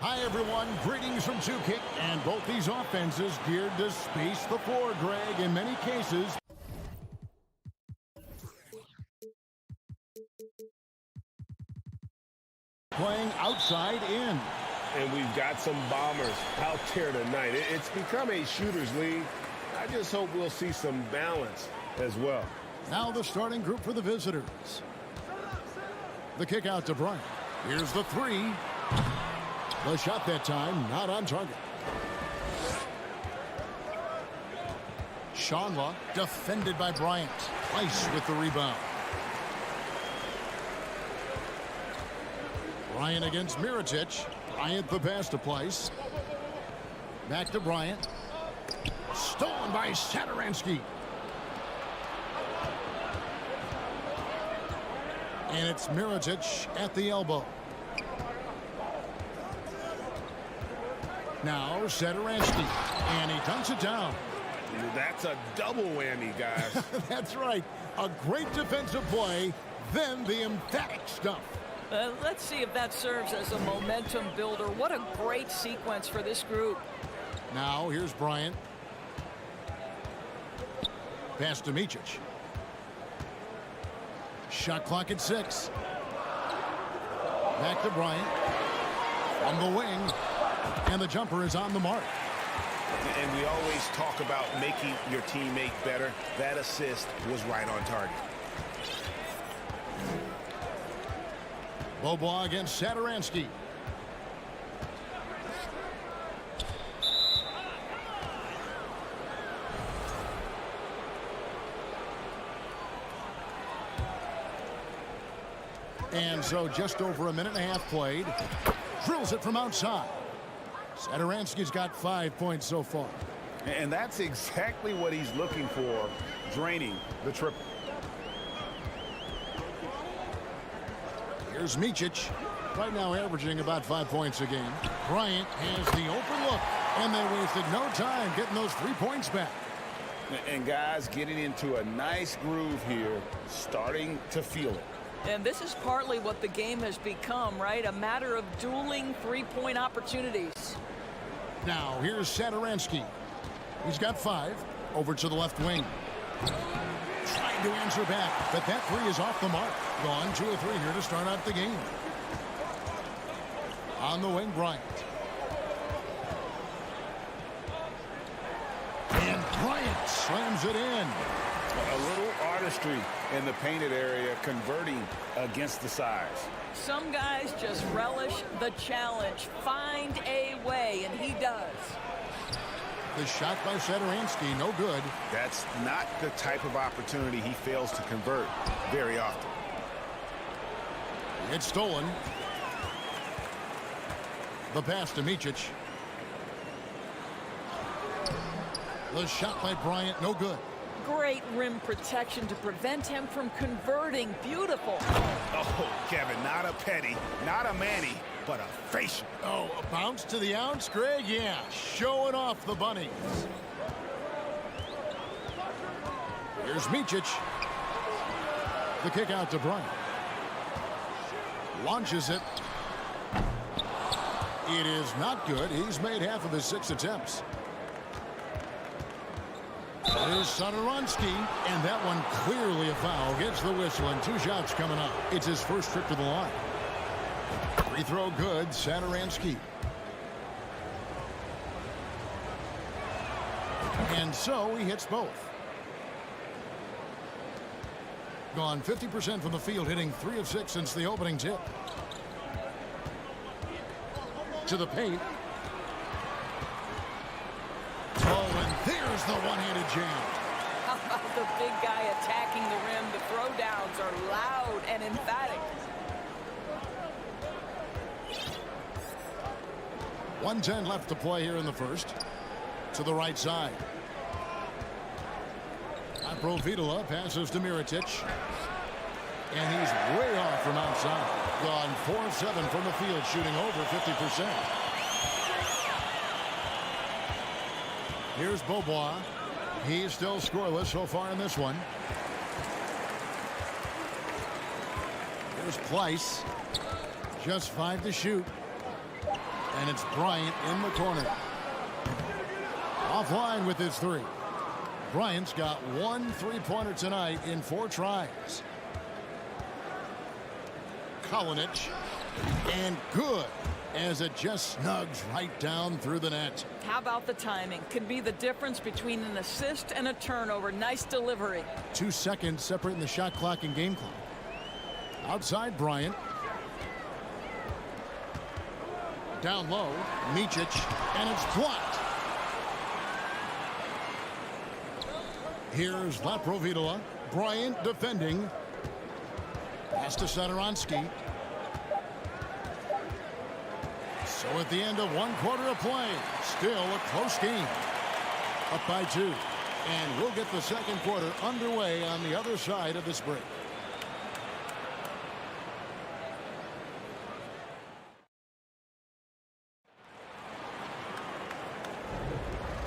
Hi, everyone. Greetings from 2Kick. And both these offenses geared to space the floor, Greg, in many cases. Playing outside in. And we've got some bombers out there tonight. It's become a shooter's league. I just hope we'll see some balance as well. Now the starting group for the visitors. The kick out to Bryant. Here's the three. The shot that time, not on target. Shanla defended by Bryant. Ice with the rebound. Bryant against Mirotic. Bryant the pass to Place. Back to Bryant. Stolen by Satoransky. And it's Mirotic at the elbow. Now Satoransky. And he dunks it down. That's a double whammy, guys. That's right. A great defensive play, then the emphatic stuff. Let's see if that serves as a momentum builder. What a great sequence for this group. Now here's Bryant. Pass to Micic. Shot clock at 6. Back to Bryant. On the wing. And the jumper is on the mark. And we always talk about making your teammate better. That assist was right on target. Beaubois against Satoransky. And so just over a minute and a half played. Drills it from outside. Satoransky's got 5 points so far. And that's exactly what he's looking for, draining the triple. Here's Micic, right now averaging about 5 points a game. Bryant has the open look, and they wasted no time getting those 3 points back. And guys, getting into a nice groove here, starting to feel it. And this is partly what the game has become, right? A matter of dueling three-point opportunities. Now, here's Satoransky. He's got 5. Over to the left wing. Trying to answer back, but that three is off the mark. Gone 2 of 3 here to start out the game. On the wing, Bryant. And Bryant slams it in. A little artistry in the painted area, converting against the size. Some guys just relish the challenge. Find a way, and he does. The shot by Satoransky, no good. That's not the type of opportunity he fails to convert very often. It's stolen. The pass to Micic. The shot by Bryant, no good. Great rim protection to prevent him from converting. Beautiful. Oh, Kevin, not a petty, not a Manny, but a facial. Oh, a bounce to the ounce, Greg? Yeah, showing off the bunnies. Here's Micic. The kick out to Bryant. Launches it. It is not good. He's made half of his 6 attempts. There's Satoransky, and that one clearly a foul. Gets the whistle, and 2 shots coming up. It's his first trip to the line. Free throw good, Satoransky. And so he hits both. Gone 50% from the field, hitting 3 of 6 since the opening tip. To the paint. Oh, and there's the one-handed jam. How about the big guy attacking the rim? The throwdowns are loud and emphatic. 1:10 left to play here in the first. To the right side. Provitola passes to Mirotic. And he's way off from outside. Gone 4 of 7 from the field, shooting over 50%. Here's Beaubois. He's still scoreless so far in this one. Here's Place. Just 5 to shoot. And it's Bryant in the corner. Offline with his three. Bryant's got 1 3-pointer tonight in 4 tries. Kalinic. And good, as it just snugs right down through the net. How about the timing? Could be the difference between an assist and a turnover. Nice delivery. 2 seconds separating the shot clock and game clock. Outside Bryant. Down low, Micic, and it's blocked. Here's Laprovitola. Bryant defending. Pass to Satoransky. So at the end of 1 quarter of play, still a close game. Up by 2. And we'll get the second quarter underway on the other side of this break.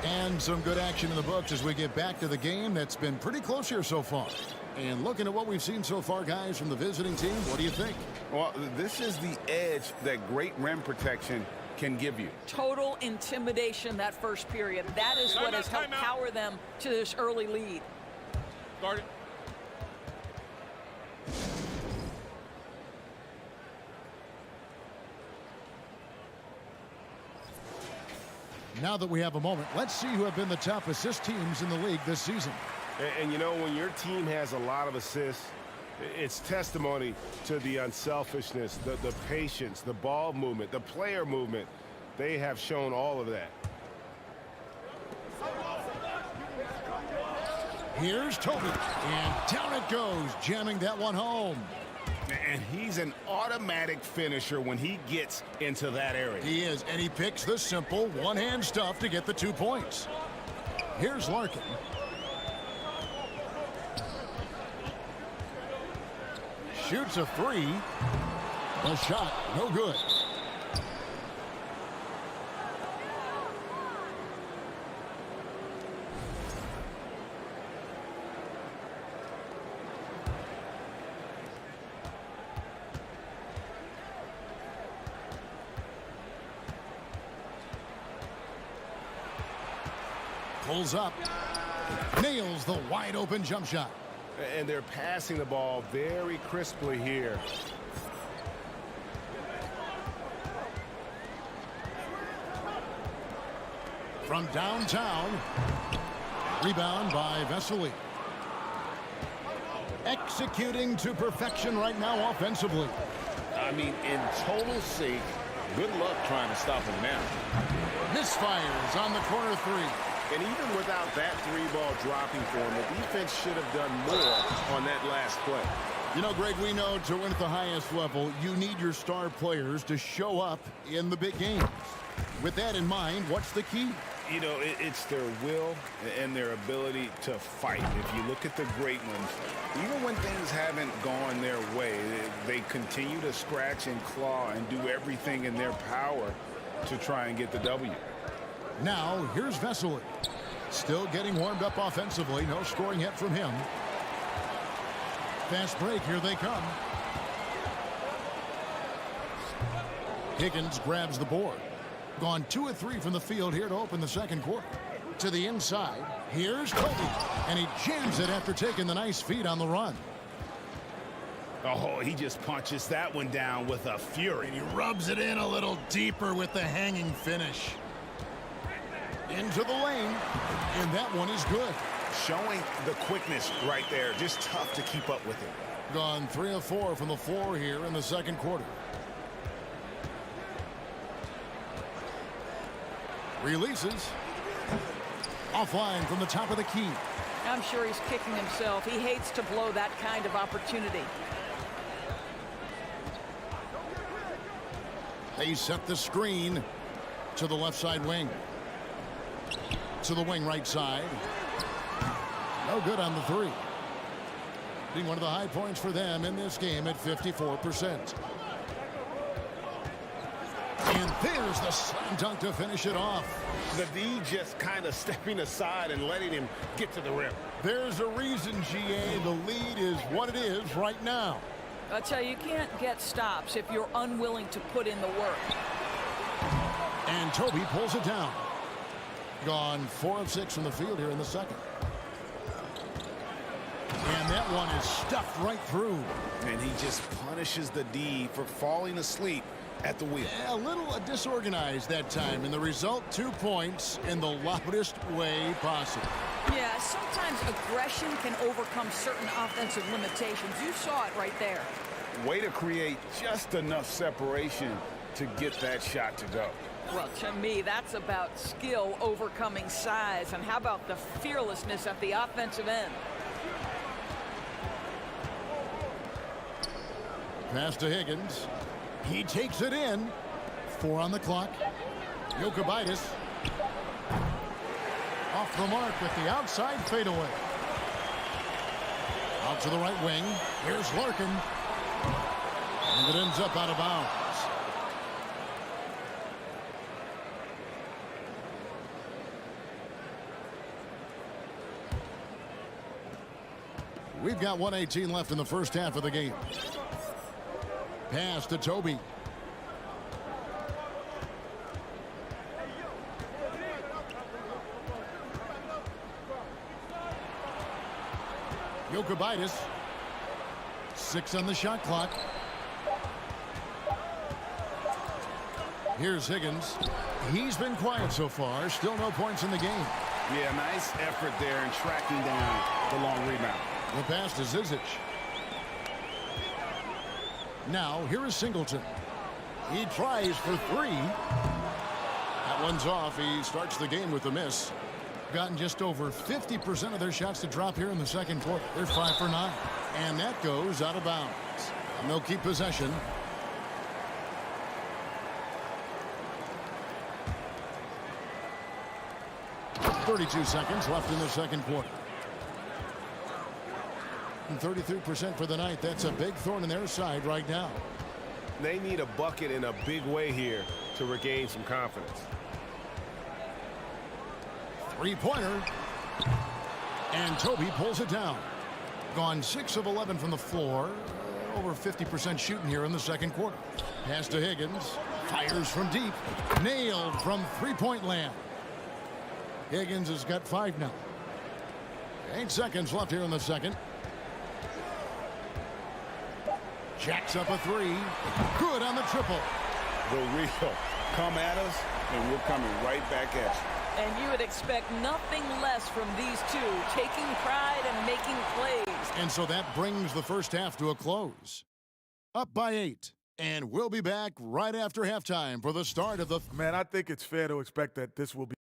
And some good action in the books as we get back to the game that's been pretty close here so far. And looking at what we've seen so far, guys, from the visiting team, what do you think? Well, this is the edge that great rim protection can give you. Total intimidation that first period. That is what has helped power them to this early lead. Guard it. Now that we have a moment, let's see who have been the top assist teams in the league this season. And you know, when your team has a lot of assists, it's testimony to the unselfishness, the patience, the ball movement, the player movement. They have shown all of that. Here's Toby, and down it goes, jamming that one home. And he's an automatic finisher when he gets into that area. He is, and he picks the simple one-hand stuff to get the 2 points. Here's Larkin. Shoots a 3. The shot, no good. Pulls up, nails the wide open jump shot. And they're passing the ball very crisply here. From downtown, rebound by Vesely. Executing to perfection right now offensively. I mean, in total sync. Good luck trying to stop him now. Misfires on the corner 3. And even without that 3-ball dropping for him, the defense should have done more on that last play. You know, Greg, we know to win at the highest level, you need your star players to show up in the big games. With that in mind, what's the key? You know, it's their will and their ability to fight. If you look at the great ones, even when things haven't gone their way, they continue to scratch and claw and do everything in their power to try and get the W. Now, here's Vesely. Still getting warmed up offensively. No scoring yet from him. Fast break. Here they come. Higgins grabs the board. Gone 2 of 3 from the field here to open the second quarter. To the inside. Here's Kobe. And he jams it after taking the nice feed on the run. Oh, he just punches that one down with a fury. He rubs it in a little deeper with the hanging finish. Into the lane, and that one is good. Showing the quickness right there. Just tough to keep up with it. Gone 3 of 4 from the floor here in the second quarter. Releases. Offline from the top of the key. I'm sure he's kicking himself. He hates to blow that kind of opportunity. They set the screen to the left side wing. To the wing right side. No good on the 3. Being one of the high points for them in this game at 54%. And there's the slam dunk to finish it off. The D just kind of stepping aside and letting him get to the rim. There's a reason, GA. The lead is what it is right now. I tell you, you can't get stops if you're unwilling to put in the work. Toby pulls it down. Gone 4 of 6 from the field here in the second. And that one is stuffed right through. And he just punishes the D for falling asleep at the wheel. A little disorganized that time, and the result, 2 points in the loudest way possible. Yeah, sometimes aggression can overcome certain offensive limitations. You saw it right there. Way to create just enough separation to get that shot to go. Well, to me, that's about skill overcoming size. And how about the fearlessness at the offensive end? Pass to Higgins. He takes it in. 4 on the clock. Jokubaitis. Off the mark with the outside fadeaway. Out to the right wing. Here's Larkin. And it ends up out of bounds. We've got 1:18 left in the first half of the game. Pass to Toby. Jokubaitis. 6 on the shot clock. Here's Higgins. He's been quiet so far. Still no points in the game. Yeah, nice effort there in tracking down the long rebound. The pass to Zizic. Now, here is Singleton. He tries for 3. That one's off. He starts the game with a miss. Gotten just over 50% of their shots to drop here in the second quarter. They're 5 for 9. And that goes out of bounds. And they'll keep possession. .32 seconds left in the second quarter. And 33% for the night. That's a big thorn in their side right now. They need a bucket in a big way here to regain some confidence. 3-pointer. And Toby pulls it down. Gone 6 of 11 from the floor. Over 50% shooting here in the second quarter. Pass to Higgins. Fires from deep. Nailed from 3-point land. Higgins has got 5 now. 8 seconds left here in the second. Jacks up a 3. Good on the triple. The real. Come at us, and we're coming right back at you. And you would expect nothing less from these two, taking pride and making plays. And so that brings the first half to a close. Up by 8. And we'll be back right after halftime for the start of the... Man, I think it's fair to expect that this will be...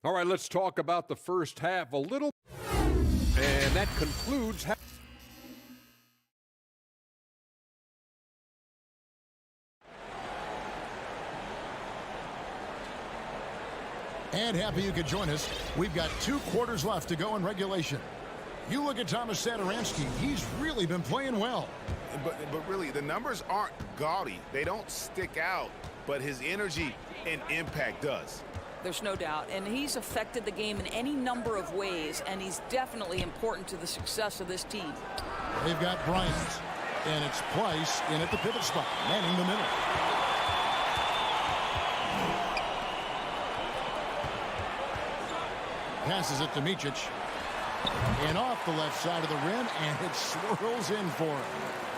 All right, let's talk about the first half a little. And that concludes... And happy you could join us. We've got 2 quarters left to go in regulation. You look at Thomas Satoransky. He's really been playing well. But really, the numbers aren't gaudy. They don't stick out, but his energy and impact does. There's no doubt. And he's affected the game in any number of ways, and he's definitely important to the success of this team. They've got Bryant, and it's Price in at the pivot spot, manning the middle. Passes it to Micic. And off the left side of the rim, and it swirls in for him.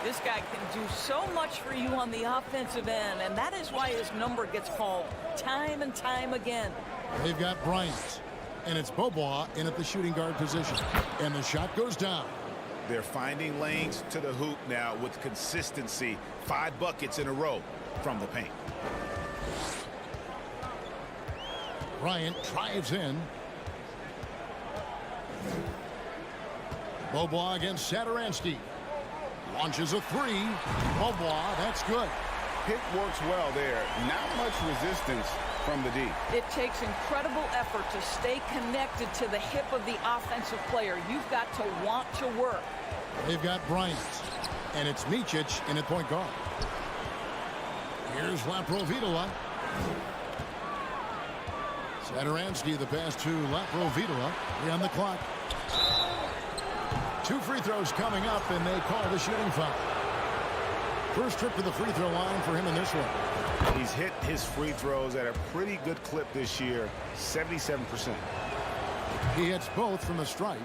This guy can do so much for you on the offensive end, and that is why his number gets called time and time again. They've got Bryant, and it's Bobois in at the shooting guard position. And the shot goes down. They're finding lanes to the hoop now with consistency. 5 buckets in a row from the paint. Bryant drives in. Bobois against Satoransky. Launches a 3. Bobois, that's good. Pick works well there. Not much resistance from the D. It takes incredible effort to stay connected to the hip of the offensive player. You've got to want to work. They've got Bryant, and it's Micic in at point guard. Here's Laprovitola. Satoransky, the pass to Laprovitola. 3 on the clock. 2 free throws coming up, and they call the shooting foul. First trip to the free throw line for him in this one. He's hit his free throws at a pretty good clip this year, 77%. He hits both from the stripe.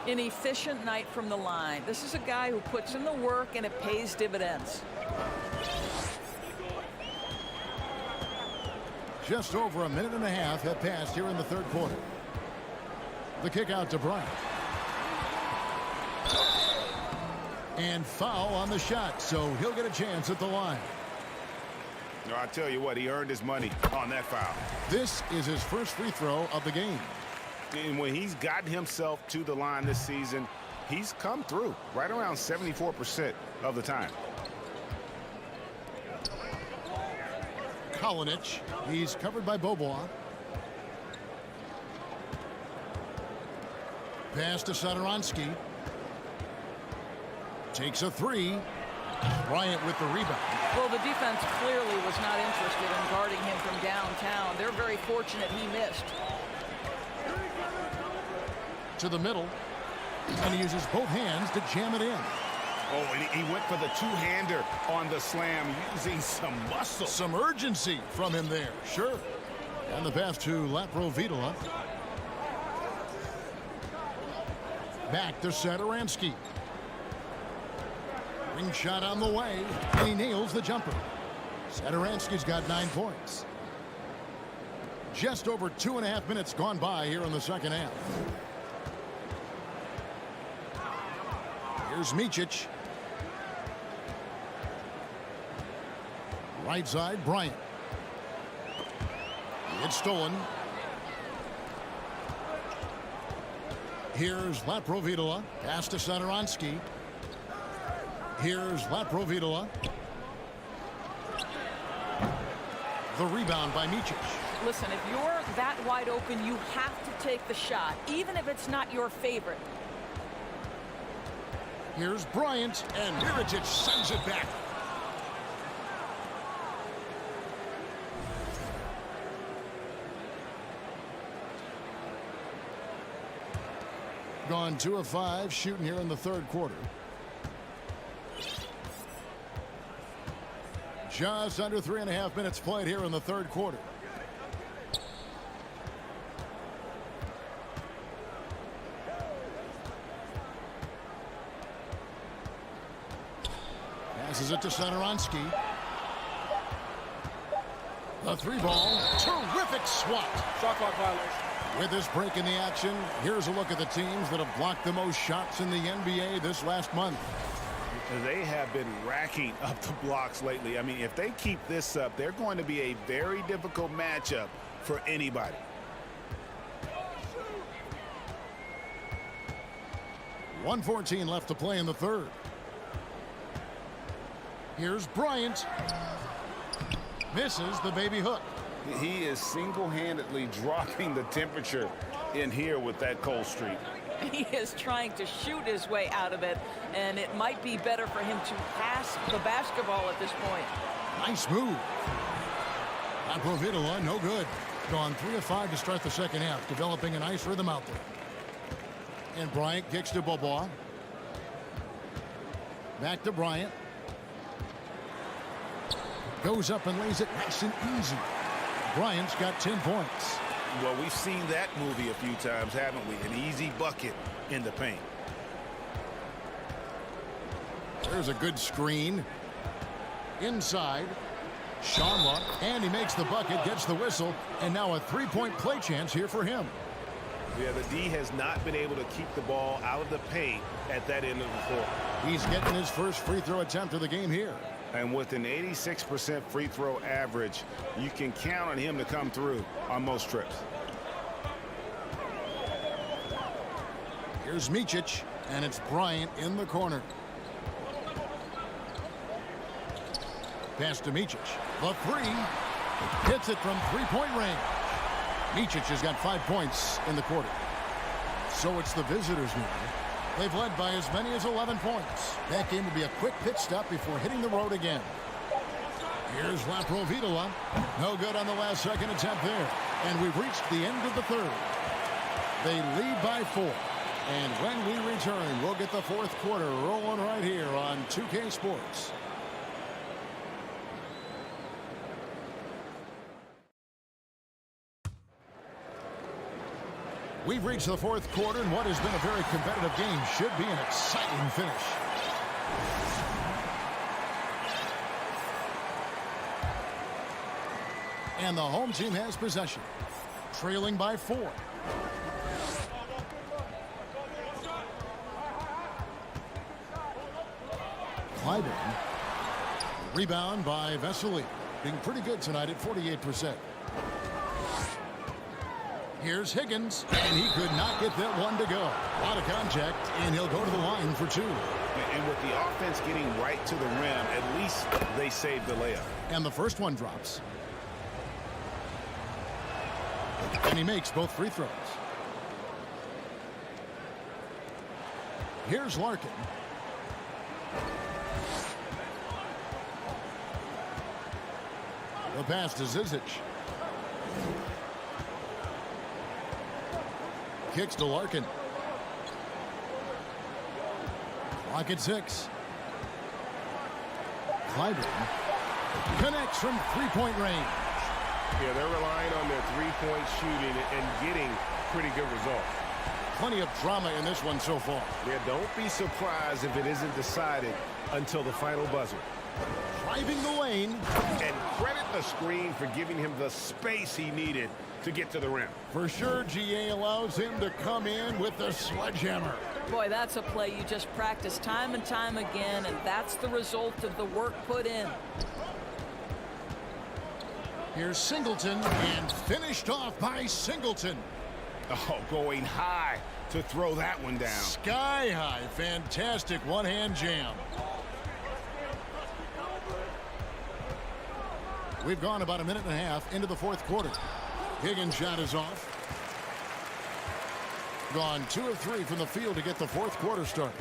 An efficient night from the line. This is a guy who puts in the work and it pays dividends. Just over a minute and a half have passed here in the third quarter. The kick out to Bryant. And foul on the shot, so he'll get a chance at the line. No, I tell you what, he earned his money on that foul. This is his first free throw of the game. And when he's gotten himself to the line this season, he's come through right around 74% of the time. Kalinic, he's covered by Bobois. Pass to Satoransky. Takes a three. Bryant with the rebound. Well, the defense clearly was not interested in guarding him from downtown. They're very fortunate he missed. To the middle. And he uses both hands to jam it in. Oh, and he went for the two-hander on the slam, using some muscle. Some urgency from him there, sure. And the pass to Laprovitola. Back to Satoransky. Ring shot on the way, and he nails the jumper. Satoransky's got 9 points. Just over 2.5 minutes gone by here in the second half. Here's Micic. Right side, Bryant. It's stolen. Here's Laprovitola. Pass to Satoransky. Here's Laprovitola. The rebound by Micic. Listen, if you're that wide open, you have to take the shot, even if it's not your favorite. Here's Bryant, and Micic sends it back. Gone 2 of 5 shooting here in the third quarter. Just under 3.5 minutes played here in the third quarter. Passes it to Satoransky. The three ball. Terrific swat. Shot clock violation. With this break in the action, here's a look at the teams that have blocked the most shots in the NBA this last month. They have been racking up the blocks lately. I mean, if they keep this up, they're going to be a very difficult matchup for anybody. .114 left to play in the third. Here's Bryant. Misses the baby hook. He is single-handedly dropping the temperature in here with that cold streak. He is trying to shoot his way out of it, and it might be better for him to pass the basketball at this point. Nice move. Laprovitola, no good. Gone 3 of 5 to start the second half, developing a nice rhythm out there. And Bryant kicks to Bobois. Back to Bryant. Goes up and lays it nice and easy. Bryant's got 10 points. Well, we've seen that movie a few times, haven't we? An easy bucket in the paint. There's a good screen. Inside. Sharma, and he makes the bucket, gets the whistle, and now a three-point play chance here for him. Yeah, the D has not been able to keep the ball out of the paint at that end of the floor. He's getting his first free throw attempt of the game here. And with an 86% free throw average, you can count on him to come through on most trips. Here's Micic, and it's Bryant in the corner. Pass to Micic. The three. Hits it from three-point range. Micic has got 5 points in the quarter. So it's the visitors now. They've led by as many as 11 points. That game will be a quick pit stop before hitting the road again. Here's Laprovitola. No good on the last second attempt there. And we've reached the end of the third. They lead by 4. And when we return, we'll get the fourth quarter rolling right here on 2K Sports. We've reached the fourth quarter, and what has been a very competitive game should be an exciting finish. And the home team has possession, trailing by 4. Clyburn. Rebound by Vesely. Being pretty good tonight at 48%. Here's Higgins, and he could not get that one to go. A lot of contact, and he'll go to the line for 2. And with the offense getting right to the rim, at least they saved the layup. And the first one drops. And he makes both free throws. Here's Larkin. The pass to Zizic. Kicks to Larkin. Clock at 6. Clyburn connects from three-point range. Yeah, they're relying on their three-point shooting and getting pretty good results. Plenty of drama in this one so far. Yeah, don't be surprised if it isn't decided until the final buzzer. Driving the lane. And credit the screen for giving him the space he needed to get to the rim. For sure, GA allows him to come in with the sledgehammer. Boy, that's a play you just practice time and time again, and that's the result of the work put in. Here's Singleton, and finished off by Singleton. Oh, going high to throw that one down. Sky high. Fantastic one-hand jam. We've gone about a minute and a half into the fourth quarter. Higgins' shot is off. Gone 2 of 3 from the field to get the fourth quarter started.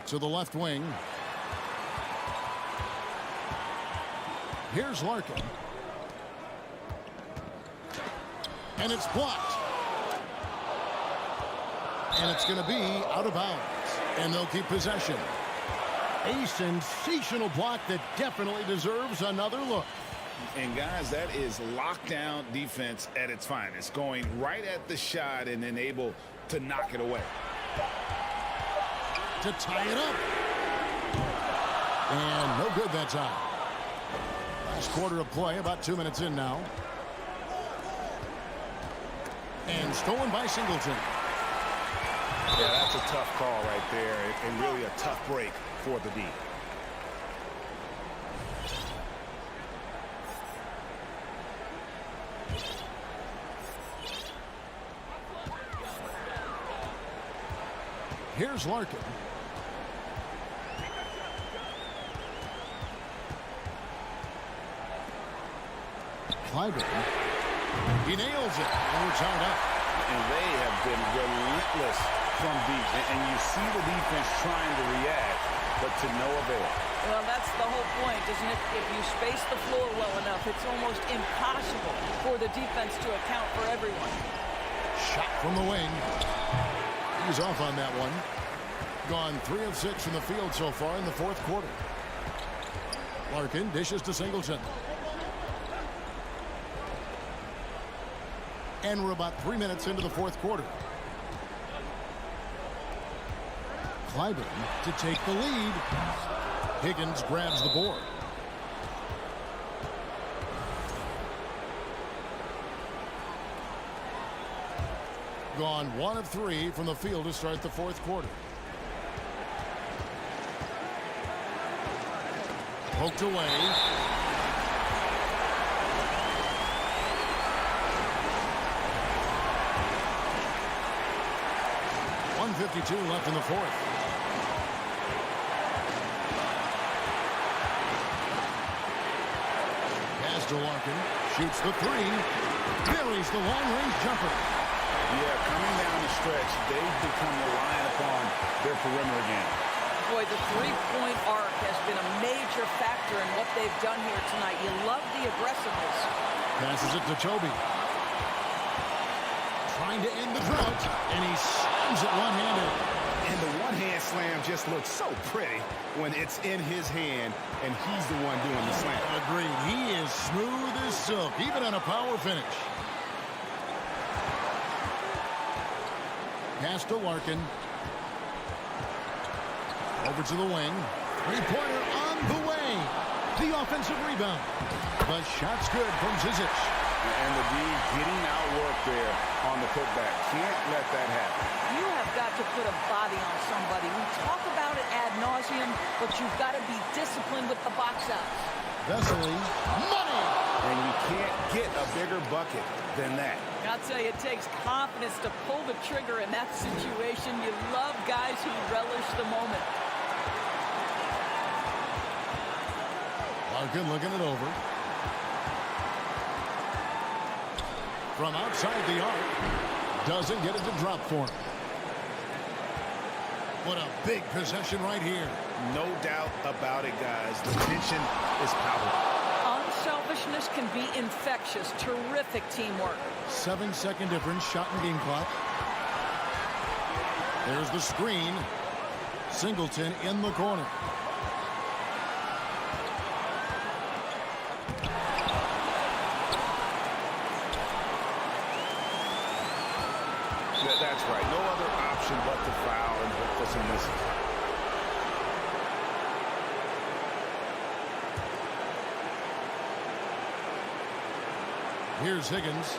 To the left wing. Here's Larkin. And it's blocked. And it's going to be out of bounds. And they'll keep possession. A sensational block that definitely deserves another look. And guys, that is lockdown defense at its finest. Going right at the shot and then able to knock it away. To tie it up. And no good that time. Last quarter of play, about 2 minutes in now. And stolen by Singleton. Yeah, that's a tough call right there, and really a tough break for the D. Here's Larkin. Clyburn. He nails it, and we're tied up. And they have been relentless from deep. And you see the defense trying to react, but to no avail. Well, that's the whole point, isn't it? If you space the floor well enough, it's almost impossible for the defense to account for everyone. Shot from the wing. He's off on that one. Gone 3 of 6 from the field so far in the fourth quarter. Larkin dishes to Singleton. And we're about 3 minutes into the fourth quarter. Clyburn to take the lead. Higgins grabs the board. Gone 1 of 3 from the field to start the fourth quarter. Poked away. .152 left in the fourth. Pass to Larkin. Shoots the 3. Buries the long-range jumper. Yeah, coming down the stretch, they've become reliant upon their perimeter game. Boy, the three-point arc has been a major factor in what they've done here tonight. You love the aggressiveness. Passes it to Toby. Trying to end the drought, and he slams it one-handed. And the one-hand slam just looks so pretty when it's in his hand, and he's the one doing the slam. Agreed. He is smooth as silk, even on a power finish. pass to Larkin. Over to the wing. Three-pointer on the way. The offensive rebound. The shot's good from Zizic. And the D getting outworked there on the putback. Can't let that happen. You have got to put a body on somebody. We talk about it ad nauseum, but you've got to be disciplined with the box outs. Vesely, money! And you can't get a bigger bucket than that. I'll tell you, it takes confidence to pull the trigger in that situation. You love guys who relish the moment. Larkin looking it over. From outside the arc. Doesn't get it to drop for him. What a big possession right here. No doubt about it, guys. The tension is palpable. Unselfishness can be infectious. Terrific teamwork. 7-second difference, shot and game clock. There's the screen. Singleton in the corner. That's right. No other option but to foul and hope for some misses. Here's Higgins.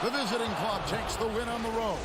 The visiting club takes the win on the road.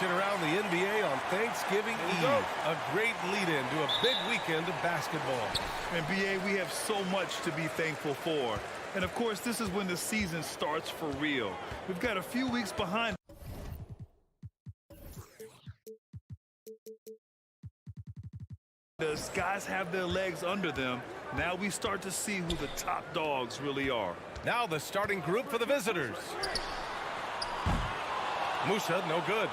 Around the NBA on Thanksgiving Eve. A great lead-in to a big weekend of basketball. NBA, we have so much to be thankful for. And of course, this is when the season starts for real. We've got a few weeks behind. The guys have their legs under them. Now we start to see who the top dogs really are. Now the starting group for the visitors. Musa, no good.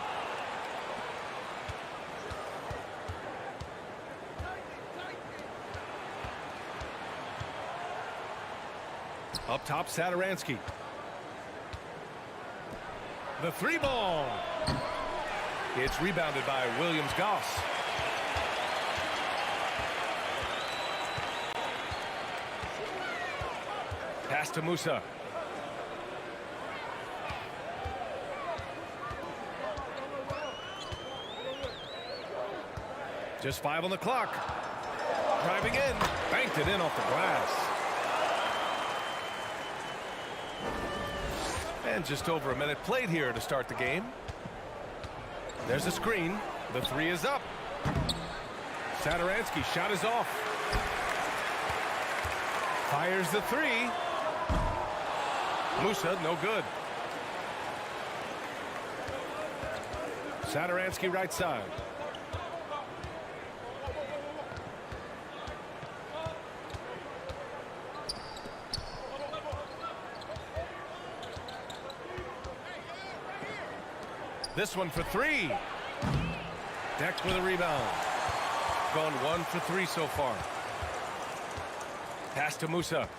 Up top, Sadaransky. The three ball. It's rebounded by Williams-Goss. Pass to Musa. Just 5 on the clock. Driving in. Banked it in off the glass. And just over a minute played here to start the game. There's a screen. The three is up. Sadaransky shot is off. Fires the three. Musa, no good. Sadaransky right side. This one for three. Decked with a rebound. Gone 1 for 3 so far. Pass to Musa.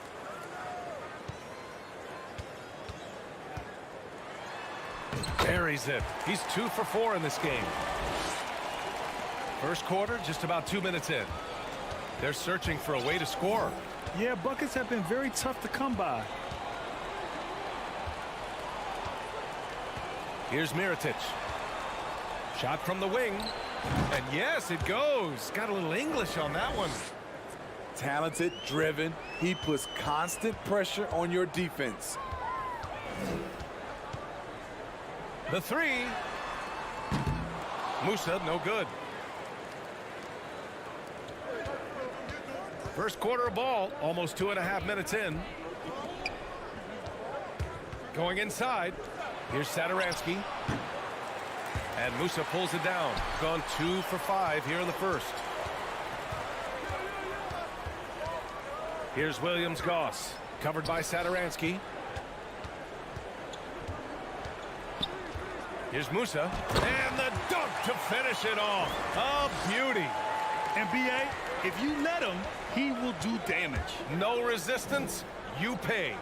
Buries it. He's 2 for 4 in this game. First quarter, just about 2 minutes in. They're searching for a way to score. Yeah, buckets have been very tough to come by. Here's Mirotic. Shot from the wing. And yes, it goes. Got a little English on that one. Talented, driven. He puts constant pressure on your defense. The three. Musa, no good. First quarter of ball, almost 2.5 minutes in. Going inside. Here's Sadaransky. And Musa pulls it down. Gone 2 for 5 here in the first. Here's Williams-Goss. Covered by Sadaransky. Here's Musa. And the dunk to finish it off. A beauty. NBA, if you let him, he will do damage. No resistance, you pay.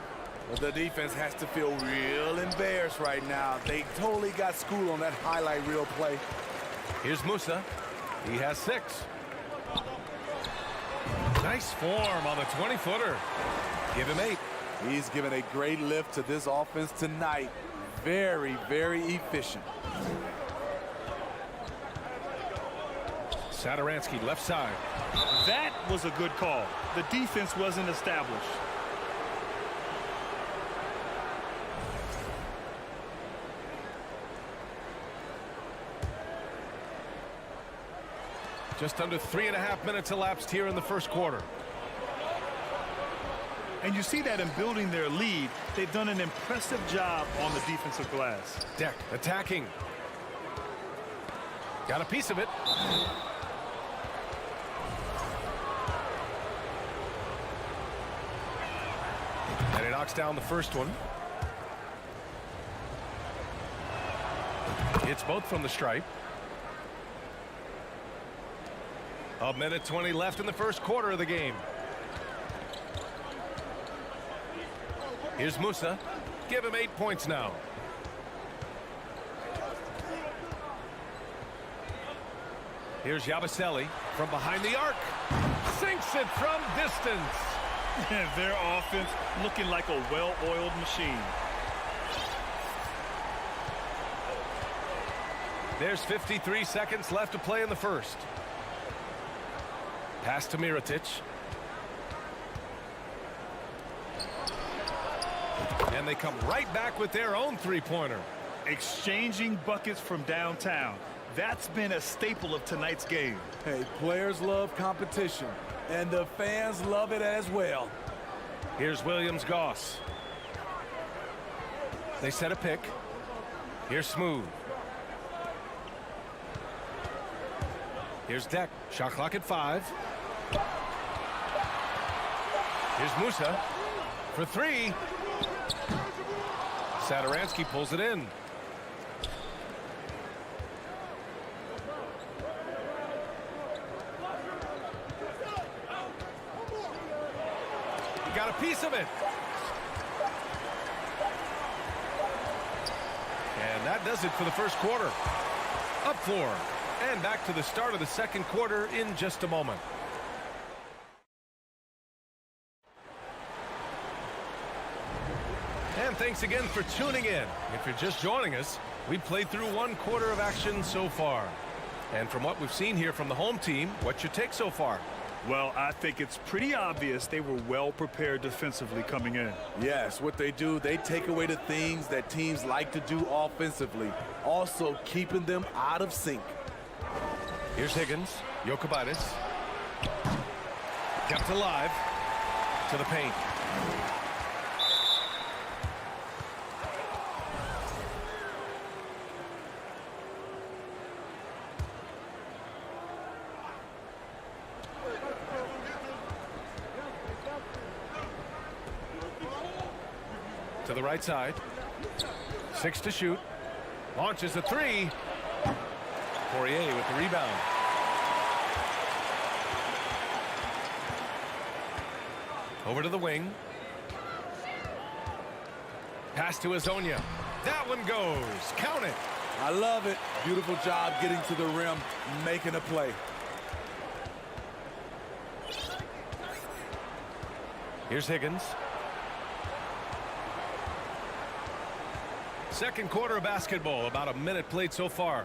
Well, the defense has to feel real embarrassed right now. They totally got schooled on that highlight reel play. Here's Musa. He has 6. Nice form on the 20-footer. Give him 8. He's given a great lift to this offense tonight. Very, very efficient. Sadaransky left side. That was a good call. The defense wasn't established. Just under 3.5 minutes elapsed here in the first quarter. And you see that in building their lead, they've done an impressive job on the defensive glass. Deck attacking. Got a piece of it. And he knocks down the first one. It's both from the stripe. A minute 20 left in the first quarter of the game. Here's Musa. Give him 8 points now. Here's Yabusele from behind the arc. Sinks it from distance. Their offense looking like a well-oiled machine. There's 53 seconds left to play in the first. Pass to Mirotic. And they come right back with their own three-pointer. Exchanging buckets from downtown. That's been a staple of tonight's game. Hey, players love competition, and the fans love it as well. Here's Williams-Goss. They set a pick. Here's Smooth. Here's Deck. Shot clock at 5. Here's Musa for 3. Satoransky pulls it in. He got a piece of it. And that does it for the first quarter. Up 4. And back to the start of the second quarter in just a moment. And thanks again for tuning in. If you're just joining us, we played through 1 quarter of action so far. And from what we've seen here from the home team, what's your take so far? Well, I think it's pretty obvious they were well prepared defensively coming in. Yes, what they do, they take away the things that teams like to do offensively, also keeping them out of sync. Here's Higgins. Jokubaitis. Kept alive. To the paint. To the right side. 6 to shoot. Launches a 3. Poirier with the rebound. Over to the wing. Pass to Azonia. That one goes. Count it. I love it. Beautiful job getting to the rim, making a play. Here's Higgins. Second quarter of basketball. About a minute played so far.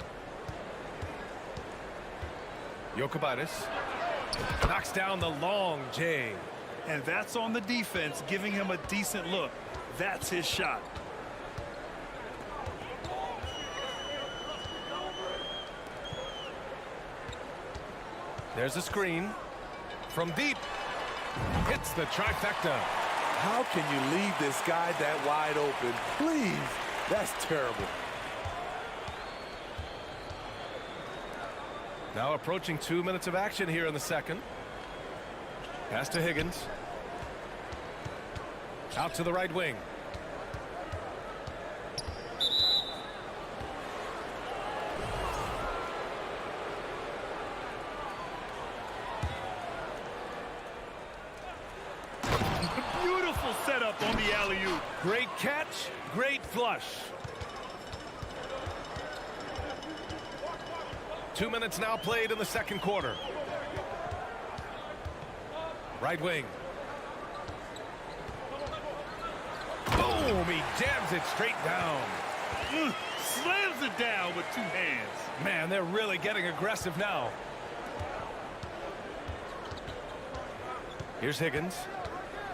Jokubaitis knocks down the long J. And that's on the defense, giving him a decent look. That's his shot. There's a screen. From deep. Hits the trifecta. How can you leave this guy that wide open? Please. That's terrible. Now approaching 2 minutes of action here in the second. Pass to Higgins. Out to the right wing. Beautiful setup on the alley-oop. Great catch, great flush. 2 minutes now played in the second quarter. Right wing. Boom! He jams it straight down. Slams it down with 2 hands. Man, they're really getting aggressive now. Here's Higgins.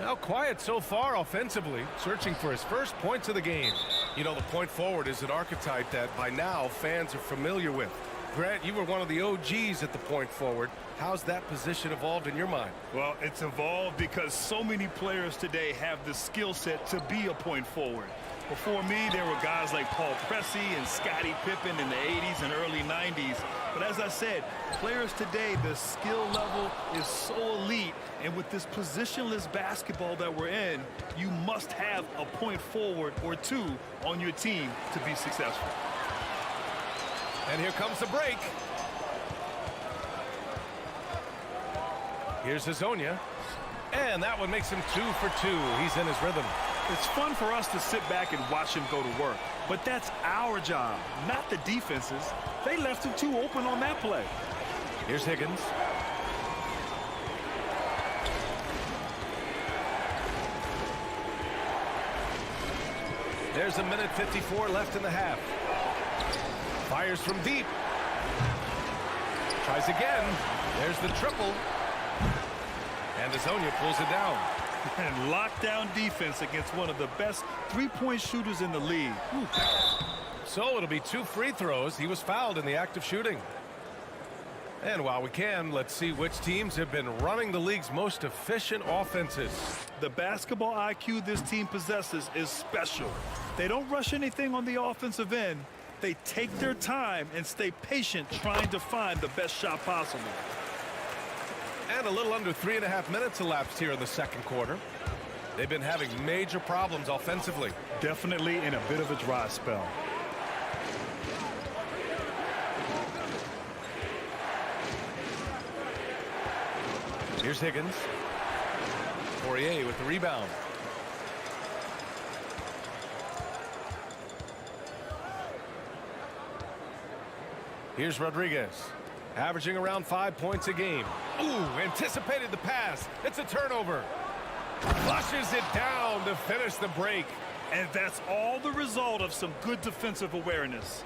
Now quiet so far offensively, searching for his first points of the game. You know, the point forward is an archetype that by now fans are familiar with. Grant, you were one of the OGs at the point forward. How's that position evolved in your mind? Well, it's evolved because so many players today have the skill set to be a point forward. Before me, there were guys like Paul Pressey and Scottie Pippen in the 80s and early 90s. But as I said, players today, the skill level is so elite. And with this positionless basketball that we're in, you must have a point forward or 2 on your team to be successful. And here comes the break. Here's Azonia. And that one makes him 2 for 2. He's in his rhythm. It's fun for us to sit back and watch him go to work. But that's our job, not the defense's. They left him too open on that play. Here's Higgins. There's a minute 54 left in the half. Fires from deep. Tries again. There's the triple. And Azonia pulls it down. And lockdown defense against one of the best three-point shooters in the league. Whew. So it'll be 2 free throws. He was fouled in the act of shooting. And while we can, let's see which teams have been running the league's most efficient offenses. The basketball IQ this team possesses is special. They don't rush anything on the offensive end. They take their time and stay patient trying to find the best shot possible. And a little under 3.5 minutes elapsed here in the second quarter. They've been having major problems offensively. Definitely in a bit of a dry spell. Here's Higgins. Poirier with the rebound. Here's Rodriguez, averaging around 5 points a game. Ooh, anticipated the pass. It's a turnover. Flushes it down to finish the break. And that's all the result of some good defensive awareness.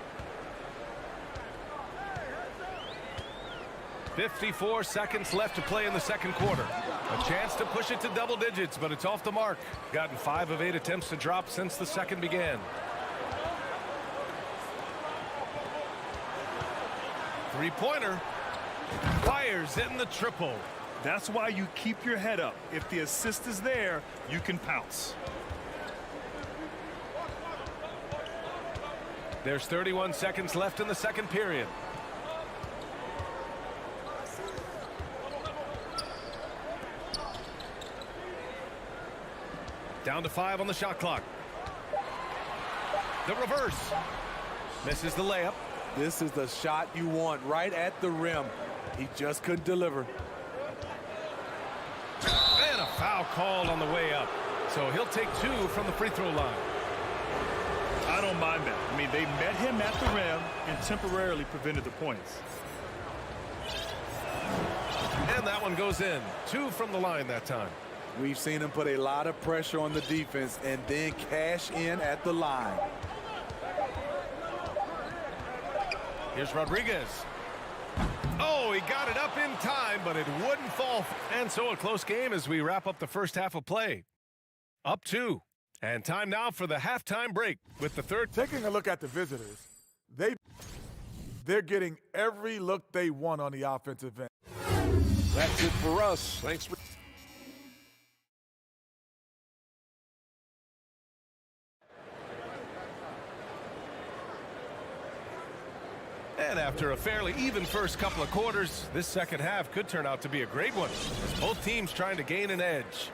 54 seconds left to play in the second quarter. A chance to push it to double digits, but it's off the mark. Gotten 5 of 8 attempts to drop since the second began. Three-pointer. Fires in the triple. That's why you keep your head up. If the assist is there, you can pounce. There's 31 seconds left in the second period. Down to 5 on the shot clock. The reverse. Misses the layup. This is the shot you want right at the rim. He just couldn't deliver. And a foul called on the way up. So he'll take 2 from the free throw line. I don't mind that. I mean, they met him at the rim and temporarily prevented the points. And that one goes in. 2 from the line that time. We've seen him put a lot of pressure on the defense and then cash in at the line. Here's Rodriguez. Oh, he got it up in time, but it wouldn't fall. And so a close game as we wrap up the first half of play. Up 2. And time now for the halftime break with the third. Taking a look at the visitors, they're getting every look they want on the offensive end. That's it for us. Thanks for. And after a fairly even first couple of quarters, this second half could turn out to be a great one, as both teams trying to gain an edge.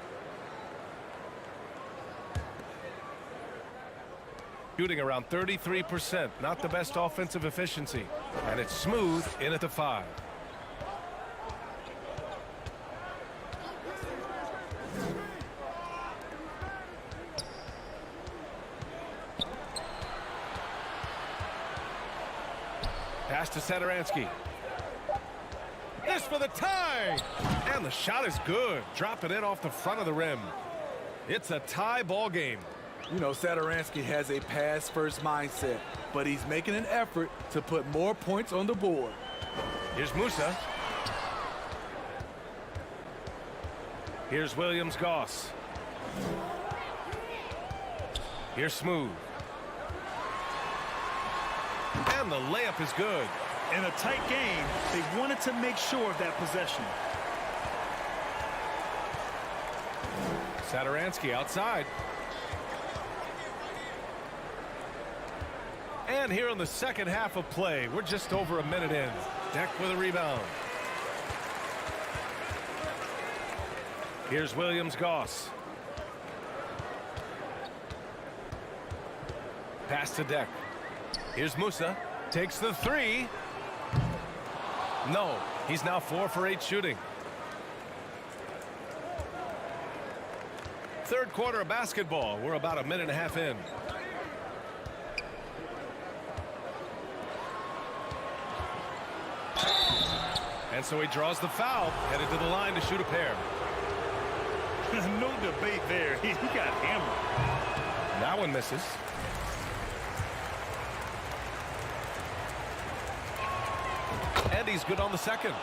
Shooting around 33%, not the best offensive efficiency. And it's smooth in at the 5. Pass to Satoransky. This for the tie! And the shot is good. Dropping it off the front of the rim. It's a tie ball game. You know, Satoransky has a pass-first mindset, but he's making an effort to put more points on the board. Here's Musa. Here's Williams-Goss. Here's Smooth. And the layup is good. In a tight game, they wanted to make sure of that possession. Satoransky outside. And here in the second half of play, we're just over a minute in. Deck with a rebound. Here's Williams-Goss. Pass to Deck. Here's Musa. Takes the 3. No, he's now 4 for 8 shooting. Third quarter of basketball. We're about a minute and a half in. And so he draws the foul, headed to the line to shoot a pair. No debate there. He got hammered. That one misses. And he's good on the second.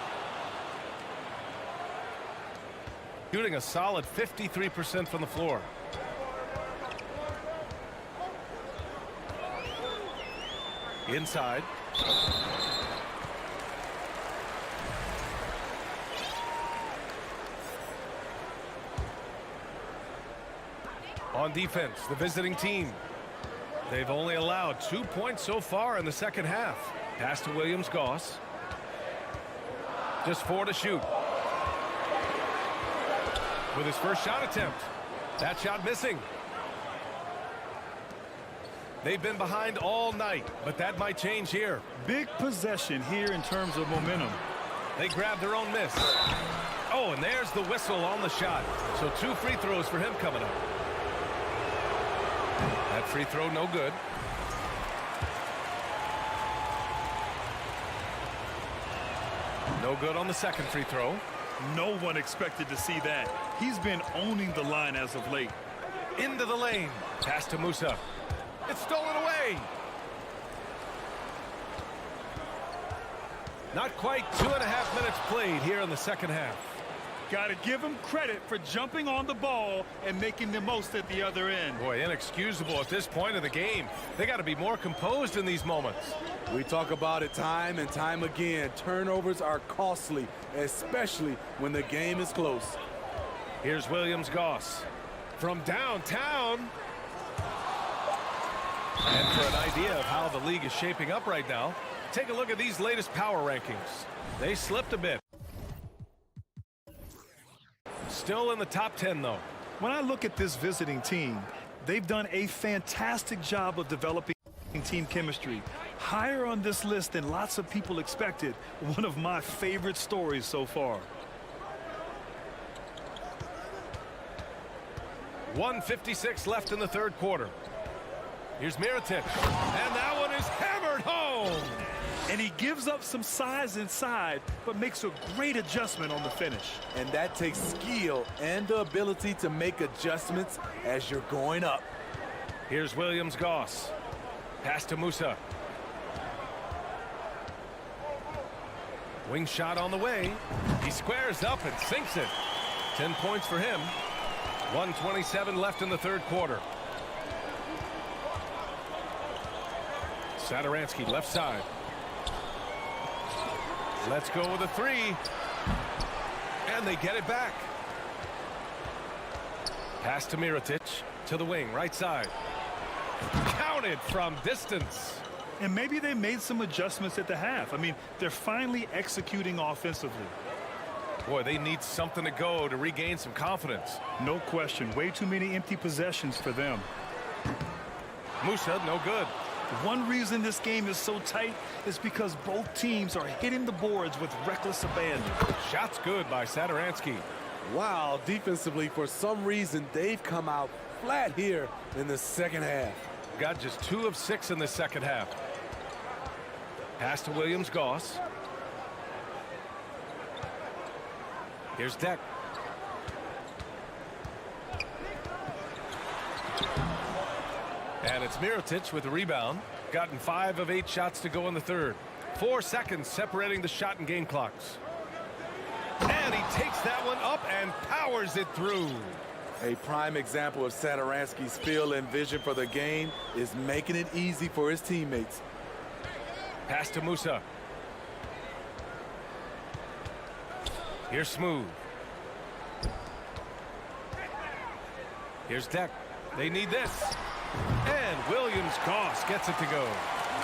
Shooting a solid 53% from the floor. Inside. On defense, the visiting team. They've only allowed 2 points so far in the second half. Pass to Williams-Goss. Just 4 to shoot. With his first shot attempt. That shot missing. They've been behind all night, but that might change here. Big possession here in terms of momentum. They grab their own miss. Oh, and there's the whistle on the shot. So 2 free throws for him coming up. That free throw no good. No good on the second free throw. No one expected to see that. He's been owning the line as of late. Into the lane. Pass to Musa. It's stolen away. Not quite 2.5 minutes played here in the second half. Got to give him credit for jumping on the ball and making the most at the other end. Boy, inexcusable at this point of the game. They got to be more composed in these moments. We talk about it time and time again. Turnovers are costly, especially when the game is close. Here's Williams-Goss from downtown. And for an idea of how the league is shaping up right now, take a look at these latest power rankings. They slipped a bit. Still in the top 10, though. When I look at this visiting team, they've done a fantastic job of developing team chemistry. Higher on this list than lots of people expected. One of my favorite stories so far. 1:56 left in the third quarter. Here's Mirotic. And that one is hammered home. And he gives up some size inside, but makes a great adjustment on the finish. And that takes skill and the ability to make adjustments as you're going up. Here's Williams-Goss. Pass to Musa. Wing shot on the way. He squares up and sinks it. 10 points for him. 1:27 left in the third quarter. Satoransky left side. Let's go with a three. And they get it back. Pass to Mirotic. To the wing, right side. Counted from distance. And maybe they made some adjustments at the half. I mean, they're finally executing offensively. Boy, they need something to go to regain some confidence. No question. Way too many empty possessions for them. Musa, no good. One reason this game is so tight is because both teams are hitting the boards with reckless abandon. Shot's good by Satoransky. Wow, defensively, for some reason, they've come out flat here in the second half. Got just 2 of 6 in the second half. Pass to Williams-Goss. Here's Deck. And it's Mirotic with the rebound. Gotten 5 of 8 shots to go in the third. 4 seconds separating the shot and game clocks. And he takes that one up and powers it through. A prime example of Satoransky's feel and vision for the game is making it easy for his teammates. Pass to Musa. Here's Smooth. Here's Deck. They need this. And Williams-Goss gets it to go.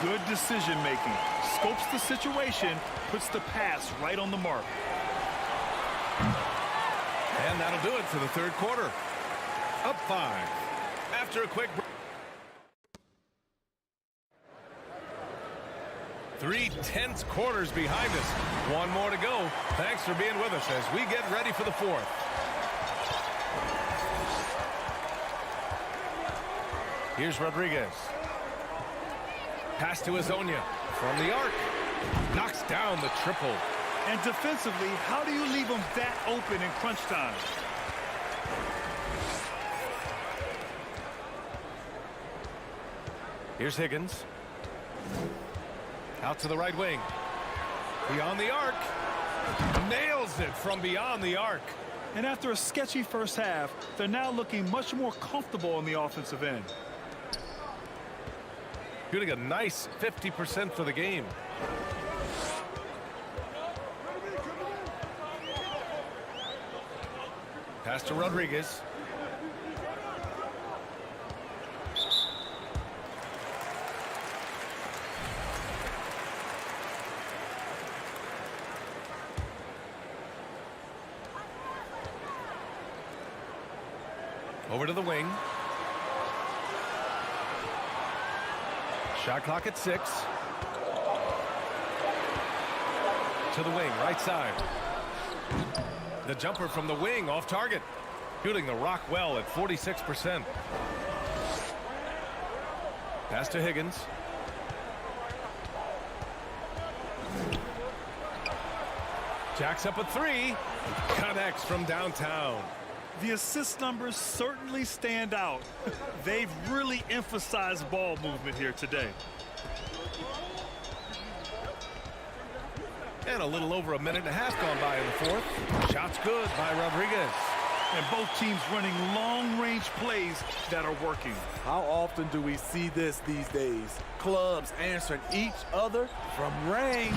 Good decision making. Scopes the situation, puts the pass right on the mark. And that'll do it for the third quarter. Up 5. After a quick break. 3 tense quarters behind us. 1 more to go. Thanks for being with us as we get ready for the fourth. Here's Rodriguez. Pass to Azonia from the arc. Knocks down the triple. And defensively, how do you leave them that open in crunch time? Here's Higgins. Out to the right wing. Beyond the arc. Nails it from beyond the arc. And after a sketchy first half, they're now looking much more comfortable on the offensive end. Shooting a nice 50% for the game. Pass to Rodriguez. Over to the wing. Shot clock at 6. To the wing, right side. The jumper from the wing off target. Shooting the rock well at 46%. Pass to Higgins. Jacks up a 3. Connects from downtown. The assist numbers certainly stand out. They've really emphasized ball movement here today. And a little over a minute and a half gone by in the fourth. Shots good by Rodriguez. And both teams running long-range plays that are working. How often do we see this these days? Clubs answering each other from range.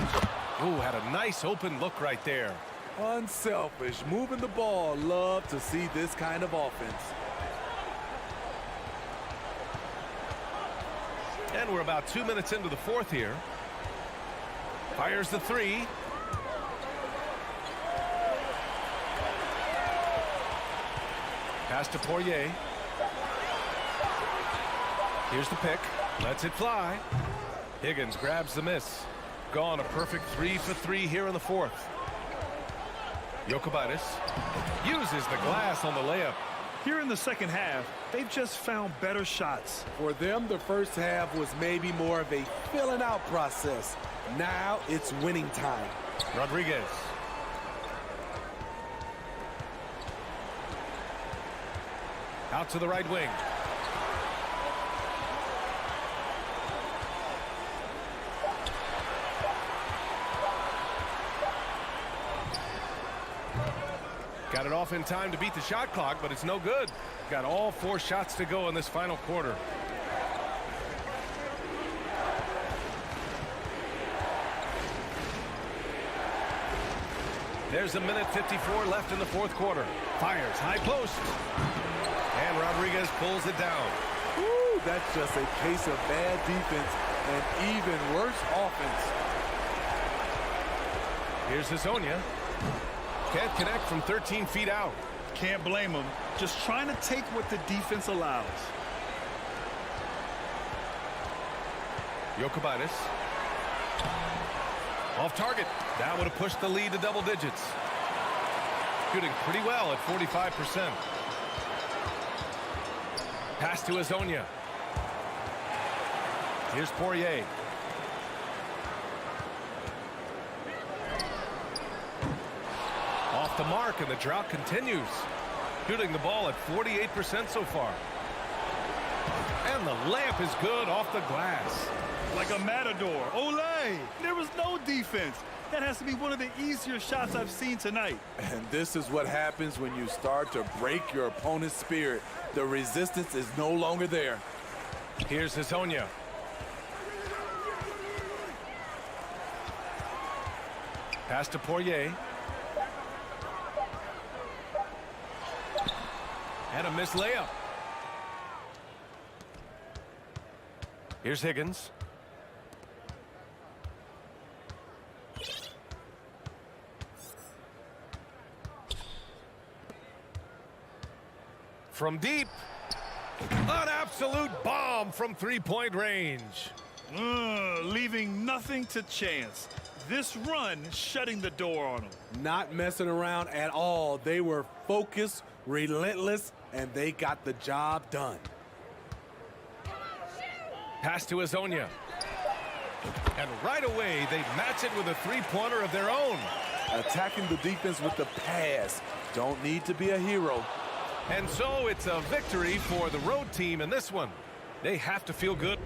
Ooh, had a nice open look right there. Unselfish, moving the ball. Love to see this kind of offense. And we're about 2 minutes into the fourth here. Fires the 3. Pass to Poirier. Here's the pick. Lets it fly. Higgins grabs the miss. Gone a perfect 3 for 3 here in the fourth. Jokic uses the glass on the layup. Here in the second half, they've just found better shots. For them, the first half was maybe more of a filling out process. Now it's winning time. Rodriguez. Out to the right wing. Got it off in time to beat the shot clock, but it's no good. Got all 4 shots to go in this final quarter. There's a minute 54 left in the fourth quarter. Fires high post. And Rodriguez pulls it down. Woo, that's just a case of bad defense and even worse offense. Here's Hazonia. Can't connect from 13 feet out. Can't blame them. Just trying to take what the defense allows. Jokic. Off target. That would have pushed the lead to double digits. Shooting pretty well at 45%. Pass to Hazonia. Here's Poirier. Off the mark, and the drought continues. Shooting the ball at 48% so far. And the layup is good off the glass. Like a matador. Olay! There was no defense. That has to be one of the easier shots I've seen tonight. And this is what happens when you start to break your opponent's spirit. The resistance is no longer there. Here's Hazonia. Pass to Poirier. And a missed layup. Here's Higgins. From deep. An absolute bomb from three-point range. Leaving nothing to chance. This run shutting the door on them. Not messing around at all. They were focused, relentless, and they got the job done. Pass to Hazonia. And right away, they match it with a three-pointer of their own. Attacking the defense with the pass. Don't need to be a hero. And so it's a victory for the road team in this one. They have to feel good.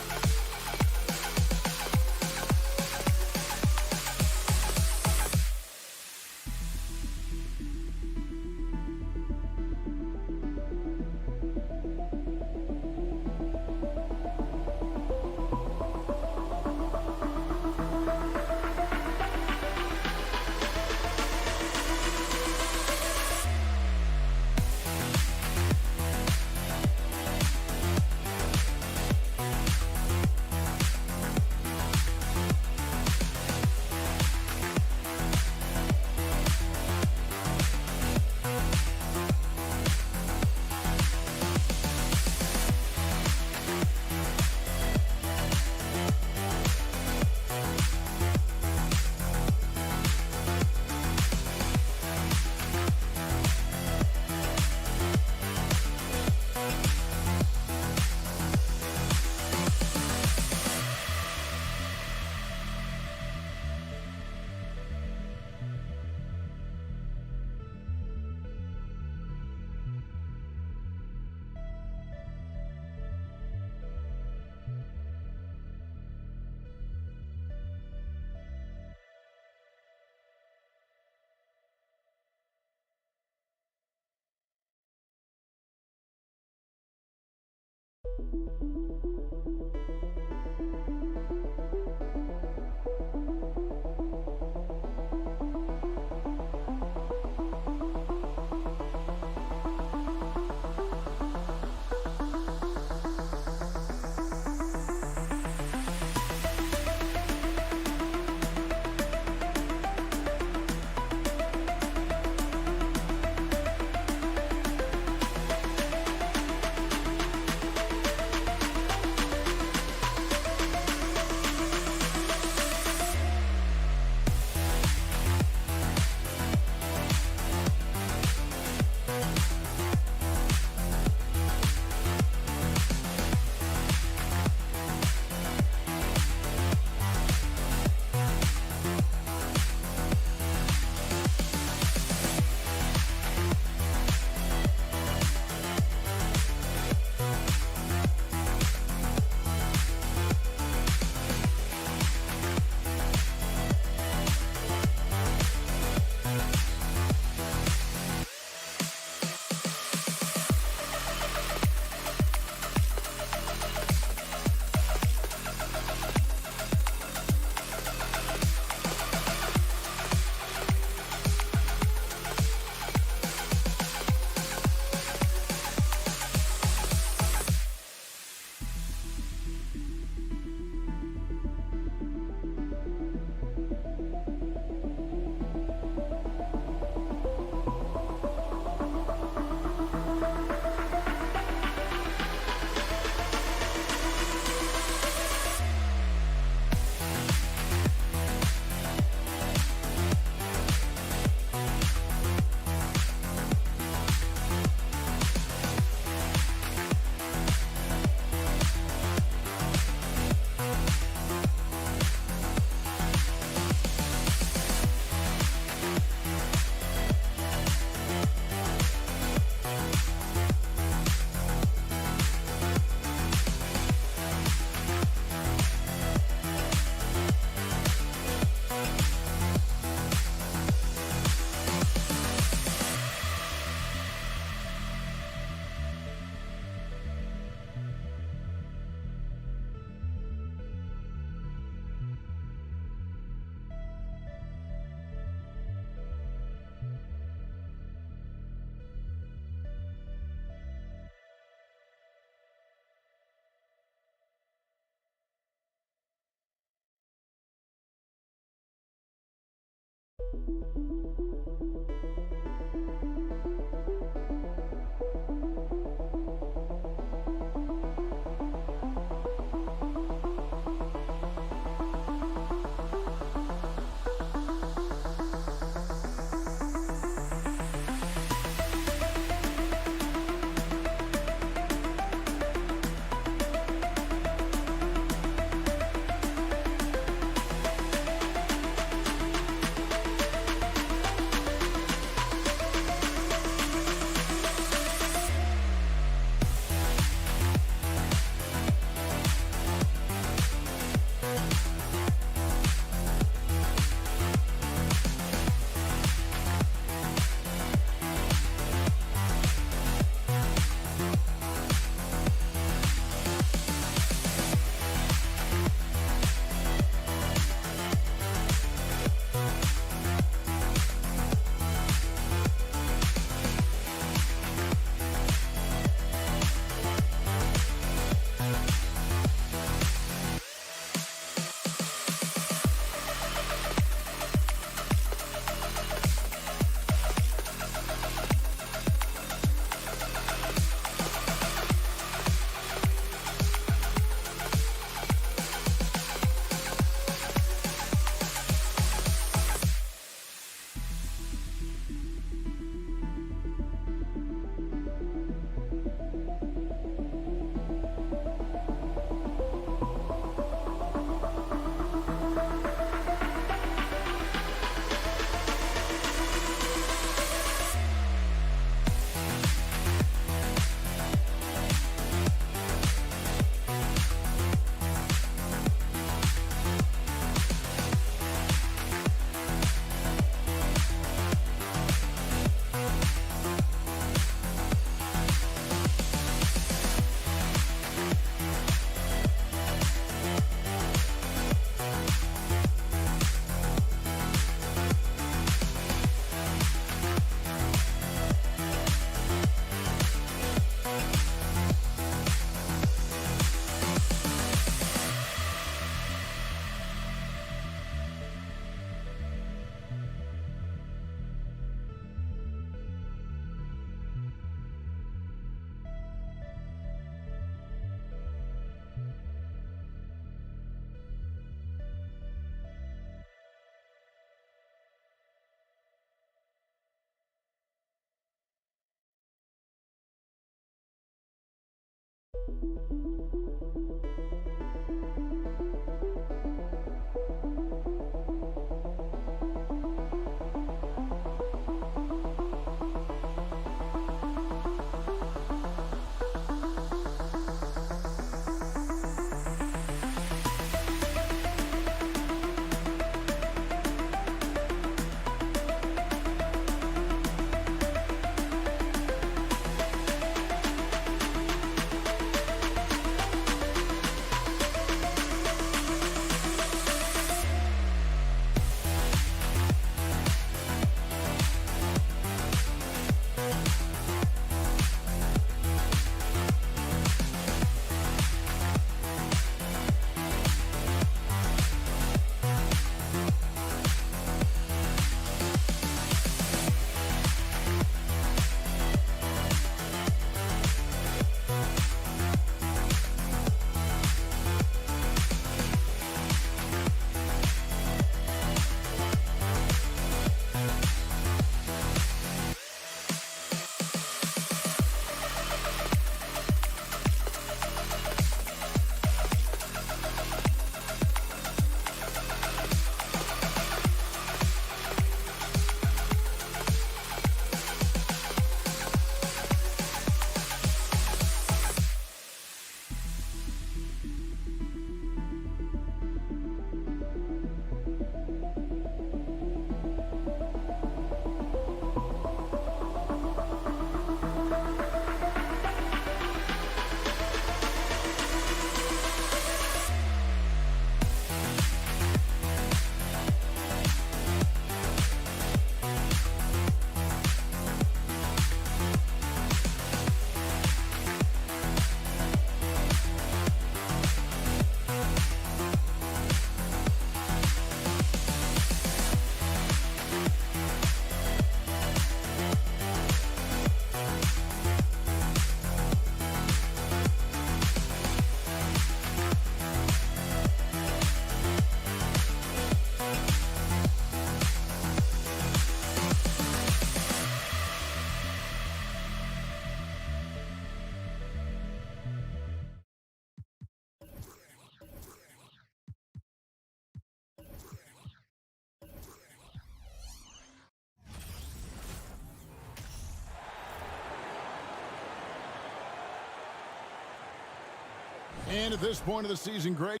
And at this point of the season, Greg,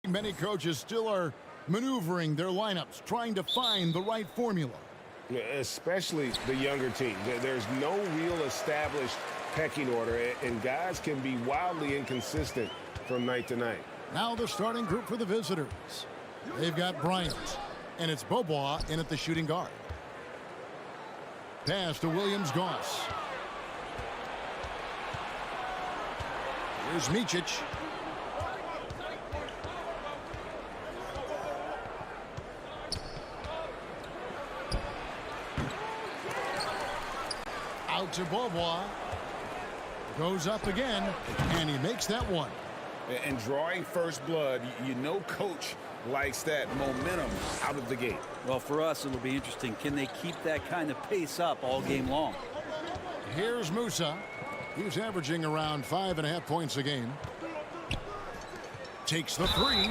many coaches still are maneuvering their lineups, trying to find the right formula. Yeah, especially the younger team. There's no real established pecking order, and guys can be wildly inconsistent from night to night. Now the starting group for the visitors. They've got Bryant, and it's Bobois in at the shooting guard. Pass to Williams-Goss. Here's Micic. Out to Bobois. Goes up again, and he makes that one. And drawing first blood, you know coach likes that momentum out of the gate. Well, for us, it'll be interesting. Can they keep that kind of pace up all game long? Here's Musa. He's averaging around 5.5 points a game. Takes the three.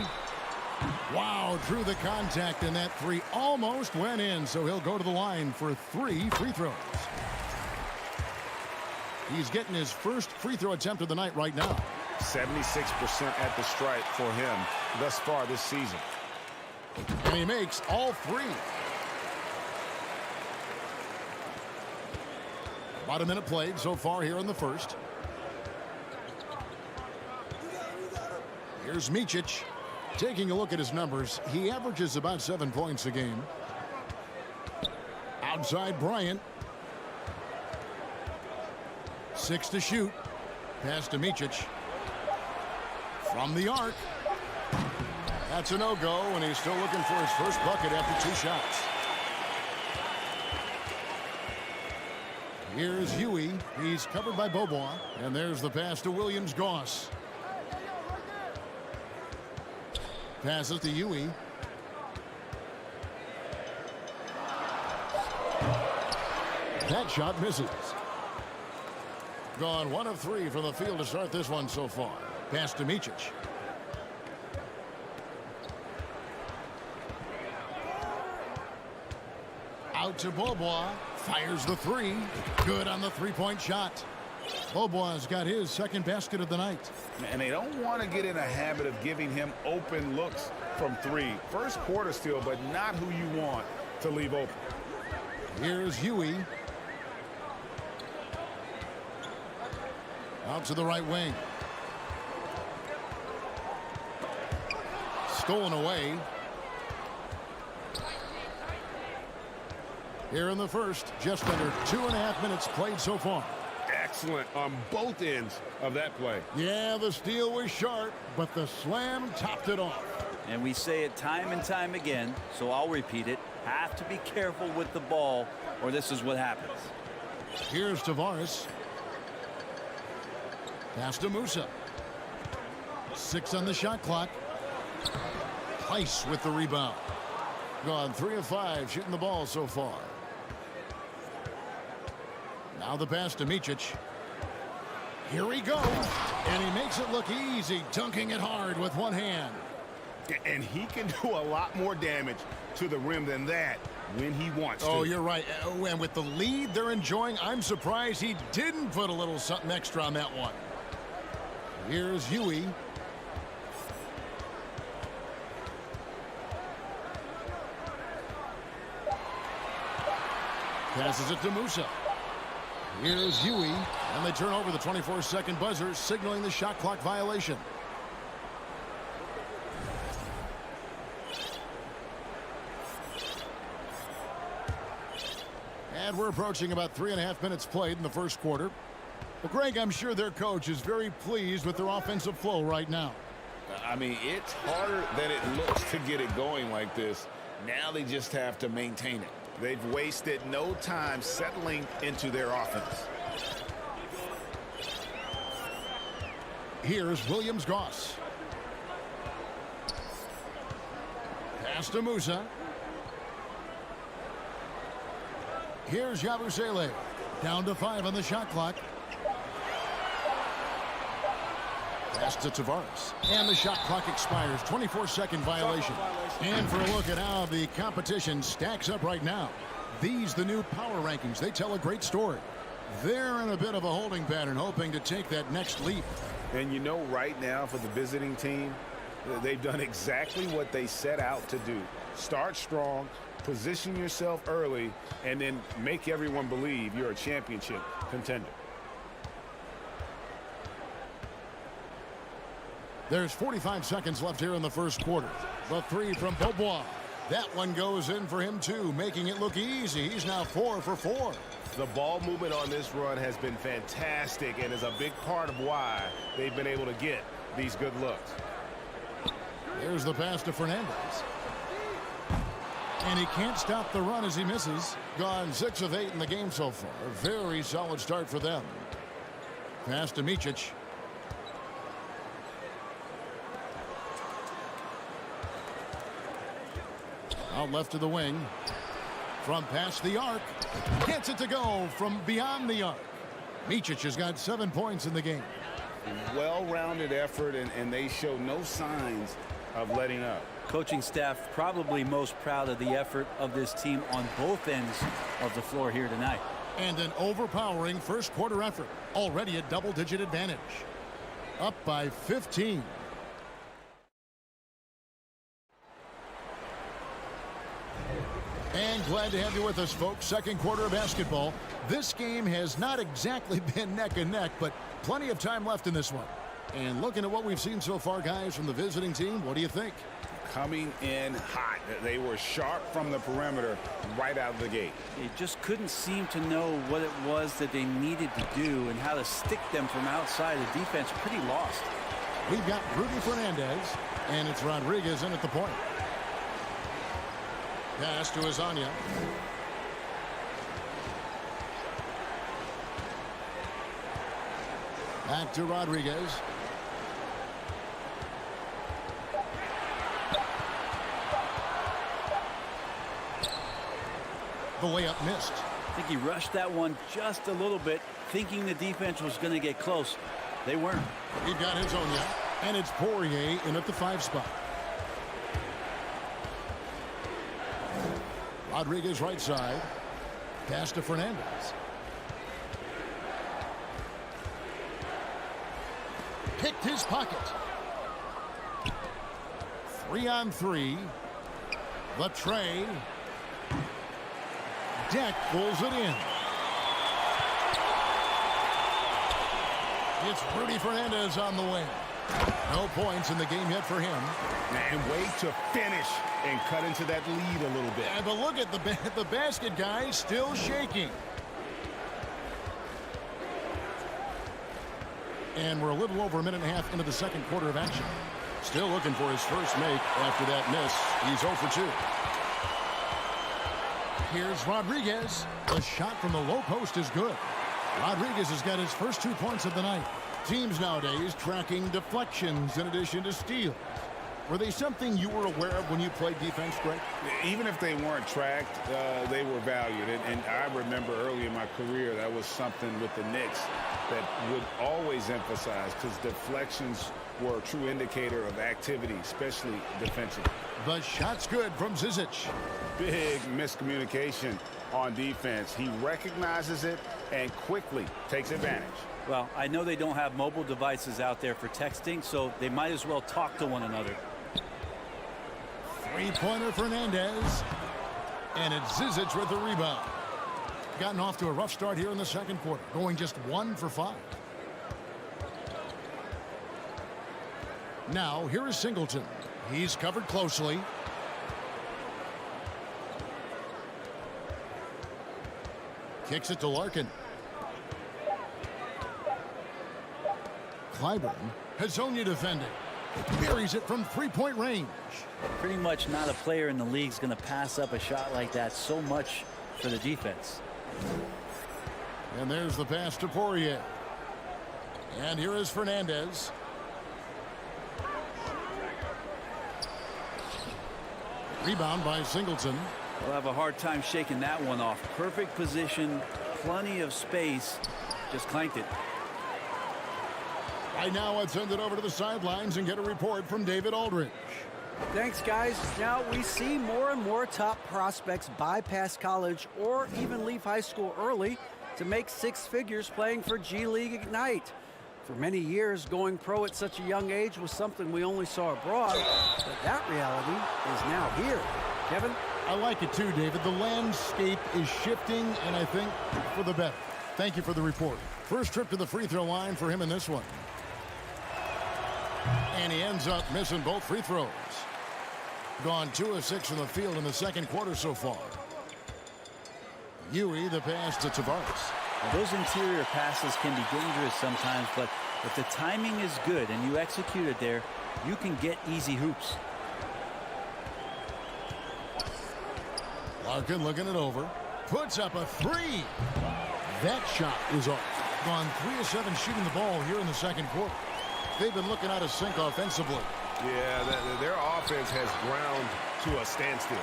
Wow, drew the contact, and that three almost went in, so he'll go to the line for 3 free throws. He's getting his first free throw attempt of the night right now. 76% at the stripe for him thus far this season. And he makes all 3. About a minute played so far here in the first. Here's Micic. Taking a look at his numbers, he averages about 7 points a game. Outside Bryant. 6 to shoot. Pass to Micic. From the arc. That's a no-go, and he's still looking for his first bucket after 2 shots. Here's Huey. He's covered by Bobois. And there's the pass to Williams-Goss. Passes to Huey. That shot misses. Gone 1 of 3 from the field to start this one so far. Pass to Micic. Out to Bobois. Fires the 3. Good on the 3-point shot. Bobois got his second basket of the night. And they don't want to get in a habit of giving him open looks from 3. First quarter still, but not who you want to leave open. Here's Huey. Out to the right wing. Stolen away. Here in the first, just under 2.5 minutes played so far. Excellent on both ends of that play. Yeah, the steal was sharp, but the slam topped it off. And we say it time and time again, so I'll repeat it. Have to be careful with the ball, or this is what happens. Here's Tavares. Pass to Musa. 6 on the shot clock. Price with the rebound. Gone 3 of 5 shooting the ball so far. Now the pass to Micic. Here he goes. And he makes it look easy, dunking it hard with one hand. And he can do a lot more damage to the rim than that when he wants to. Oh, you're right. And with the lead they're enjoying, I'm surprised he didn't put a little something extra on that one. Here's Huey. Passes it to Musa. Here's Huey. And they turn over the 24-second buzzer, signaling the shot clock violation. And we're approaching about 3.5 minutes played in the first quarter. Well, Greg, I'm sure their coach is very pleased with their offensive flow right now. I mean, it's harder than it looks to get it going like this. Now they just have to maintain it. They've wasted no time settling into their offense. Here's Williams-Goss. Pass to Musa. Here's Yabusele. Down to 5 on the shot clock. Pass to Tavares. And the shot clock expires. 24-second violation. And for a look at how the competition stacks up right now. These the new power rankings. They tell a great story. They're in a bit of a holding pattern, hoping to take that next leap. And you know, right now for the visiting team, they've done exactly what they set out to do. Start strong, position yourself early, and then make everyone believe you're a championship contender. There's 45 seconds left here in the first quarter. The three from Beaubois. That one goes in for him, too, making it look easy. He's now 4 for 4. The ball movement on this run has been fantastic and is a big part of why they've been able to get these good looks. Here's the pass to Fernandez. And he can't stop the run as he misses. Gone 6 of 8 in the game so far. A very solid start for them. Pass to Micic. Out left to the wing. From past the arc. Gets it to go from beyond the arc. Micic has got 7 points in the game. Well-rounded effort, and they show no signs of letting up. Coaching staff probably most proud of the effort of this team on both ends of the floor here tonight. And an overpowering first quarter effort. Already a double-digit advantage. Up by 15. And glad to have you with us, folks. Second quarter of basketball. This game has not exactly been neck and neck, but plenty of time left in this one. And looking at what we've seen so far, guys, from the visiting team, what do you think? Coming in hot. They were sharp from the perimeter right out of the gate. They just couldn't seem to know what it was that they needed to do and how to stick them from outside. The defense pretty lost. We've got Rudy Fernandez, and it's Rodriguez in at the point. Pass to Azania. Back to Rodriguez. The layup missed. I think he rushed that one just a little bit, thinking the defense was going to get close. They weren't. We've got Azania, and it's Poirier in at the 5 spot. Rodriguez right side. Pass to Fernandez. Picked his pocket. 3-on-3. The tray. Deck pulls it in. It's Rudy Fernandez on the wing. No points in the game yet for him. And way to finish and cut into that lead a little bit. Yeah, but look at the basket, guys, still shaking. And we're a little over a minute and a half into the second quarter of action. Still looking for his first make after that miss. He's 0 for 2. Here's Rodriguez. The shot from the low post is good. Rodriguez has got his first 2 points of the night. Teams nowadays tracking deflections in addition to steals. Were they something you were aware of when you played defense, Greg? Even if they weren't tracked, they were valued. And I remember early in my career, that was something with the Knicks that would always emphasize, because deflections were a true indicator of activity, especially defensively. The shot's good from Zizic. Big miscommunication on defense. He recognizes it and quickly takes advantage. Well, I know they don't have mobile devices out there for texting, so they might as well talk to one another. Three-pointer Fernandez. And it's Zizic with the rebound. Gotten off to a rough start here in the second quarter, going just 1 for 5. Now, here is Singleton. He's covered closely. Kicks it to Larkin. Clyburn. Hazonia defending. Buries it from three-point range. Pretty much not a player in the league is going to pass up a shot like that so much for the defense. And there's the pass to Poirier. And here is Fernandez. Rebound by Singleton. They'll have a hard time shaking that one off. Perfect position, plenty of space. Just clanked it. Right now, let's send it over to the sidelines and get a report from David Aldridge. Thanks, guys. Now, we see more and more top prospects bypass college or even leave high school early to make six figures playing for G League Ignite. For many years, going pro at such a young age was something we only saw abroad, but that reality is now here. Kevin? I like it too, David. The landscape is shifting, and I think for the better. Thank you for the report. First trip to the free throw line for him in this one. And he ends up missing both free throws. Gone 2 of 6 from the field in the second quarter so far. Huey, the pass to Tavares. Well, those interior passes can be dangerous sometimes, but if the timing is good and you execute it there, you can get easy hoops. Larkin looking it over. Puts up a 3. That shot is off. Gone 3 of 7 shooting the ball here in the second quarter. They've been looking out of sync offensively. Yeah, their offense has ground to a standstill.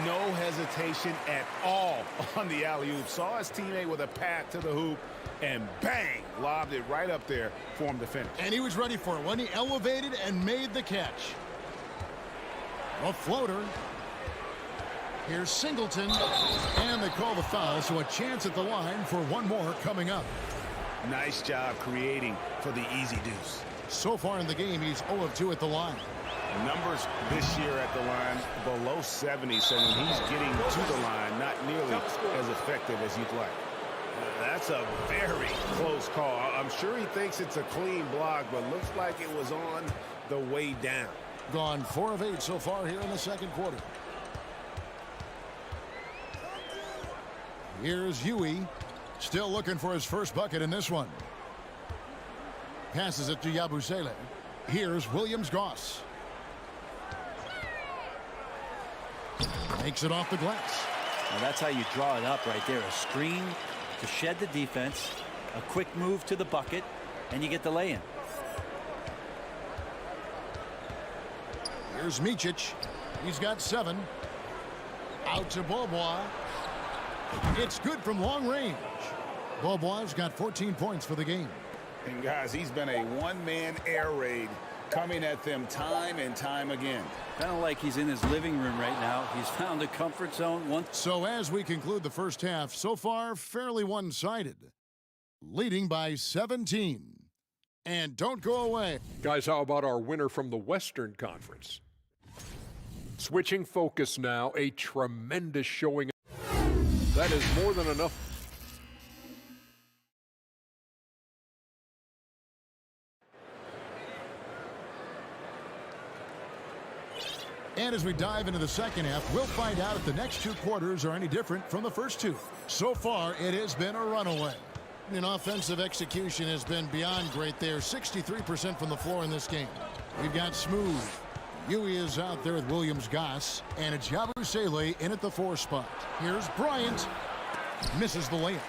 No hesitation at all on the alley-oop. Saw his teammate with a pat to the hoop, and bang, lobbed it right up there for him to finish. And he was ready for it when he elevated and made the catch. A floater. Here's Singleton, and they call the foul, so a chance at the line for one more coming up. Nice job creating for the easy deuce. So far in the game, he's 0 of 2 at the line. Numbers this year at the line below 70, so when he's getting to the line, not nearly as effective as you'd like. That's a very close call. I'm sure he thinks it's a clean block, but looks like it was on the way down. Gone 4 of 8 so far here in the second quarter. Here's Huey, still looking for his first bucket in this one. Passes it to Yabusele. Here's Williams-Goss. Makes it off the glass. Well, that's how you draw it up right there. A screen to shed the defense, a quick move to the bucket, and you get the lay-in. Here's Micic. He's got 7. Out to Beaubois. It's good from long range. Beaubois got 14 points for the game. And guys, he's been a one-man air raid coming at them time and time again. Kind of like he's in his living room right now. He's found a comfort zone once. So as we conclude the first half, so far fairly one-sided. Leading by 17. And don't go away. Guys, how about our winner from the Western Conference? Switching focus now, a tremendous showing. That is more than enough. And as we dive into the second half, we'll find out if the next 2 quarters are any different from the first 2. So far, it has been a runaway. And offensive execution has been beyond great there. 63% from the floor in this game. We've got Smooth. Huey is out there with Williams-Goss. And it's Yabusele in at the 4 spot. Here's Bryant. Misses the layup.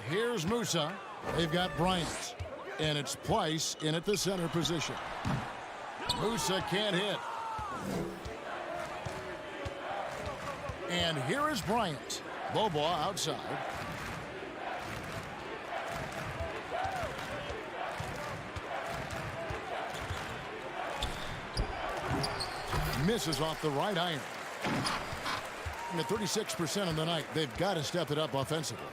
Here's Musa. They've got Bryant. And it's Pleiss in at the center position. Musa can't hit. And here is Bryant. Beaubois outside. Misses off the right iron. And at 36% on the night, they've got to step it up offensively.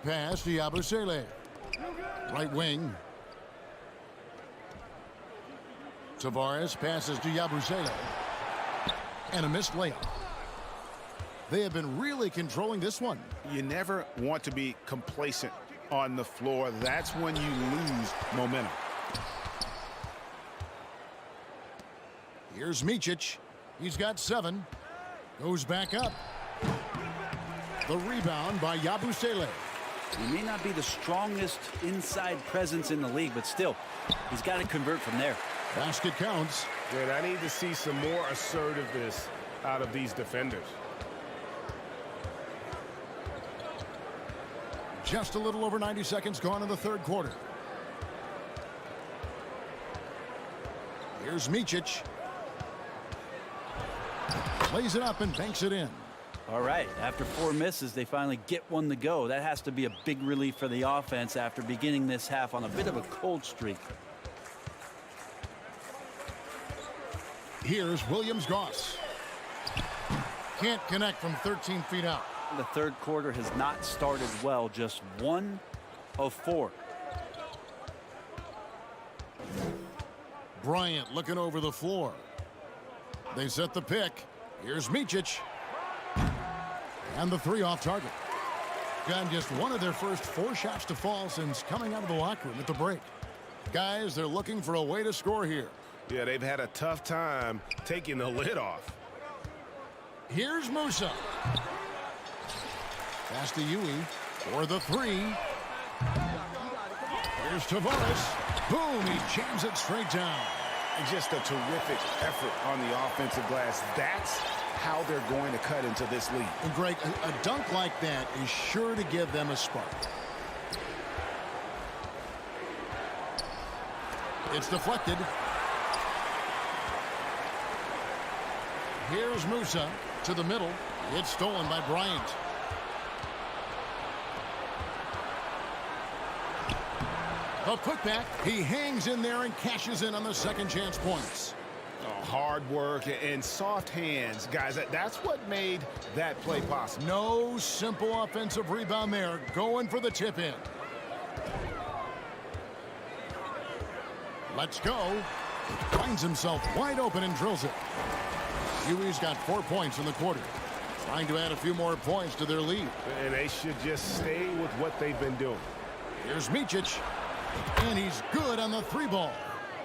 Pass to Yabusele. Right wing. Tavares passes to Yabusele. And a missed layup. They have been really controlling this one. You never want to be complacent on the floor. That's when you lose momentum. Here's Micic. He's got 7. Goes back up. The rebound by Yabusele. He may not be the strongest inside presence in the league, but still, he's got to convert from there. Basket counts. Good. I need to see some more assertiveness out of these defenders. Just a little over 90 seconds gone in the third quarter. Here's Micic. Plays it up and banks it in. All right, after 4 misses, they finally get one to go. That has to be a big relief for the offense after beginning this half on a bit of a cold streak. Here's Williams-Goss. Can't connect from 13 feet out. The third quarter has not started well, just 1 of 4. Bryant looking over the floor. They set the pick. Here's Micic. And the 3 off target. Got just one of their first 4 shots to fall since coming out of the locker room at the break. Guys, they're looking for a way to score here. Yeah, they've had a tough time taking the lid off. Here's Musa. Pass to Yui for the 3. Here's Tavares. Boom, he jams it straight down. Just a terrific effort on the offensive glass. That's how they're going to cut into this lead. And Greg, a dunk like that is sure to give them a spark. It's deflected. Here's Musa to the middle. It's stolen by Bryant. A putback. He hangs in there and cashes in on the second chance points. Oh, hard work and soft hands. Guys, that's what made that play possible. No simple offensive rebound there. Going for the tip in. Let's go. Finds himself wide open and drills it. Yui's got 4 points in the quarter. Trying to add a few more points to their lead. And they should just stay with what they've been doing. Here's Micic. And he's good on the 3 ball.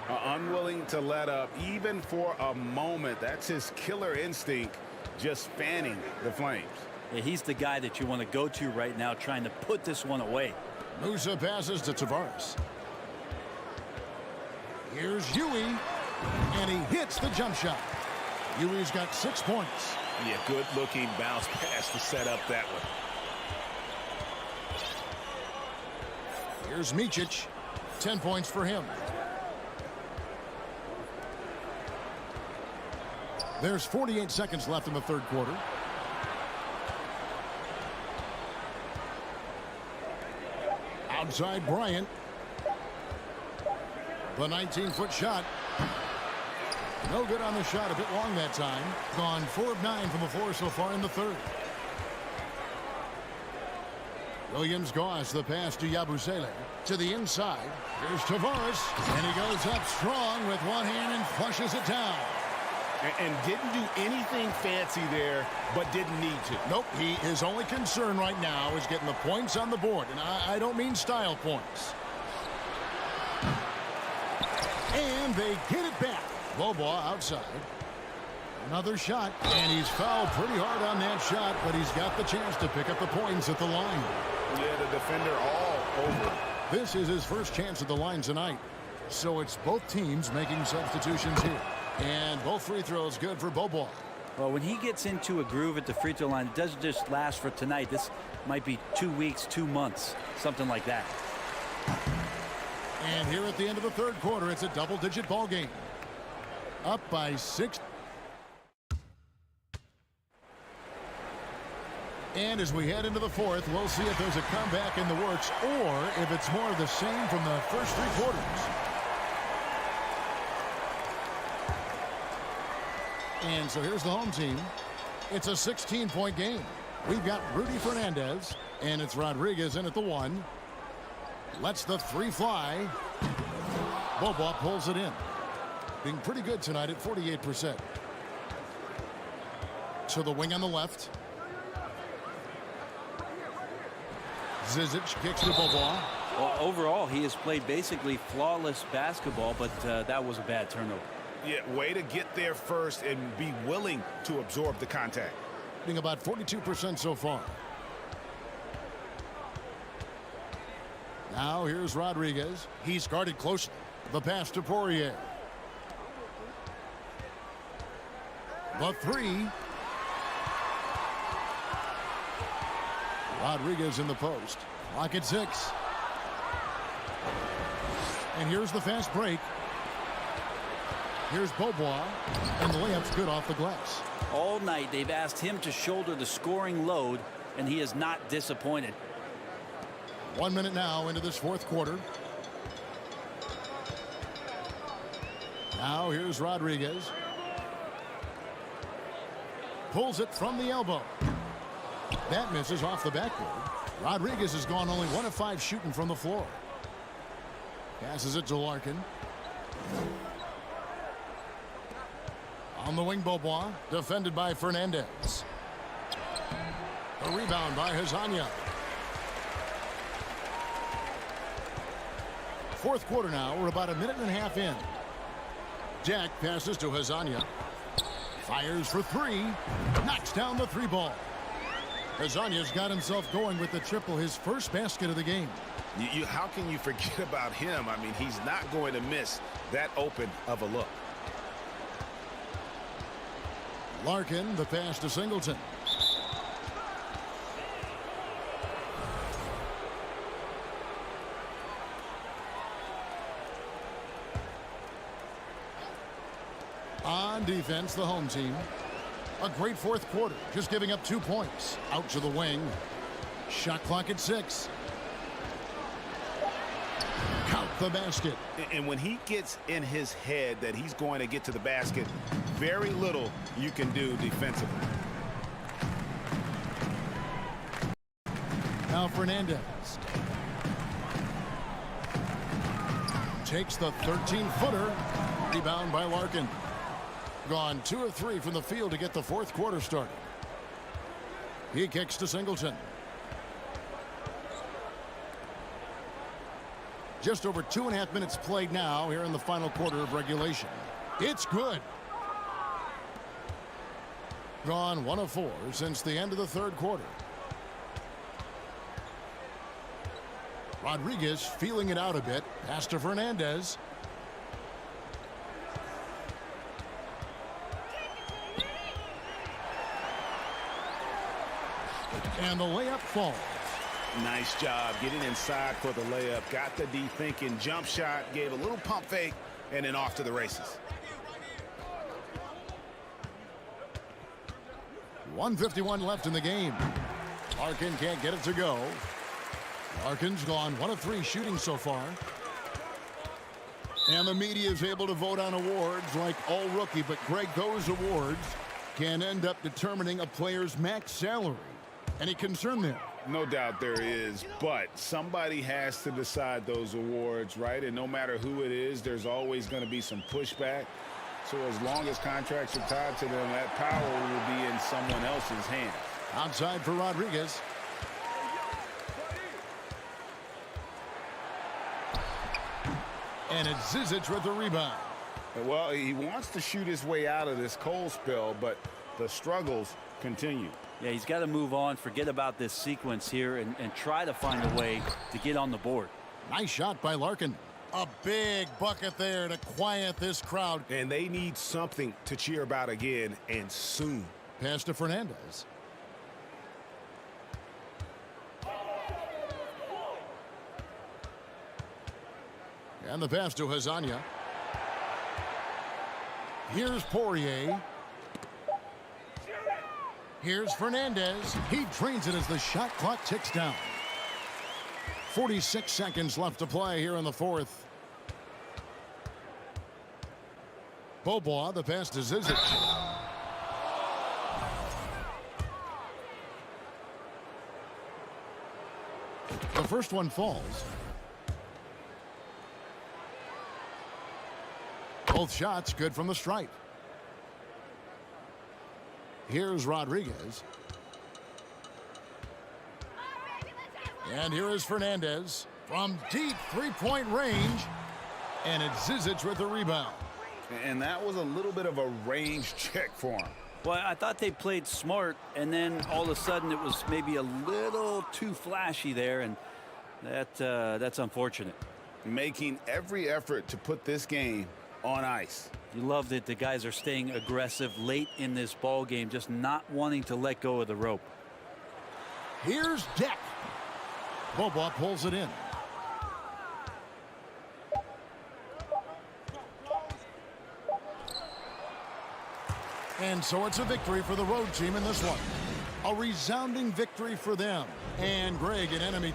Unwilling to let up even for a moment. That's his killer instinct, just fanning the flames. Yeah, he's the guy that you want to go to right now, trying to put this one away. Musa passes to Tavares. Here's Yui. And he hits the jump shot. Yui's got 6 points. Yeah, good looking bounce pass to set up that one. Here's Micic. 10 points for him. There's 48 seconds left in the third quarter. Outside Bryant. The 19-foot shot. No good on the shot. A bit long that time. Gone 4 of 9 from the floor so far in the third. Williams-Goss, the pass to Yabusele. To the inside. Here's Tavares. And he goes up strong with one hand and flushes it down. And didn't do anything fancy there, but didn't need to. Nope. His only concern right now is getting the points on the board. And I don't mean style points. And they get it back. Low ball outside. Another shot. And he's fouled pretty hard on that shot, but he's got the chance to pick up the points at the line. Yeah, the defender all over. This is his first chance at the line tonight. So it's both teams making substitutions here. And both free throws good for Bobois. Well, when he gets into a groove at the free throw line, it doesn't just last for tonight. This might be 2 weeks, 2 months, something like that. And here at the end of the third quarter, it's a double-digit ball game. Up by 6. And as we head into the fourth, we'll see if there's a comeback in the works or if it's more of the same from the first 3 quarters. And so here's the home team. It's a 16-point game. We've got Rudy Fernandez, and it's Rodriguez in at the 1. Lets the 3 fly. Bobois pulls it in. Being pretty good tonight at 48%. To the wing on the left. Zizic kicks to Bobois. Well, overall, he has played basically flawless basketball, but that was a bad turnover. Yeah, way to get there first and be willing to absorb the contact. Being about 42% so far. Now here's Rodriguez. He's guarded closely. The pass to Poirier. The 3. Rodriguez in the post. Clock at 6. And here's the fast break. Here's Beaubois, and the layup's good off the glass. All night they've asked him to shoulder the scoring load, and he is not disappointed. 1 minute now into this fourth quarter. Now here's Rodriguez. Pulls it from the elbow. That misses off the backboard. Rodriguez has gone only 1 of 5 shooting from the floor. Passes it to Larkin. On the wing, Beaubois, defended by Fernandez. A rebound by Hazanya. Fourth quarter now. We're about a minute and a half in. Jack passes to Hazanya. Fires for 3. Knocks down the 3 ball. Hazanya's got himself going with the triple, his first basket of the game. How can you forget about him? I mean, he's not going to miss that open of a look. Larkin, the pass to Singleton. On defense, the home team. A great fourth quarter, just giving up 2 points. Out to the wing. Shot clock at 6. Count the basket. And when he gets in his head that he's going to get to the basket, very little you can do defensively. Now Fernandez. Takes the 13-footer. Rebound by Larkin. Gone 2 of 3 from the field to get the fourth quarter started. He kicks to Singleton. Just over 2.5 minutes played now here in the final quarter of regulation. It's good. Gone 1 of 4 since the end of the third quarter. Rodriguez feeling it out a bit. Pass to Fernandez. And the layup falls. Nice job getting inside for the layup. Got the D thinking. Jump shot. Gave a little pump fake. And then off to the races. 1:51 left in the game. Larkin can't get it to go. Larkin's gone 1 of 3 shooting so far. And the media is able to vote on awards like all rookie. But Greg, those awards can end up determining a player's max salary. Any concern there? No doubt there is, but somebody has to decide those awards, right? And no matter who it is, there's always going to be some pushback. So as long as contracts are tied to them, that power will be in someone else's hands. Outside for Rodriguez. And it's Zizic with the rebound. Well, he wants to shoot his way out of this cold spell, but the struggles continue. Yeah, he's got to move on, forget about this sequence here, and try to find a way to get on the board. Nice shot by Larkin. A big bucket there to quiet this crowd. And they need something to cheer about again, and soon. Pass to Fernandez. And the pass to Hazanya. Here's Poirier. Here's Fernandez. He drains it as the shot clock ticks down. 46 seconds left to play here in the fourth. Beaubois, the pass to Zizic. The first one falls. Both shots good from the stripe. Here's Rodriguez. And here is Fernandez from deep three-point range. And it's Zizic with the rebound. And that was a little bit of a range check for him. Well, I thought they played smart, and then all of a sudden it was maybe a little too flashy there, and that's unfortunate. Making every effort to put this game on ice. You love that the guys are staying aggressive late in this ball game, just not wanting to let go of the rope. Here's Deck. Beaubois pulls it in. And so it's a victory for the road team in this one. A resounding victory for them. And Greg, an enemy.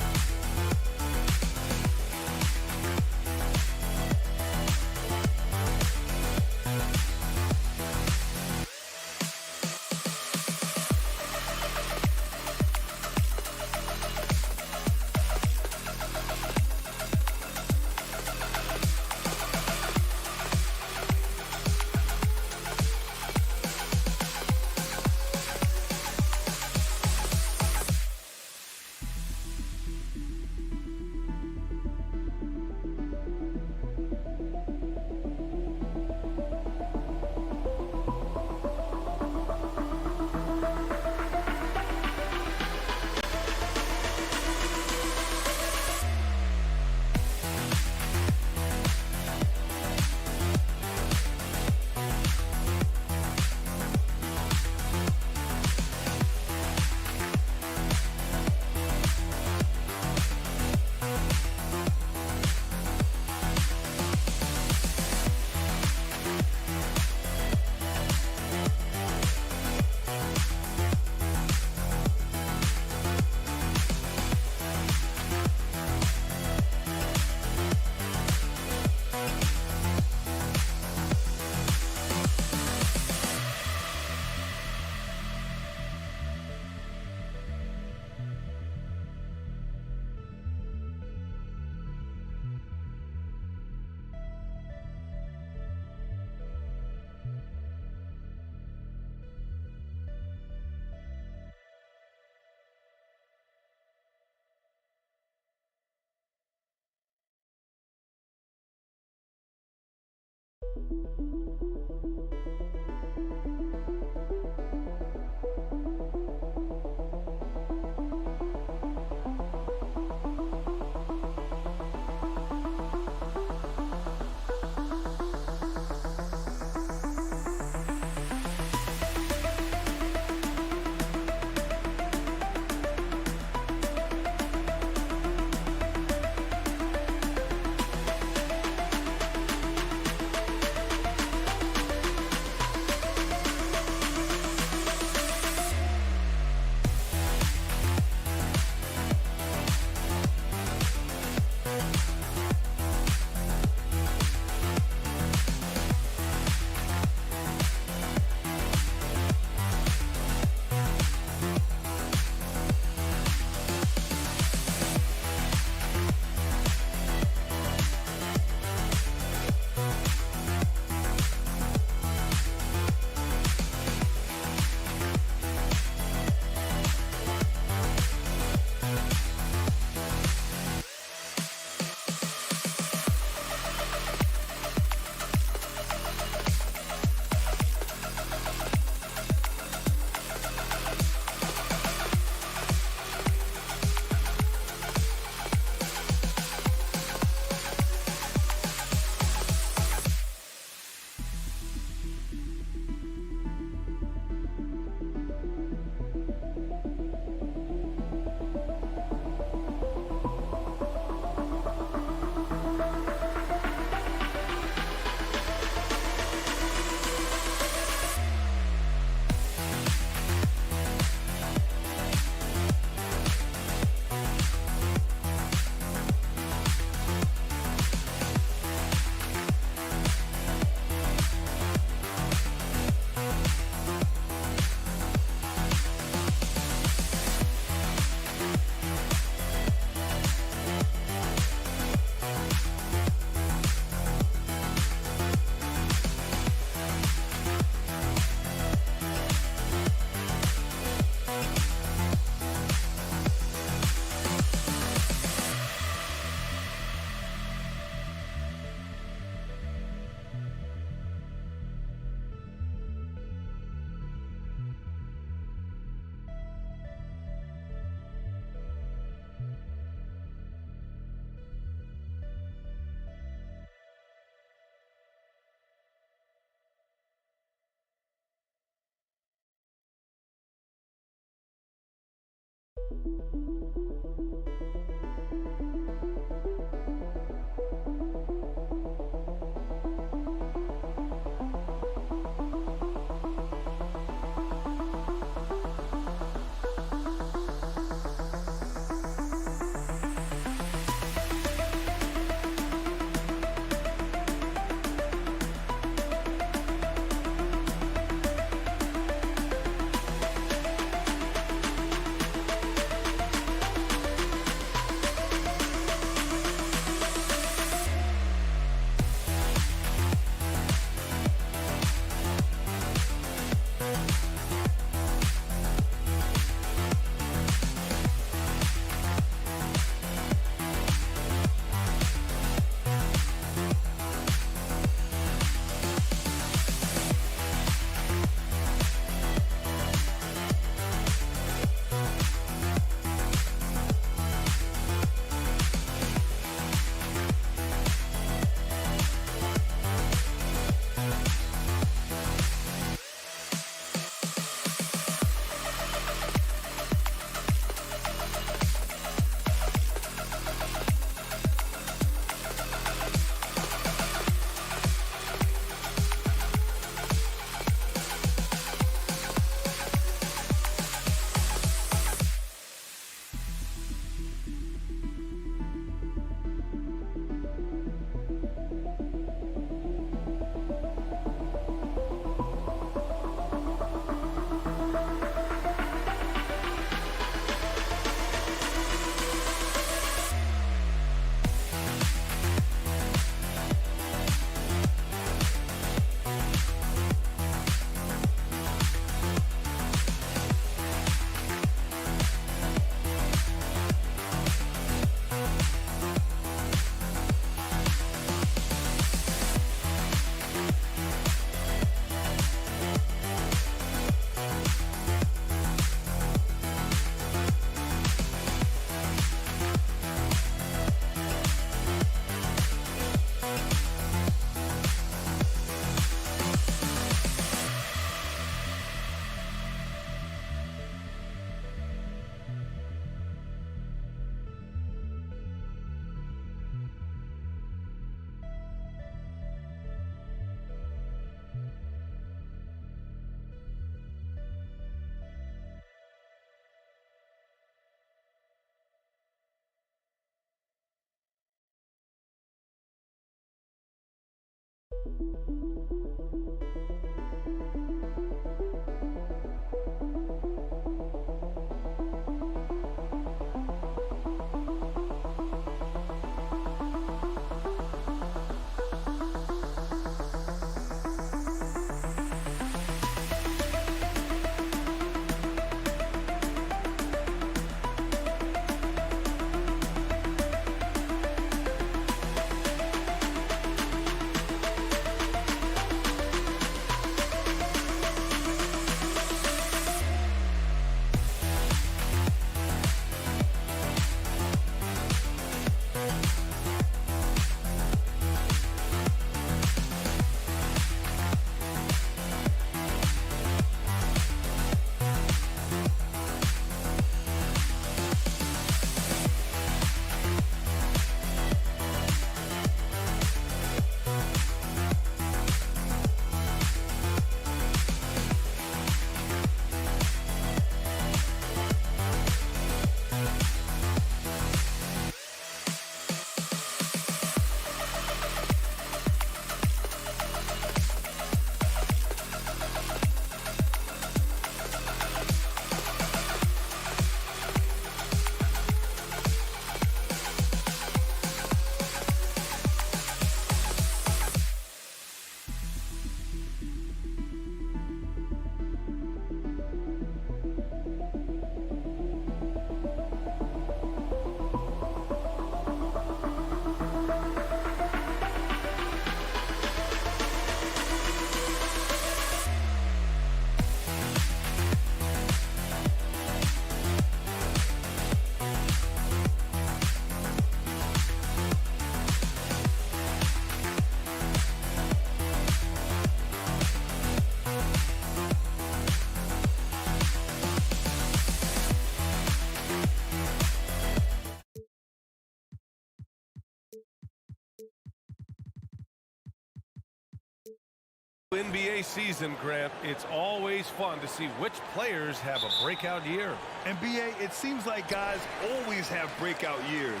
NBA season, Grant, it's always fun to see which players have a breakout year. NBA, it seems like guys always have breakout years.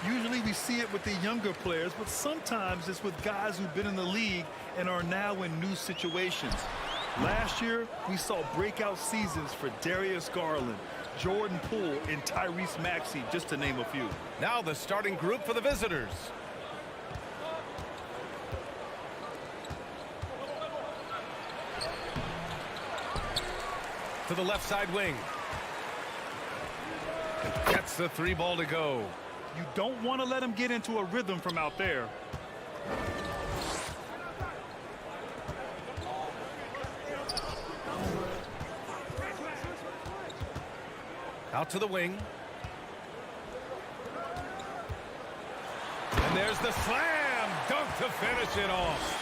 Usually we see it with the younger players, but sometimes it's with guys who've been in the league and are now in new situations. Last year, we saw breakout seasons for Darius Garland, Jordan Poole, and Tyrese Maxey, just to name a few. Now the starting group for the visitors. To the left side wing. Gets the 3 ball to go. You don't want to let him get into a rhythm from out there. Out to the wing. And there's the slam dunk to finish it off.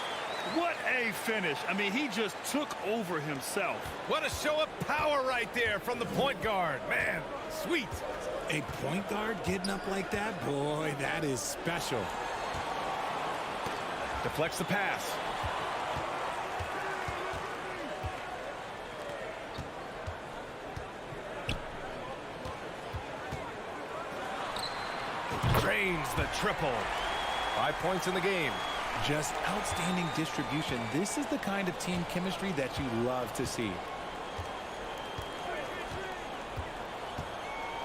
What a finish. I mean, he just took over himself. What a show of power right there from the point guard. Man, sweet. A point guard getting up like that? Boy, that is special. Deflects the pass. Drains the triple. 5 points in the game. Just outstanding distribution. This is the kind of team chemistry that you love to see.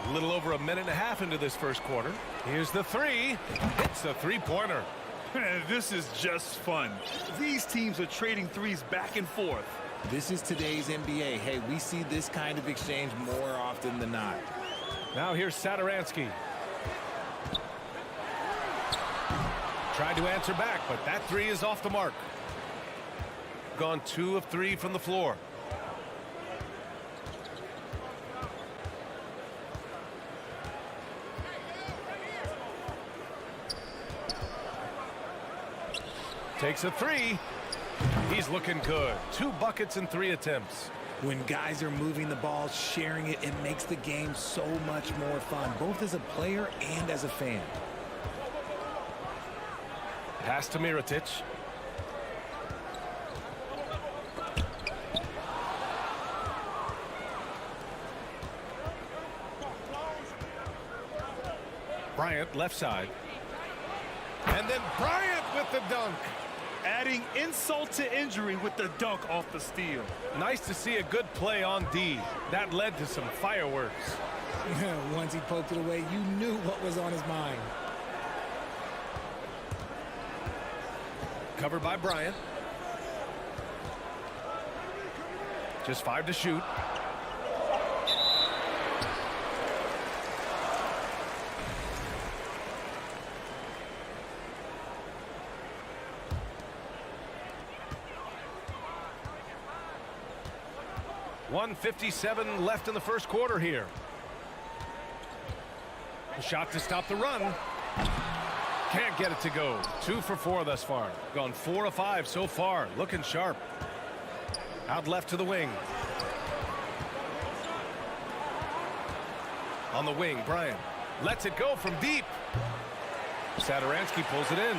A little over a minute and a half into this first quarter. Here's the 3. Hits a 3-pointer. This is just fun. These teams are trading threes back and forth. This is today's NBA. Hey, we see this kind of exchange more often than not. Now here's Satoransky. Tried to answer back, but that 3 is off the mark. Gone 2 of 3 from the floor. Takes a 3. He's looking good. 2 buckets and 3 attempts. When guys are moving the ball, sharing it, it makes the game so much more fun, both as a player and as a fan. Pass to Mirotic. Bryant left side. And then Bryant with the dunk. Adding insult to injury with the dunk off the steal. Nice to see a good play on D. That led to some fireworks. Once he poked it away, you knew what was on his mind. Covered by Bryant. Just 5 to shoot. .157 left in the first quarter here. A shot to stop the run. Can't get it to go. 2 for 4 thus far. Gone 4 of 5 so far. Looking sharp. Out left to the wing. On the wing, Bryant lets it go from deep. Satoransky pulls it in.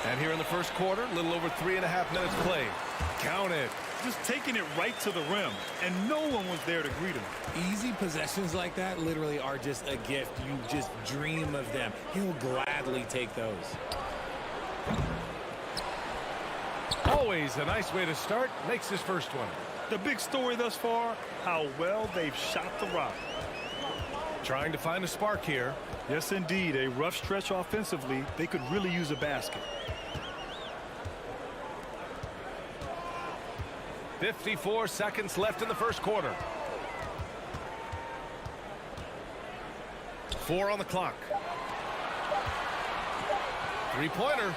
And here in the first quarter, a little over 3.5 minutes played. Count it. Just taking it right to the rim, and no one was there to greet him. Easy possessions like that literally are just a gift. You just dream of them. He'll gladly take those. Always a nice way to start. Makes his first one. The big story thus far, how well they've shot the rock. Trying to find a spark here. Yes, indeed. A rough stretch offensively. They could really use a basket. 54 seconds left in the first quarter. 4 on the clock. 3-pointer.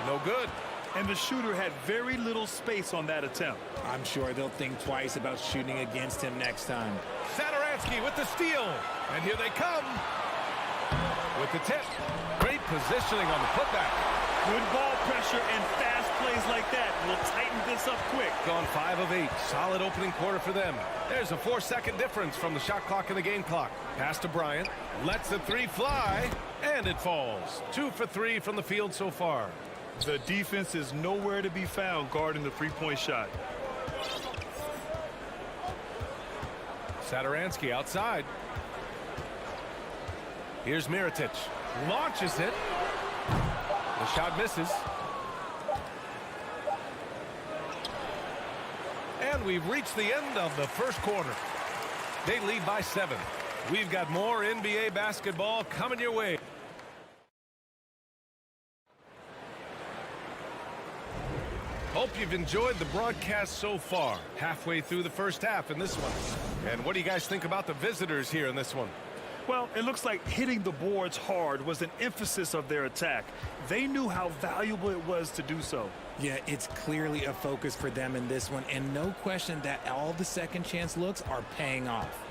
No good. And the shooter had very little space on that attempt. I'm sure they'll think twice about shooting against him next time. Satoransky with the steal. And here they come. With the tip. Great positioning on the putback. Good ball pressure and fast plays like that will tighten this up quick. Gone 5 of 8. Solid opening quarter for them. There's a 4-second difference from the shot clock and the game clock. Pass to Bryant. Lets the three fly. And it falls. 2 for 3 from the field so far. The defense is nowhere to be found guarding the three-point shot. Satoransky outside. Here's Mirotic. Launches it. The shot misses. And we've reached the end of the first quarter. They lead by 7. We've got more NBA basketball coming your way. Hope you've enjoyed the broadcast so far. Halfway through the first half in this one. And what do you guys think about the visitors here in this one? Well, it looks like hitting the boards hard was an emphasis of their attack. They knew how valuable it was to do so. Yeah, it's clearly a focus for them in this one, and no question that all the second chance looks are paying off.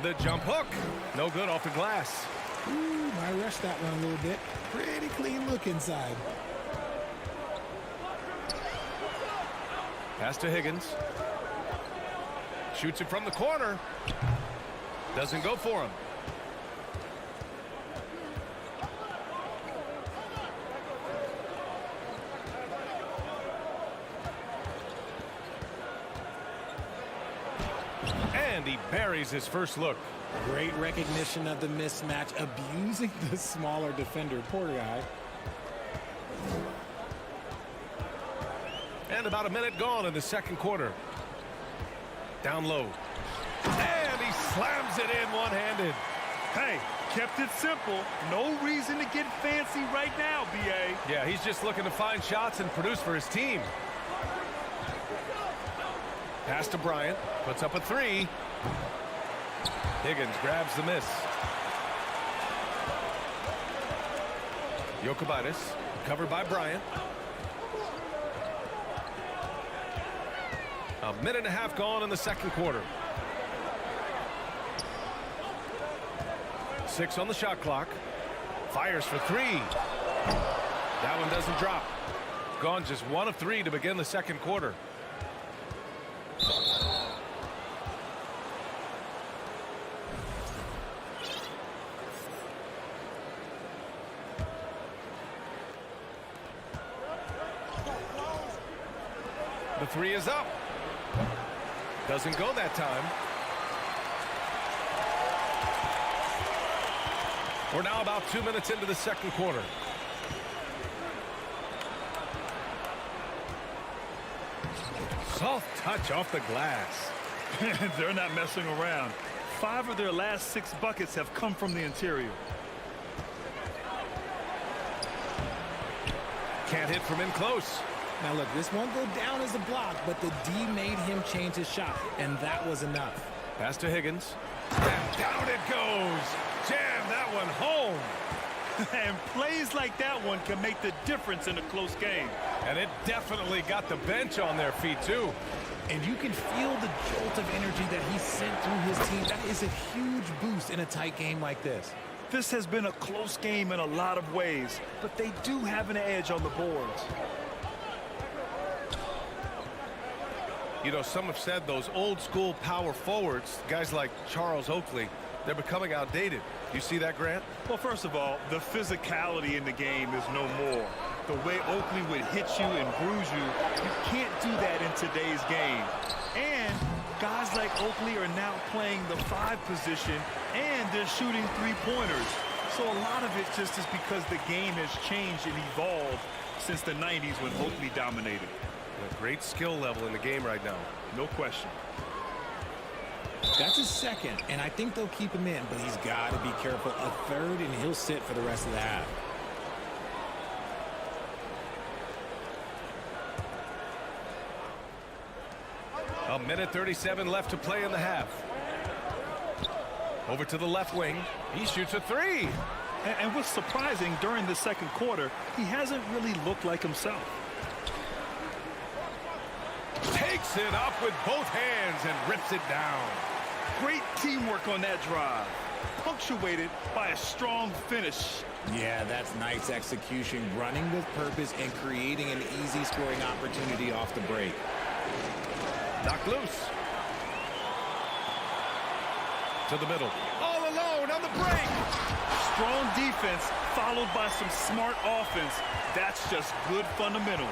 The jump hook. No good off the glass. Ooh, I rushed that one a little bit. Pretty clean look inside. Pass to Higgins. Shoots it from the corner. Doesn't go for him. And he buries his first look. Great recognition of the mismatch, abusing the smaller defender. Poor guy. And about a minute gone in the second quarter. Down low. And he slams it in one-handed. Hey, kept it simple. No reason to get fancy right now, B.A. Yeah, he's just looking to find shots and produce for his team. Pass to Bryant. Puts up a three. Higgins grabs the miss. Jokic covered by Bryant. A minute and a half gone in the second quarter. 6 on the shot clock. Fires for 3. That one doesn't drop. Gone just 1 of 3 to begin the second quarter. The 3 is up. Doesn't go that time. We're now about 2 minutes into the second quarter. Soft touch off the glass. They're not messing around. 5 of their last 6 buckets have come from the interior. Can't hit from in close. Now look, this won't go down as a block, but the D made him change his shot, and that was enough. Pass to Higgins. And down it goes. Jam that one home. And plays like that one can make the difference in a close game. And it definitely got the bench on their feet, too. And you can feel the jolt of energy that he sent through his team. That is a huge boost in a tight game like this. This has been a close game in a lot of ways, but they do have an edge on the boards. You know, some have said those old school power forwards, guys like Charles Oakley, they're becoming outdated. You see that, Grant? Well, first of all, the physicality in the game is no more. The way Oakley would hit you and bruise you, you can't do that in today's game. And guys like Oakley are now playing the 5 position, and they're shooting 3-pointers. So a lot of it just is because the game has changed and evolved since the 90s when Oakley dominated. A great skill level in the game right now. No question. That's his second, and I think they'll keep him in, but he's got to be careful. A third, and he'll sit for the rest of the half. A minute 37 left to play in the half. Over to the left wing. He shoots a 3. And what's surprising, during the second quarter, he hasn't really looked like himself. Takes it up with both hands and rips it down. Great teamwork on that drive. punctuated by a strong finish. Yeah, that's nice execution, running with purpose and creating an easy scoring opportunity off the break. Knocked loose. To the middle. All alone on the break. Strong defense followed by some smart offense. That's just good fundamentals.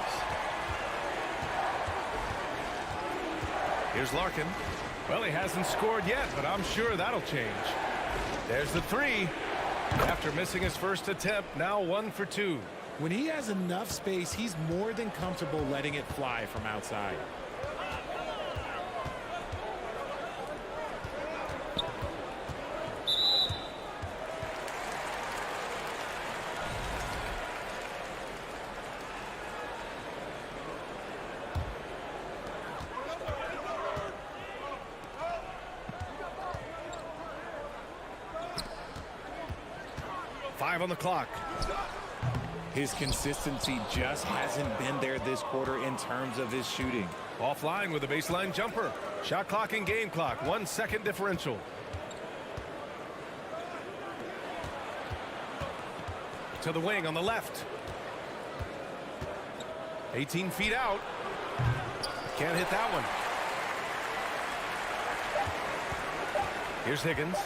Here's Larkin. Well, he hasn't scored yet, but I'm sure that'll change. There's the three. After missing his first attempt, now 1 for 2. When he has enough space, he's more than comfortable letting it fly from outside. On the clock. His consistency just hasn't been there this quarter in terms of his shooting. Offline with a baseline jumper. Shot clock and game clock. 1 second differential. To the wing on the left. 18 feet out. Can't hit that one. Here's Higgins.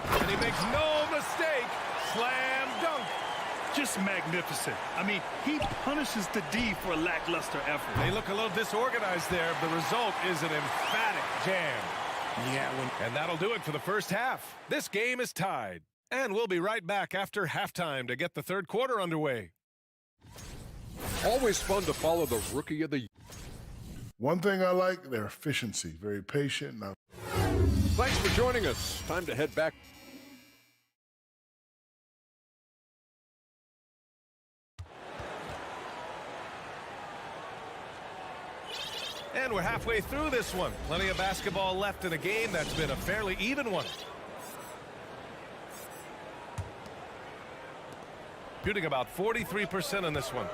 And he makes no mistake. Slam dunk. Just magnificent. I mean, he punishes the D for a lackluster effort. They look a little disorganized there. The result is an emphatic jam. Yeah. And that'll do it for the first half. This game is tied. And we'll be right back after halftime to get the third quarter underway. Always fun to follow the Rookie of the Year. One thing I like, their efficiency. Very patient. Thanks for joining us. Time to head back. And we're halfway through this one. Plenty of basketball left in a game that's been a fairly even one. Shooting about 43% in this one.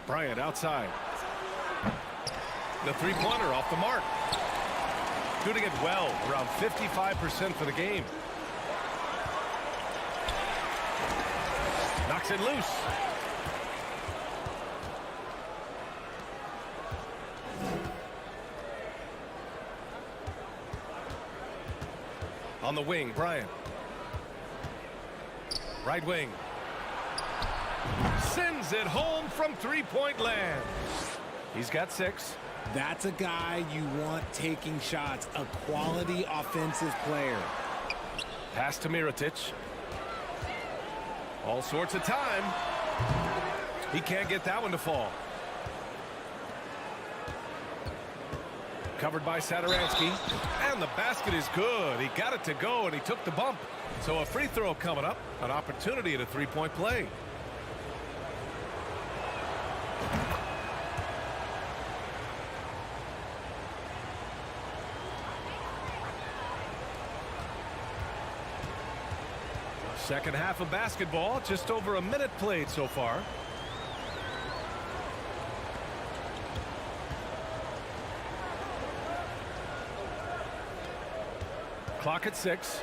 Bryant outside. The three-pointer off the mark. Shooting it well, around 55% for the game. Knocks it loose. On the wing, Bryant. Right wing. Sends it home from three-point land. He's got 6. That's a guy you want taking shots, a quality offensive player. Pass to Mirotic. All sorts of time. He can't get that one to fall. Covered by Satoransky. And the basket is good. He got it to go, and he took the bump. So a free throw coming up. An opportunity at a three-point play. Second half of basketball, just over a minute played so far. Clock at 6.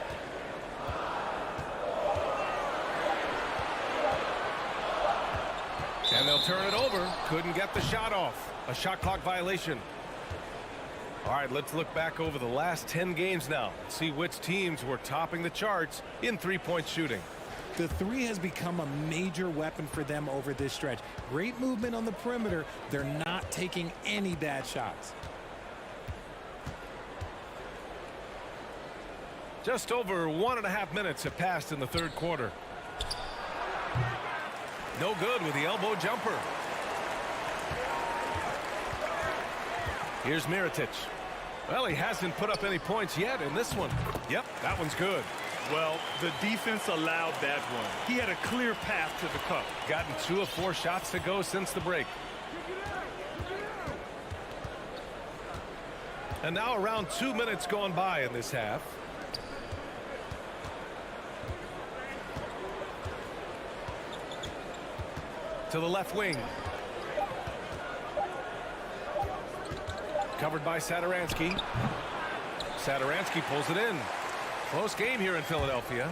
And they'll turn it over. Couldn't get the shot off. A shot clock violation. All right, let's look back over the last 10 games now. See which teams were topping the charts in three-point shooting. The three has become a major weapon for them over this stretch. Great movement on the perimeter. They're not taking any bad shots. Just over 1.5 minutes have passed in the third quarter. No good with the elbow jumper. Here's Mirotic. Well, he hasn't put up any points yet in this one. Yep, that one's good. Well, the defense allowed that one. He had a clear path to the cup. Gotten 2 of 4 shots to go since the break. And now around 2 minutes gone by in this half. To the left wing. Covered by Satoransky. Satoransky pulls it in. Close game here in Philadelphia.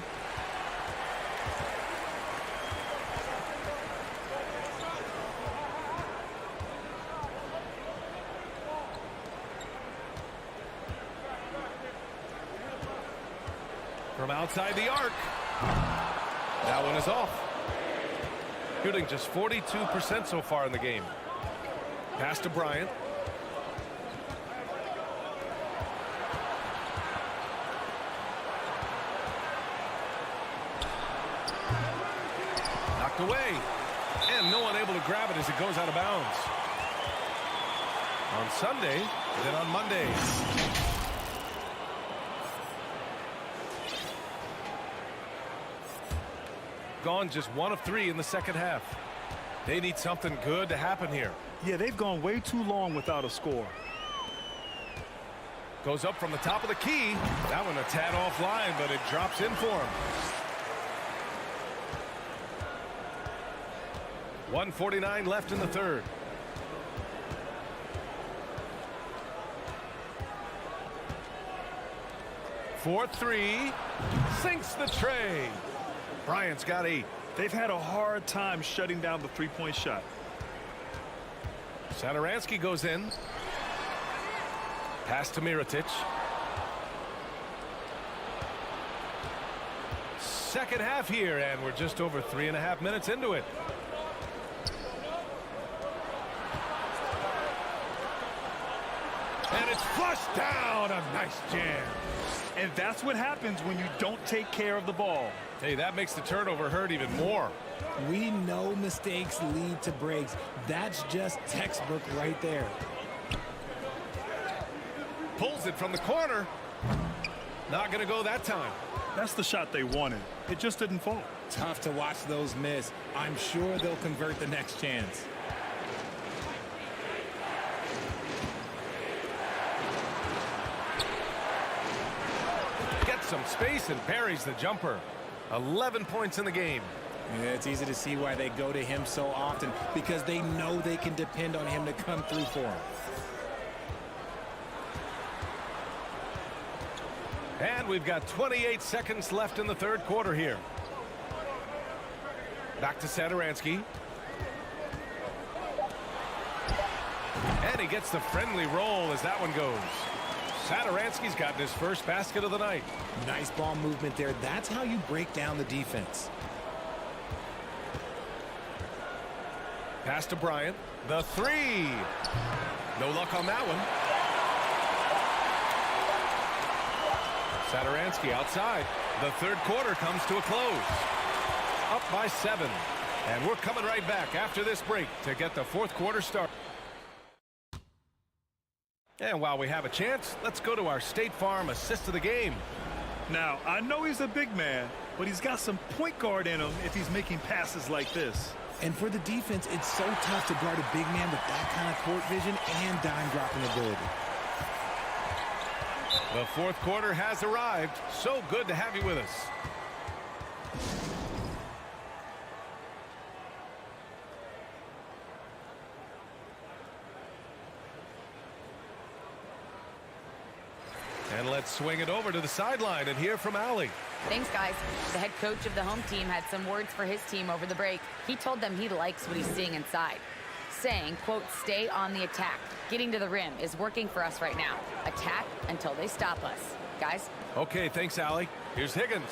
From outside the arc. That one is off. Shooting just 42% so far in the game. Pass to Bryant. Knocked away. And no one able to grab it as it goes out of bounds. On Sunday, then on Monday. Gone just 1 of 3 in the second half. They need something good to happen here. Yeah, they've gone way too long without a score. Goes up from the top of the key. That one a tad offline, but it drops in for him. 1:49 left in the third. For 3. Sinks the tray. Bryant's got 8. They've had a hard time shutting down the three-point shot. Satoransky goes in. Pass to Mirotic. Second half here, and we're just over 3.5 minutes into it. And it's flushed down. A nice jam. And that's what happens when you don't take care of the ball. Hey, that makes the turnover hurt even more. We know mistakes lead to breaks. That's just textbook right there. Pulls it from the corner. Not going to go that time. That's the shot they wanted. It just didn't fall. Tough to watch those miss. I'm sure they'll convert the next chance. Gets some space and parries the jumper. 11 points in the game. Yeah, it's easy to see why they go to him so often, because they know they can depend on him to come through for them. And we've got 28 seconds left in the third quarter here. Back to Satoransky. And he gets the friendly roll as that one goes. Satoransky's gotten his first basket of the night. Nice ball movement there. That's how you break down the defense. Pass to Bryant. The 3. No luck on that one. Satoransky outside. The third quarter comes to a close. Up by 7. And we're coming right back after this break to get the fourth quarter started. And while we have a chance, let's go to our State Farm assist of the game. Now, I know he's a big man, but he's got some point guard in him if he's making passes like this. And for the defense, it's so tough to guard a big man with that kind of court vision and dime dropping ability. The fourth quarter has arrived. So good to have you with us. And let's swing it over to the sideline and hear from Allie. Thanks, guys. The head coach of the home team had some words for his team over the break. He told them he likes what he's seeing inside, saying, quote, stay on the attack. Getting to the rim is working for us right now. Attack until they stop us. Guys? Okay, thanks, Allie. Here's Higgins.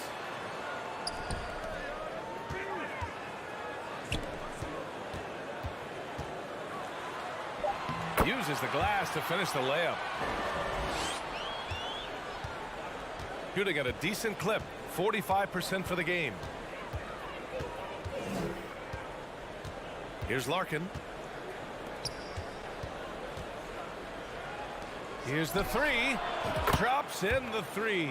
Uses the glass to finish the layup. Shooting at a decent clip, 45% for the game. Here's Larkin. Here's the 3. Drops in the 3.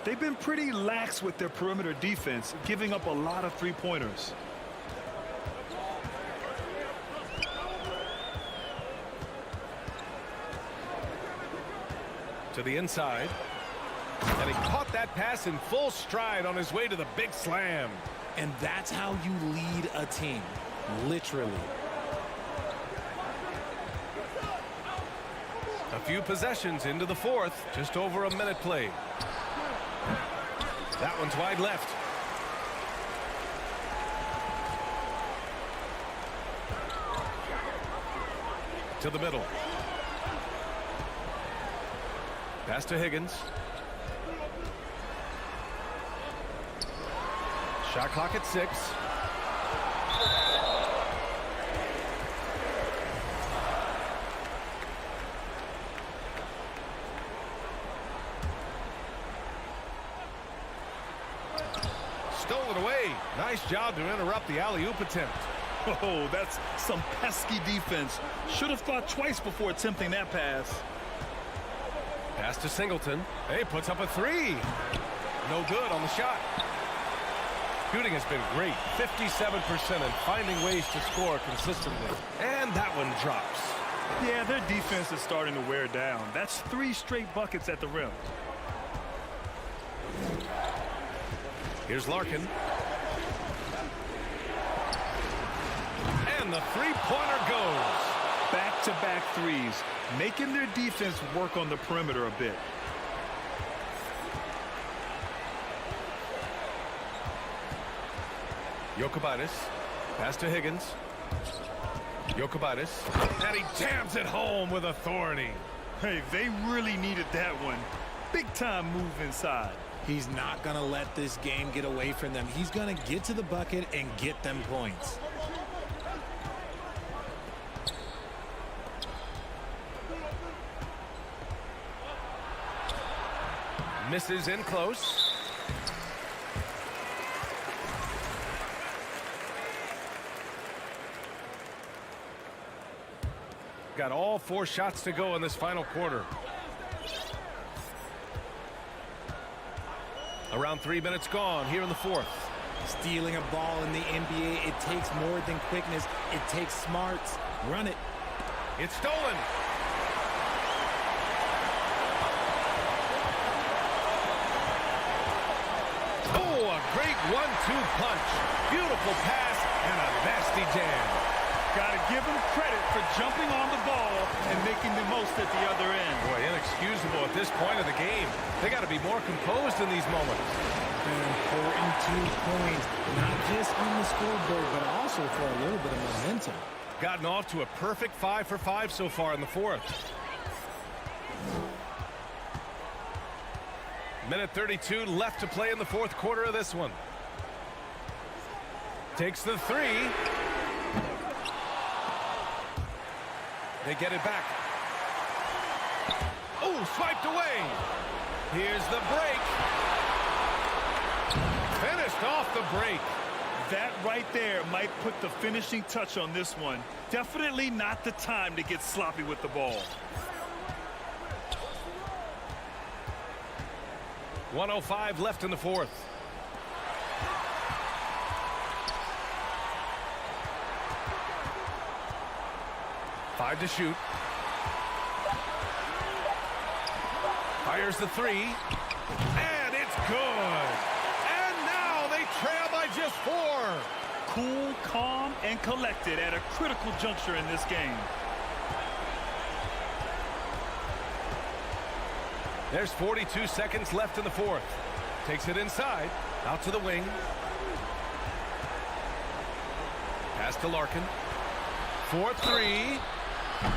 They've been pretty lax with their perimeter defense, giving up a lot of three-pointers. To the inside. And he caught that pass in full stride on his way to the big slam. And that's how you lead a team. Literally. A few possessions into the fourth. Just over a minute played. That one's wide left. To the middle. Pass to Higgins. Shot clock at 6. Stolen away. Nice job to interrupt the alley-oop attempt. Oh, that's some pesky defense. Should have thought twice before attempting that pass. Pass to Singleton. Hey, puts up a 3. No good on the shot. Shooting has been great. 57% and finding ways to score consistently. And that one drops. Yeah, their defense is starting to wear down. That's 3 straight buckets at the rim. Here's Larkin. And the three-pointer goes. Back-to-back threes, making their defense work on the perimeter a bit. Jokic. Pass to Higgins. Jokic. And he jams it home with authority. Hey, they really needed that one. Big-time move inside. He's not going to let this game get away from them. He's going to get to the bucket and get them points. Misses in close. Got all 4 shots to go in this final quarter. Around 3 minutes gone here in the fourth. Stealing a ball in the NBA, it takes more than quickness. It takes smarts. Run it. It's stolen. Oh, a great 1-2 punch. Beautiful pass and a nasty jam. Got to give him credit for jumping on the ball and making the most at the other end. Boy, inexcusable at this point of the game. They got to be more composed in these moments. An important 2 points, not just on the scoreboard, but also for a little bit of momentum. Gotten off to a perfect 5 for 5 so far in the fourth. Minute 32 left to play in the fourth quarter of this one. Takes the 3. They get it back. Oh, swiped away. Here's the break. Finished off the break. That right there might put the finishing touch on this one. Definitely not the time to get sloppy with the ball. 1:05 left in the fourth. Five to shoot. Fires the 3. And it's good. And now they trail by just 4. Cool, calm, and collected at a critical juncture in this game. There's 42 seconds left in the fourth. Takes it inside. Out to the wing. Pass to Larkin. 4-3.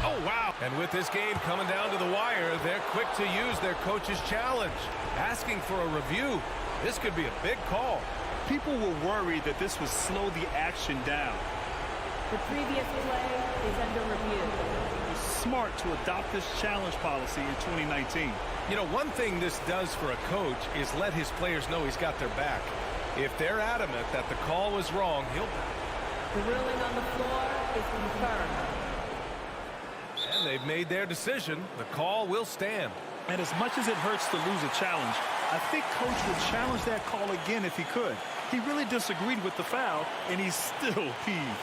Oh, wow. And with this game coming down to the wire, they're quick to use their coach's challenge. Asking for a review. This could be a big call. People were worried that this would slow the action down. The previous play is under review. It's smart to adopt this challenge policy in 2019. You know, one thing this does for a coach is let his players know he's got their back. If they're adamant that the call was wrong, he'll... The ruling on the floor is confirmed. And they've made their decision. The call will stand. And as much as it hurts to lose a challenge, I think Coach would challenge that call again if he could. He really disagreed with the foul, and he's still peeved.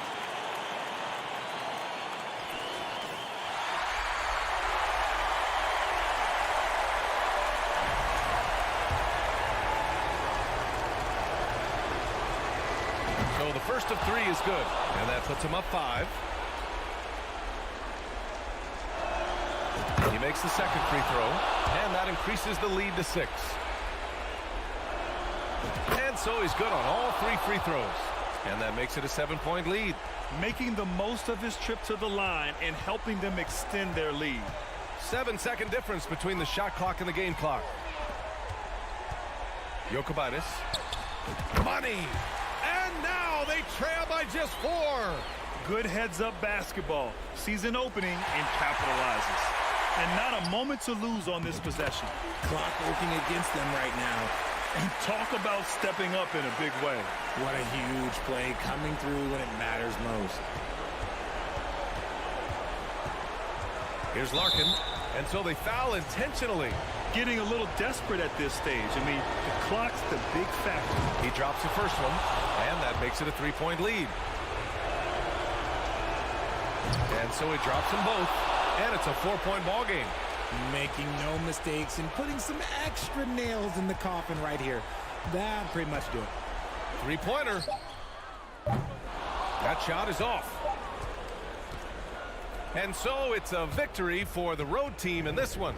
So the first of 3 is good. And that puts him up 5. He makes the second free throw, and that increases the lead to 6. And so he's good on all 3 free throws. And that makes it a 7-point lead. Making the most of his trip to the line and helping them extend their lead. 7-second difference between the shot clock and the game clock. Jokubaitis. Money. And now they trail by just 4. Good heads-up basketball. Sees an opening and capitalizes. And not a moment to lose on this possession. Clock working against them right now. And talk about stepping up in a big way. What a huge play, coming through when it matters most. Here's Larkin. And so they foul intentionally. Getting a little desperate at this stage. I mean, the clock's the big factor. He drops the first one, and that makes it a 3-point lead. And so he drops them both, and it's a 4-point ball game. Making no mistakes and putting some extra nails in the coffin right here. That'll pretty much do it. 3-pointer. That shot is off. And so it's a victory for the road team in this one.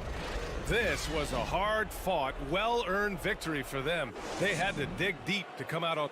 This was a hard-fought, well-earned victory for them. They had to dig deep to come out on...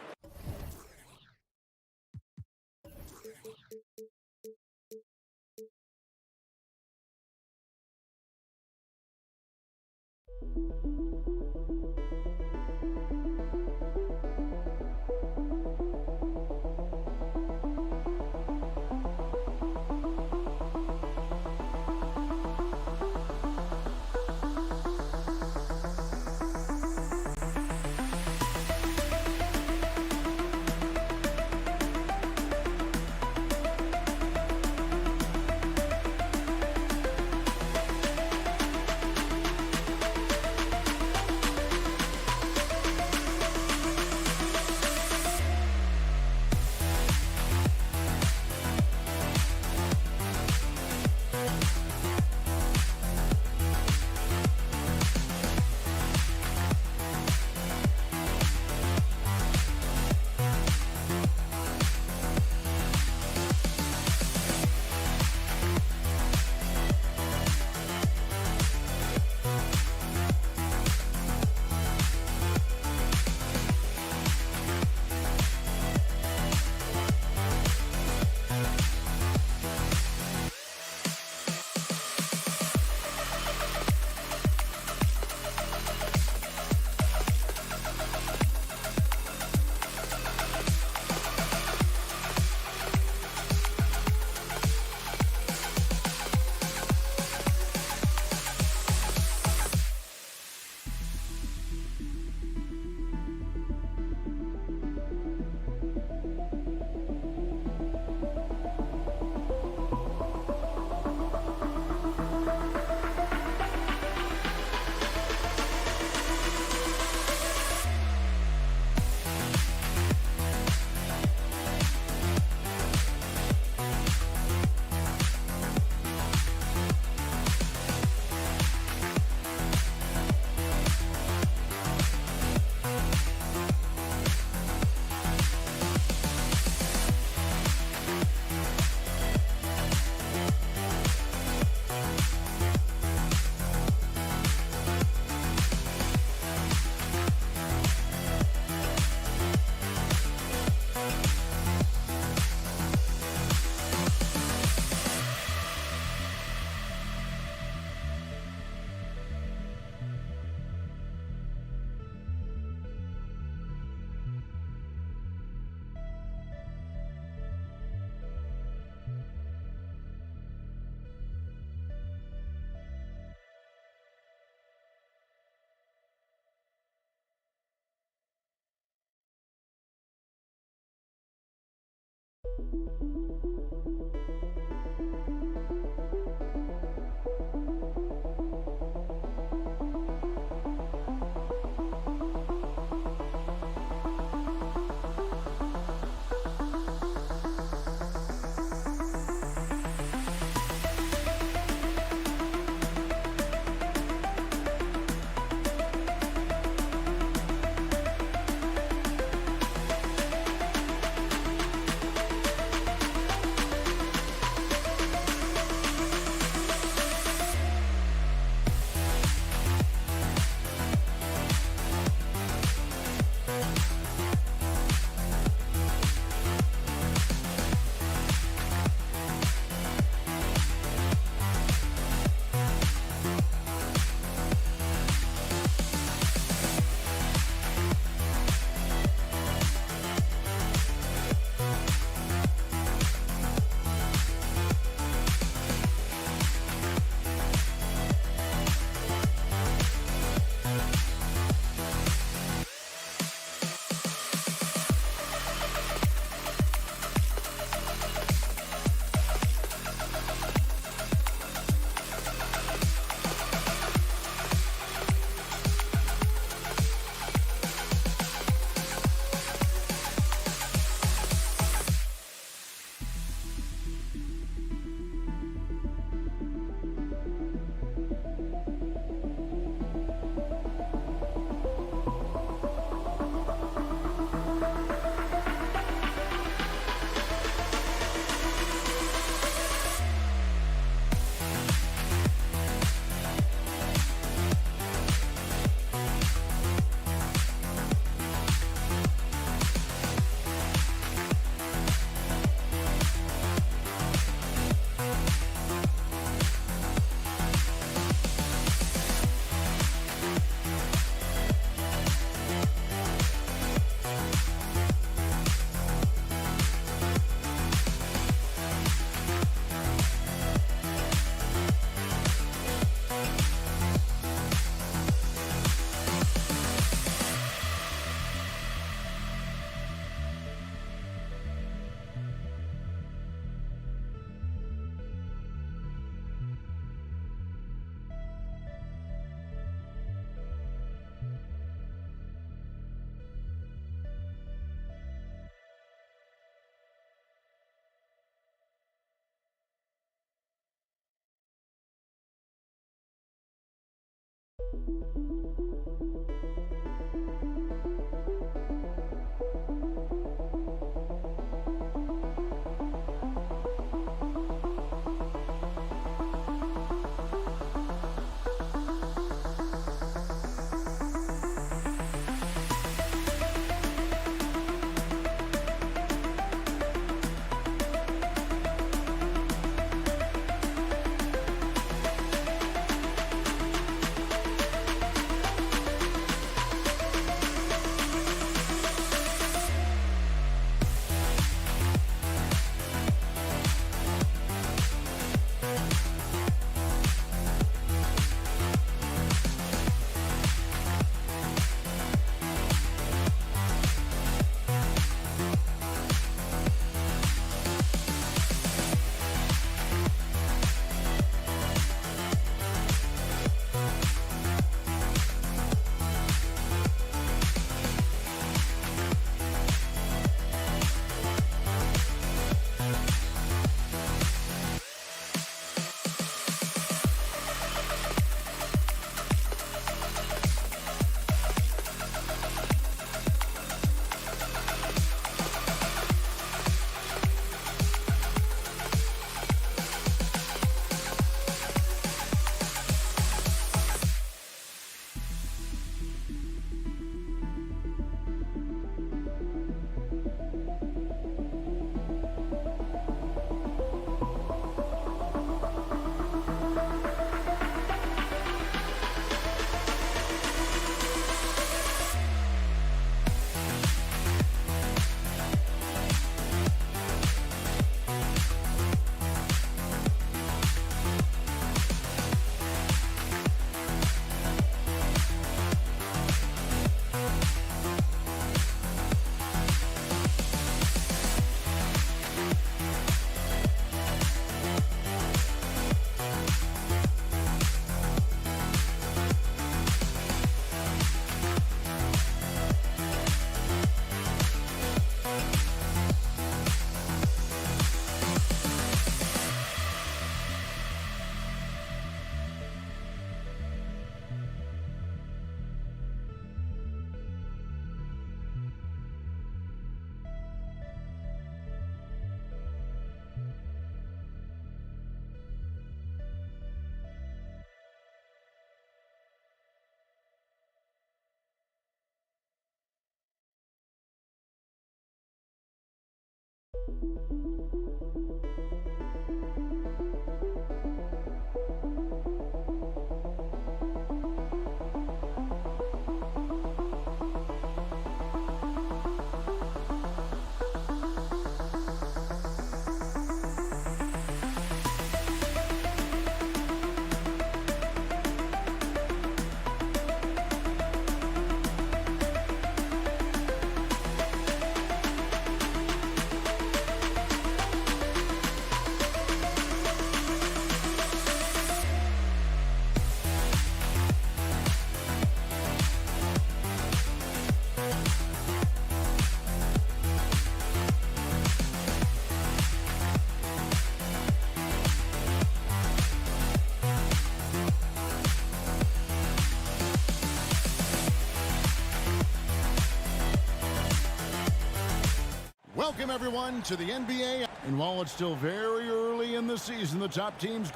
Welcome, everyone, to the NBA. And while it's still very early in the season, the top teams...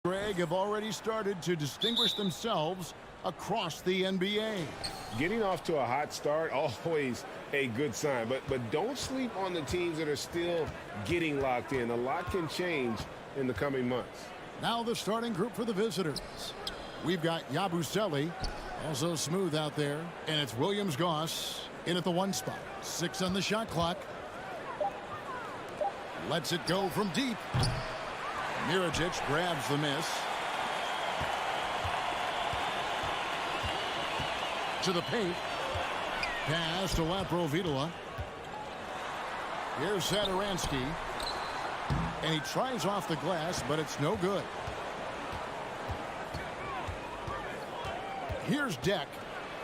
Greg have already started to distinguish themselves across the NBA. Getting off to a hot start, always a good sign. But don't sleep on the teams that are still getting locked in. A lot can change in the coming months. Now the starting group for the visitors. We've got Yabusele, also smooth out there. And it's Williams-Goss in at the 1 spot. 6 on the shot clock. Lets it go from deep. Mirajic grabs the miss. To the paint. Pass to Laprovitola. Here's Satoransky. And he tries off the glass, but it's no good. Here's Deck.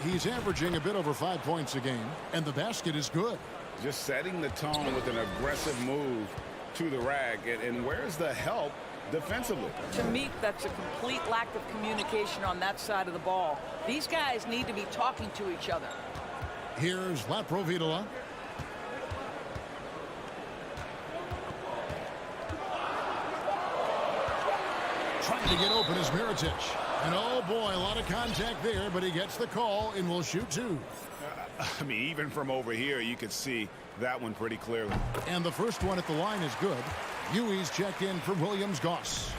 He's averaging a bit over 5 points a game, and the basket is good. just setting the tone with an aggressive move to the rack. And where's the help defensively? To me, that's a complete lack of communication on that side of the ball. These guys need to be talking to each other. Here's Laprovitola. Trying to get open is Mirotic. And oh boy, a lot of contact there, but he gets the call and will shoot two. I mean, even from over here, you could see that one pretty clearly. And the first one at the line is good. Huey's checked in for Williams-Goss.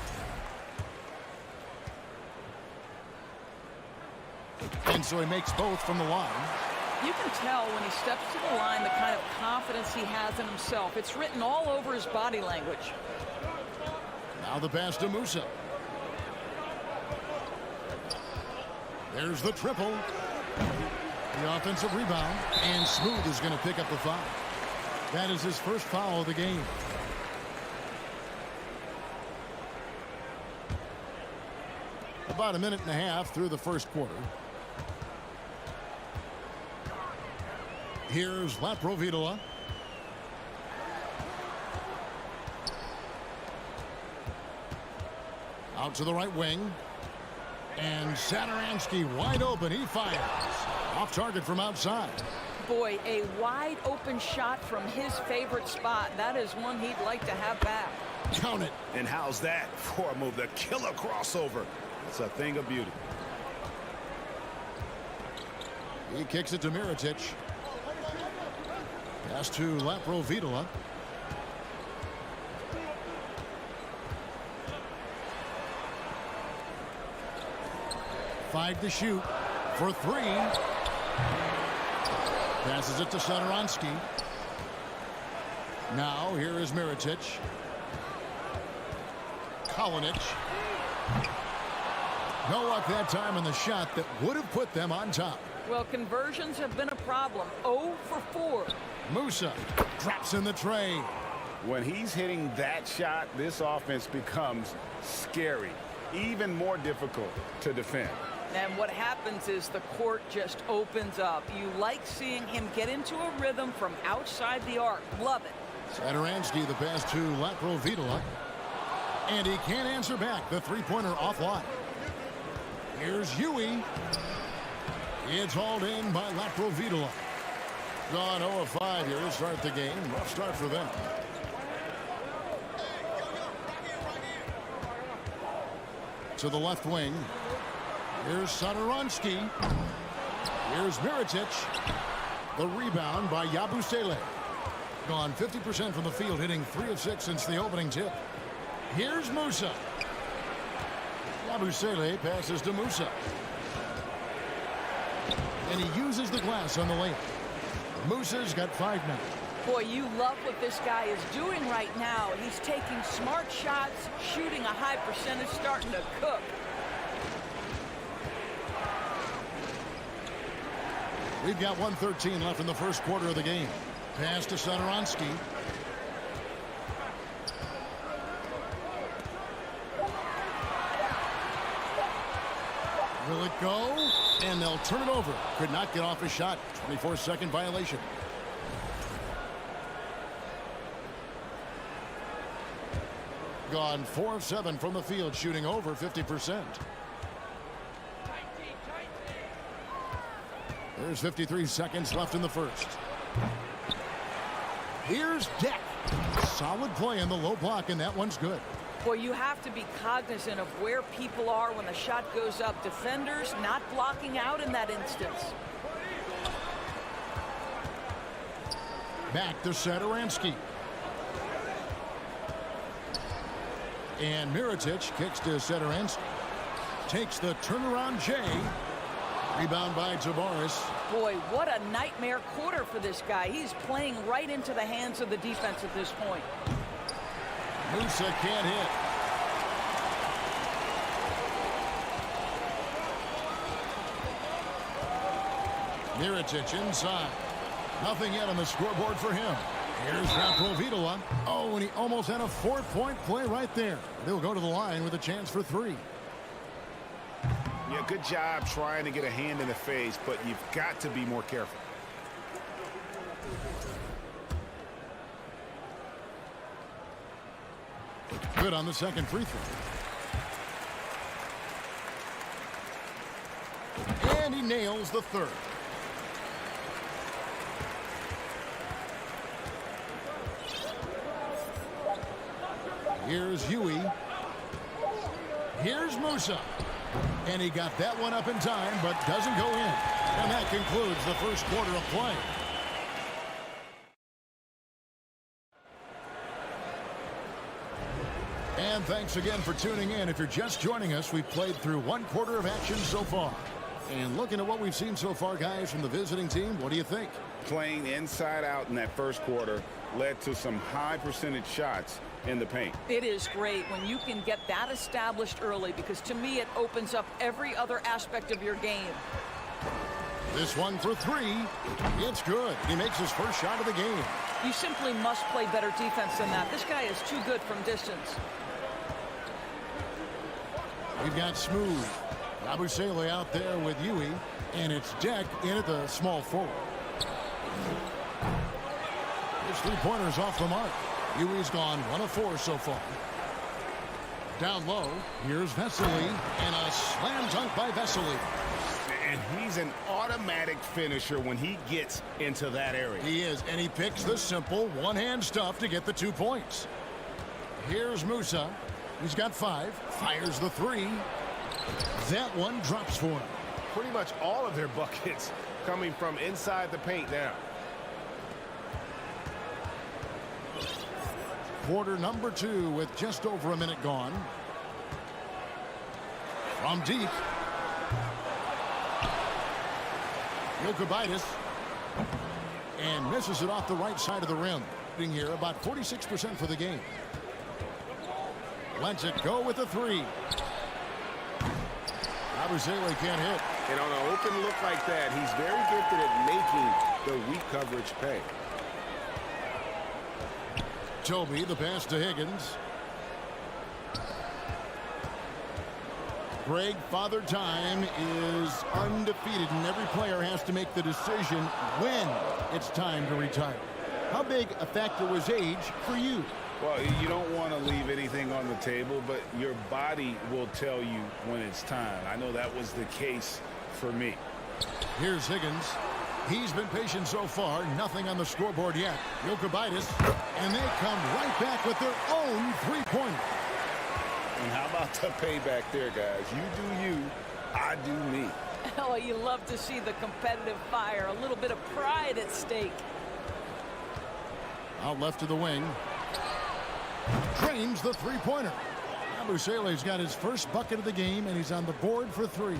And so he makes both from the line. You can tell when he steps to the line the kind of confidence he has in himself. It's written all over his body language. Now the pass to Musa. There's the triple. The offensive rebound. And Smooth is going to pick up the foul. That is his first foul of the game. About a minute and a half through the first quarter. Here's Laprovitola. Out to the right wing. And Satoransky wide open. He fires. Off target from outside. Boy, a wide open shot from his favorite spot. That is one he'd like to have back. Count it. And how's that for a move? The killer crossover. It's a thing of beauty. He kicks it to Mirotic. Pass to Laprovitola. Five to shoot for three. Passes it to Satoransky. Now here is Mirotic. Kalinic. No luck that time on the shot that would have put them on top. Well, conversions have been a problem. 0 for 4. Musa drops in the tray. When he's hitting that shot, this offense becomes scary, even more difficult to defend. And what happens is the court just opens up. You like seeing him get into a rhythm from outside the arc. Love it. Satoransky, the pass to Laprovitola. And he can't answer back. The three-pointer offline. Here's Huey. It's hauled in by Laprovitola. Gone 0 of 5 here to start the game. Rough start for them. To the left wing. Here's Satoransky. Here's Mirotic. The rebound by Yabusele. Gone 50% from the field, hitting 3 of 6 since the opening tip. Here's Musa. Yabusele passes to Musa. And he uses the glass on the layup. Musa's got 5 now. Boy, you love what this guy is doing right now. He's taking smart shots, shooting a high percentage, starting to cook. We've got 1:13 left in the first quarter of the game. Pass to Satoransky. Will it go? And they'll turn it over. Could not get off a shot. 24-second violation. Gone 4 of 7 from the field, shooting over 50%. There's 53 seconds left in the first. Here's Deck. Solid play in the low block, and that one's good. Boy, you have to be cognizant of where people are when the shot goes up. Defenders not blocking out in that instance. Back to Satoransky. And Mirotic kicks to Satoransky. Takes the turnaround J. Rebound by Tabaris. Boy, what a nightmare quarter for this guy. He's playing right into the hands of the defense at this point. Musa can't hit. Mirotic inside. Nothing yet on the scoreboard for him. Here's Laprovitola. Oh, and he almost had a 4-point play right there. He'll go to the line with a chance for 3. Yeah, good job trying to get a hand in the face, but you've got to be more careful. Good on the second free throw. And he nails the third. Here's Huey. Here's Musa. And he got that one up in time, but doesn't go in. And that concludes the first quarter of play. And thanks again for tuning in. If you're just joining us, we've played through one quarter of action so far. And looking at what we've seen so far, guys, from the visiting team, what do you think? Playing inside out in that first quarter led to some high percentage shots in the paint. It is great when you can get that established early, because to me it opens up every other aspect of your game. This one for three. It's good. He makes his first shot of the game. You simply must play better defense than that. This guy is too good from distance. We've got Smooth. Abusele out there with Huey, and it's Deck in at the small forward. His three-pointer's off the mark. Huey's gone 1 of 4 so far. Down low, here's Vesely, and a slam dunk by Vesely. And he's an automatic finisher when he gets into that area. He is, and he picks the simple one-hand stuff to get the 2 points. Here's Musa. He's got 5. Fires the 3. That one drops for him. Pretty much all of their buckets coming from inside the paint now. Quarter number 2 with just over a minute gone. From deep. Jokic and misses it off the right side of the rim. Being here about 46% for the game. Lets it go with the 3. Abusele can't hit. And on an open look like that, he's very gifted at making the weak coverage pay. Toby, the pass to Higgins. Greg, Father Time is undefeated, and every player has to make the decision when it's time to retire. How big a factor was age for you? Well, you don't want to leave anything on the table, but your body will tell you when it's time. I know that was the case for me. Here's Higgins. He's been patient so far. Nothing on the scoreboard yet. Jokic, and they come right back with their own three-pointer. And how about the payback there, guys? You do you, I do me. Oh, you love to see the competitive fire. A little bit of pride at stake. Out left to the wing. Drains the three-pointer. Abusele's got his first bucket of the game, and he's on the board for 3.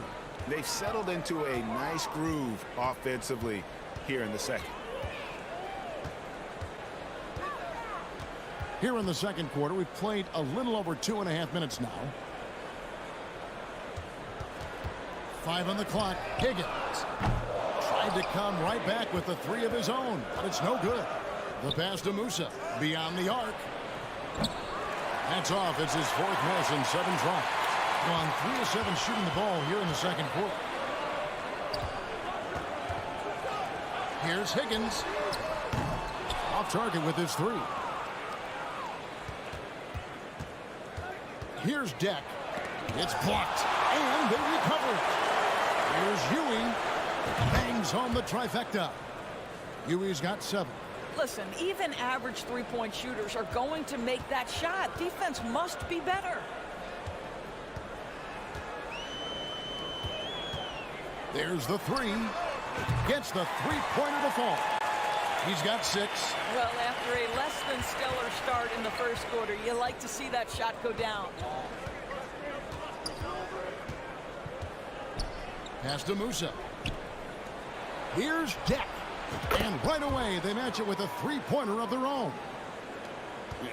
They've settled into a nice groove offensively here in the second. Here in the second quarter, we've played a little over 2.5 minutes now. 5 on the clock. Higgins tried to come right back with the 3 of his own, but it's no good. The pass to Musa beyond the arc. That's off. It's his 4th miss and 7 tries. Gone 3 of 7 shooting the ball here in the second quarter. Here's Higgins. Off target with his 3. Here's Deck. It's blocked, and they recover it. Here's Huey. Bangs home the trifecta. Huey's got 7. Listen, even average three-point shooters are going to make that shot. Defense must be better. There's the 3. Gets the three-pointer to fall. He's got 6. Well, after a less than stellar start in the first quarter, you like to see that shot go down. Pass to Musa. Here's Deck. And right away, they match it with a three-pointer of their own.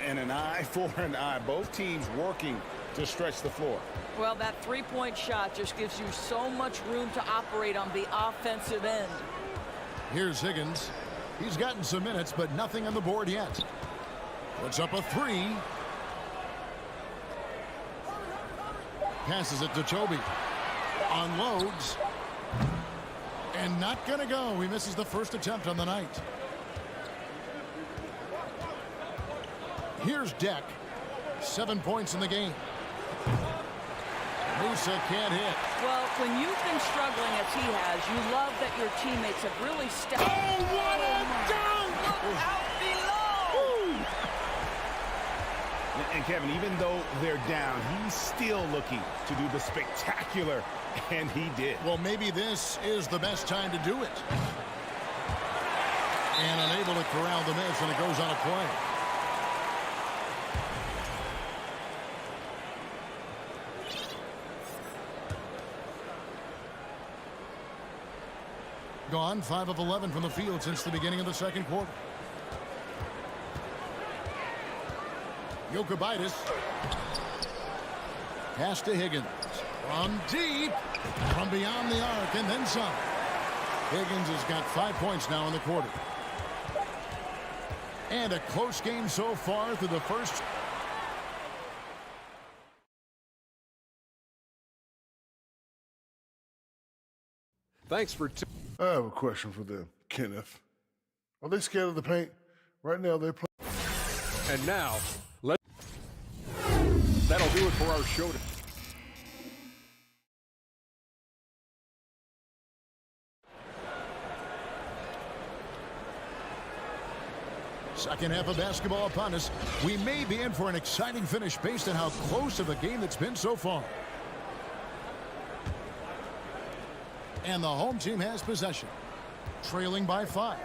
And an eye for an eye. Both teams working to stretch the floor. Well, that three-point shot just gives you so much room to operate on the offensive end. Here's Higgins. He's gotten some minutes, but nothing on the board yet. Puts up a 3. Passes it to Toby. Unloads. And not going to go. He misses the first attempt on the night. Here's Deck. 7 points in the game. Musa can't hit. Well, when you've been struggling as he has, you love that your teammates have really stepped up. Oh, what a dunk! Look out below! And Kevin, even though they're down, he's still looking to do the spectacular, and he did. Well, maybe this is the best time to do it. And unable to corral the miss, and it goes on a play. Gone 5 of 11 from the field since the beginning of the second quarter. Jokubaitis. Pass to Higgins. From deep. From beyond the arc and then some. Higgins has got 5 points now in the quarter. And a close game so far through the first. Thanks for. I have a question for them, Kenneth. Are they scared of the paint? Right now they're playing. And now, that'll do it for our show. Second half of basketball upon us. We may be in for an exciting finish based on how close of a game it's been so far. And the home team has possession, trailing by 5.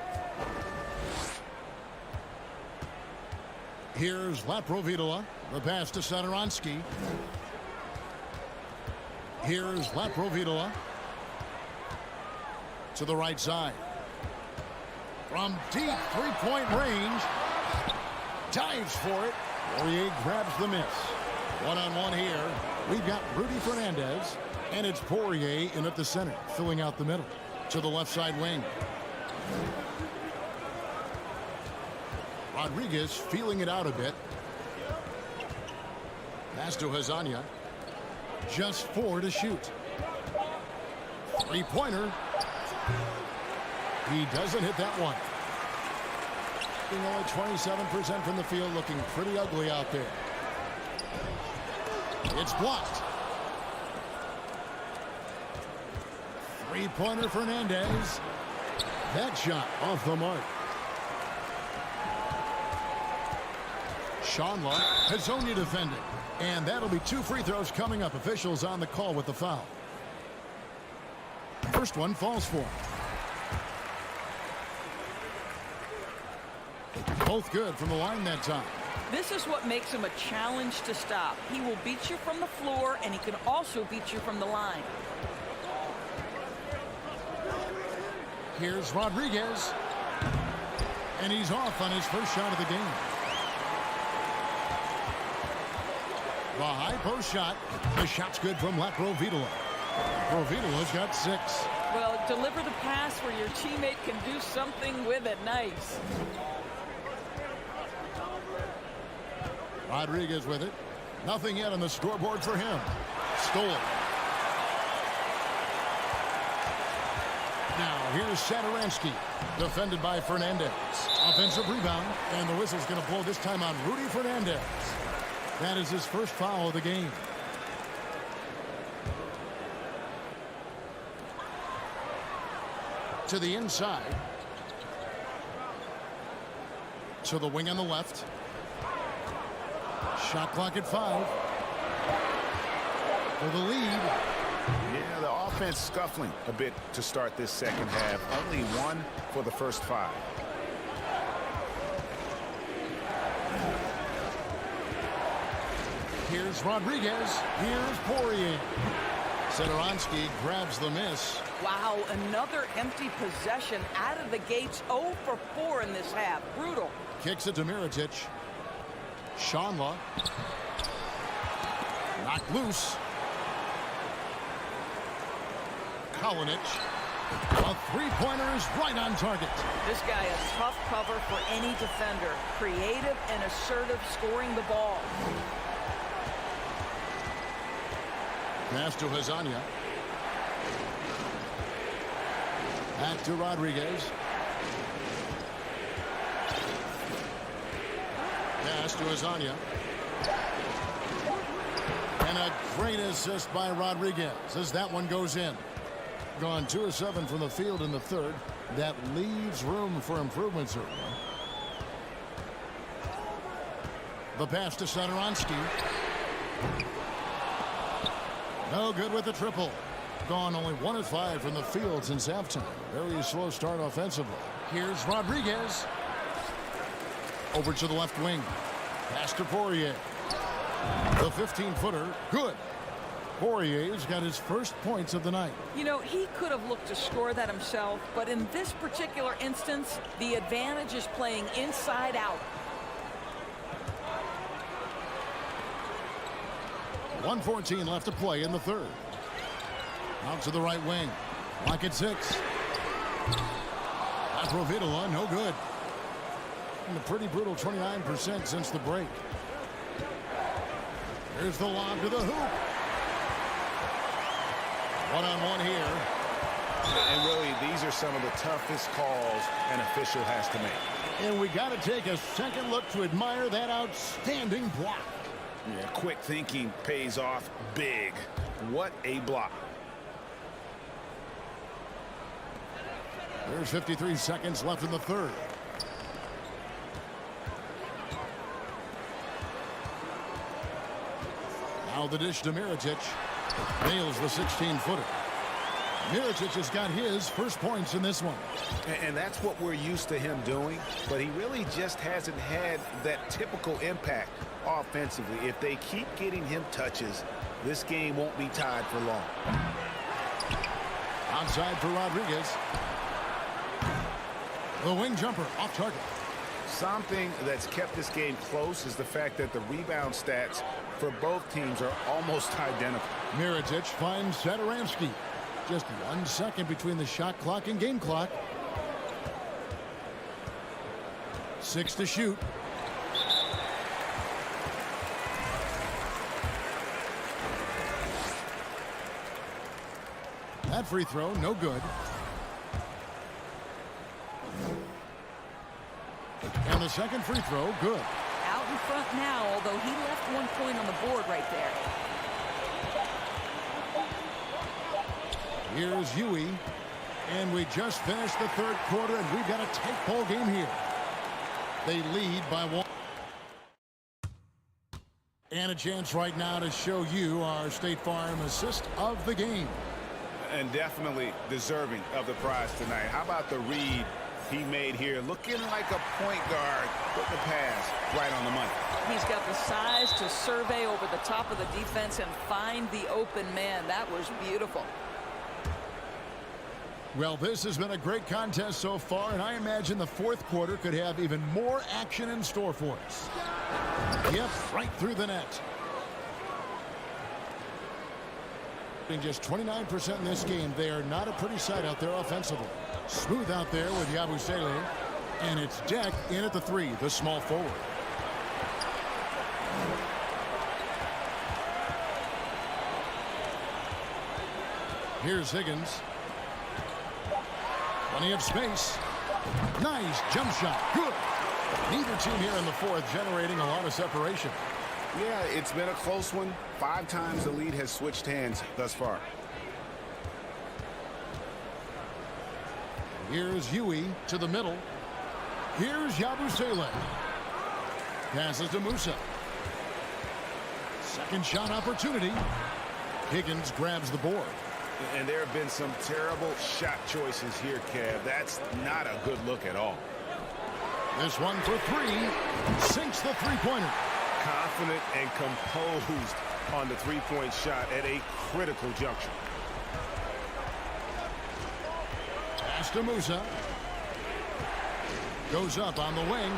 Here's Laprovitola. The pass to Satoransky. Here's Laprovitola. To the right side. From deep three-point range. Dives for it. Poirier grabs the miss. One-on-one here. We've got Rudy Fernandez. And it's Poirier in at the center, filling out the middle. To the left side wing. Rodriguez feeling it out a bit. Pass to Hazania. Just 4 to shoot. Three-pointer. He doesn't hit that one. Only 27% from the field, looking pretty ugly out there. It's blocked. Three-pointer Fernandez. That shot off the mark. Shanla has only defended. And that'll be 2 free throws coming up. Officials on the call with the foul. First one falls for him. Both good from the line that time. This is what makes him a challenge to stop. He will beat you from the floor, and he can also beat you from the line. Here's Rodriguez. And he's off on his first shot of the game. The high post shot. The shot's good from Laprovitola. Laprovitola's got 6. Well, deliver the pass where your teammate can do something with it. Nice. Rodriguez with it. Nothing yet on the scoreboard for him. Stole it. Now here's Satoransky, defended by Fernandez. Offensive rebound, and the whistle's going to blow this time on Rudy Fernandez. That is his first foul of the game. To the inside. To the wing on the left. Shot clock at 5. For the lead. Yeah, the offense scuffling a bit to start this second half. Only 1 for the first 5. Here's Rodriguez. Here's Poirier. Satoransky grabs the miss. Wow, another empty possession out of the gates. 0 for 4 in this half. Brutal. Kicks it to Mirotic. Shanla. Knocked loose. Kalinic. A three-pointer is right on target. This guy a tough cover for any defender. Creative and assertive scoring the ball. Pass to Hazania. Back to Rodriguez. Pass to Hazania. And a great assist by Rodriguez as that one goes in. Gone 2 of 7 from the field in the third. That leaves room for improvement, certainly. The pass to Satoransky. No good with the triple. Gone only 1 of 5 from the field since halftime. Very slow start offensively. Here's Rodriguez. Over to the left wing. Pass to Poirier. The 15-footer, good. Poirier's got his first points of the night. You know, he could have looked to score that himself, but in this particular instance, the advantage is playing inside out. 1:14 left to play in the third. Out to the right wing. Lock at 6. Aprovidala, no good. And a pretty brutal 29% since the break. Here's the lob to the hoop. One-on-one here. And really, these are some of the toughest calls an official has to make. And we got to take a second look to admire that outstanding block. Yeah, quick thinking pays off big. What a block. There's 53 seconds left in the third. Now the dish to Mirotic. Nails the 16-footer. Mirotic has got his first points in this one. And that's what we're used to him doing, but he really just hasn't had that typical impact offensively. If they keep getting him touches, this game won't be tied for long. Outside for Rodriguez. The wing jumper off target. Something that's kept this game close is the fact that the rebound stats for both teams are almost identical. Mirotic finds Satoransky. Just 1 second between the shot clock and game clock. 6 to shoot. That free throw, no good. And the second free throw, good. Out in front now, although he left 1 point on the board right there. Here's Huey. And we just finished the third quarter, and we've got a tight ball game here. They lead by 1. And a chance right now to show you our State Farm assist of the game. And definitely deserving of the prize tonight. How about the read he made here? Looking like a point guard. Put the pass right on the money. He's got the size to survey over the top of the defense and find the open man. That was beautiful. Well, this has been a great contest so far, and I imagine the fourth quarter could have even more action in store for us. Yep, right through the net. Just 29% in this game. They are not a pretty sight out there offensively. Smooth out there with Yabusele. And it's Deck in at the 3, the small forward. Here's Higgins. Plenty of space. Nice jump shot. Good. Neither team here in the fourth generating a lot of separation. Yeah, it's been a close one. 5 times the lead has switched hands thus far. Here's Huey to the middle. Here's Yabusele. Passes to Musa. Second shot opportunity. Higgins grabs the board. And there have been some terrible shot choices here, Kev. That's not a good look at all. This one for 3. Sinks the three-pointer. Confident and composed on the three-point shot at a critical juncture. Pass to Musa. Goes up on the wing.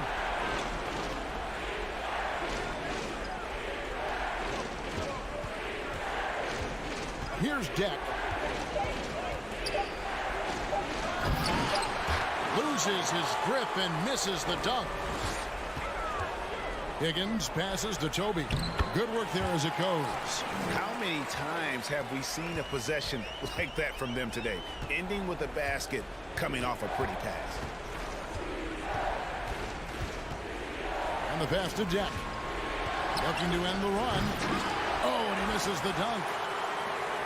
Here's Deck. Loses his grip and misses the dunk. Higgins passes to Toby. Good work there as it goes. How many times have we seen a possession like that from them today? Ending with a basket, coming off a pretty pass. And the pass to Deck. Looking to end the run. Oh, and he misses the dunk.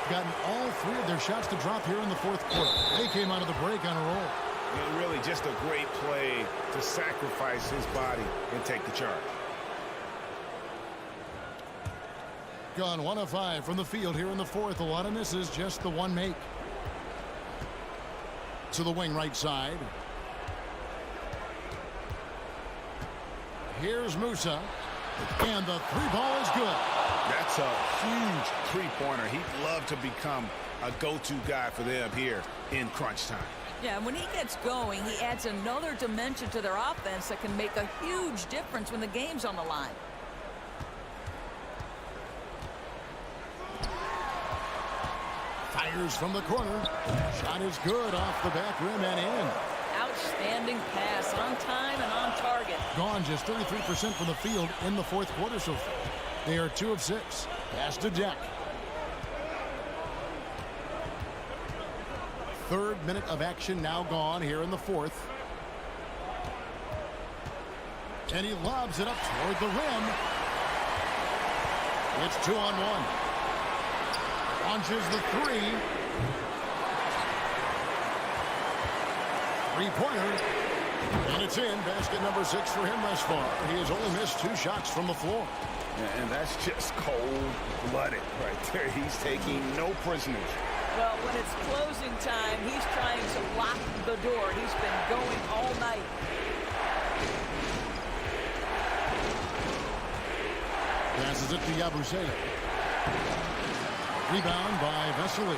Gotten all three of their shots to drop here in the fourth quarter. They came out of the break on a roll. Yeah, really just a great play to sacrifice his body and take the charge. Gone 1 of 5 from the field here in the fourth. A lot of misses, just the one make. To the wing right side. Here's Musa. And the three ball is good. That's a huge three-pointer. He'd love to become a go-to guy for them here in crunch time. Yeah, when he gets going, he adds another dimension to their offense that can make a huge difference when the game's on the line. Fires from the corner. Shot is good off the back rim and in. Outstanding pass, on time and on target. Gone just 33% from the field in the fourth quarter so far. They are 2 of 6. Pass to Deck. Third minute of action now gone here in the fourth. And he lobs it up toward the rim. It's 2-on-1. Launches the three. Three-pointer. And it's in. Basket number 6 for him thus far. He has only missed 2 shots from the floor. And that's just cold-blooded right there. He's taking no prisoners. Well, when it's closing time, he's trying to lock the door. He's been going all night. Passes it to Yabusele. Rebound by Vesely.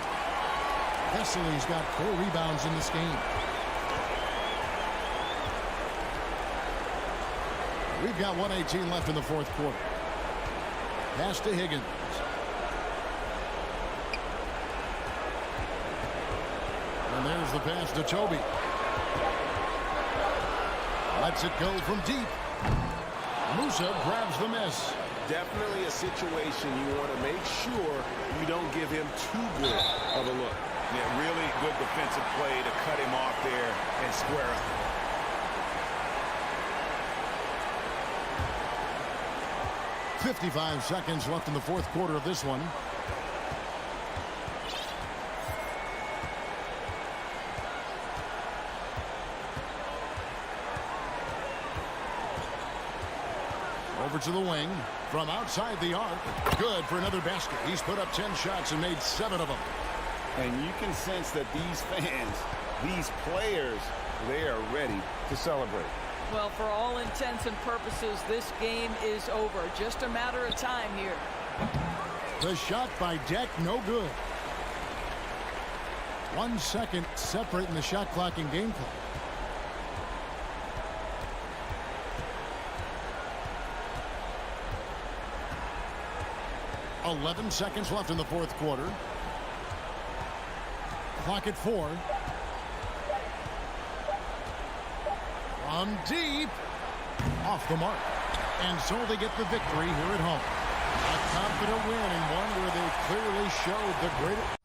Vesely's got 4 rebounds in this game. We've got 1:18 left in the fourth quarter. Pass to Higgins. And there's the pass to Toby. Lets it go from deep. Musa grabs the miss. Definitely a situation you want to make sure you don't give him too good of a look. Yeah, really good defensive play to cut him off there and square up. 55 seconds left in the fourth quarter of this one. Over to the wing. From outside the arc. Good for another basket. He's put up 10 shots and made 7 of them. And you can sense that these fans, these players, they are ready to celebrate. Well, for all intents and purposes, this game is over. Just a matter of time here. The shot by Deck, no good. 1 second separating the shot clock and game clock. .11 seconds left in the fourth quarter. Clock at 4. From deep. Off the mark. And so they get the victory here at home. A confident win and one where they clearly showed the greatest.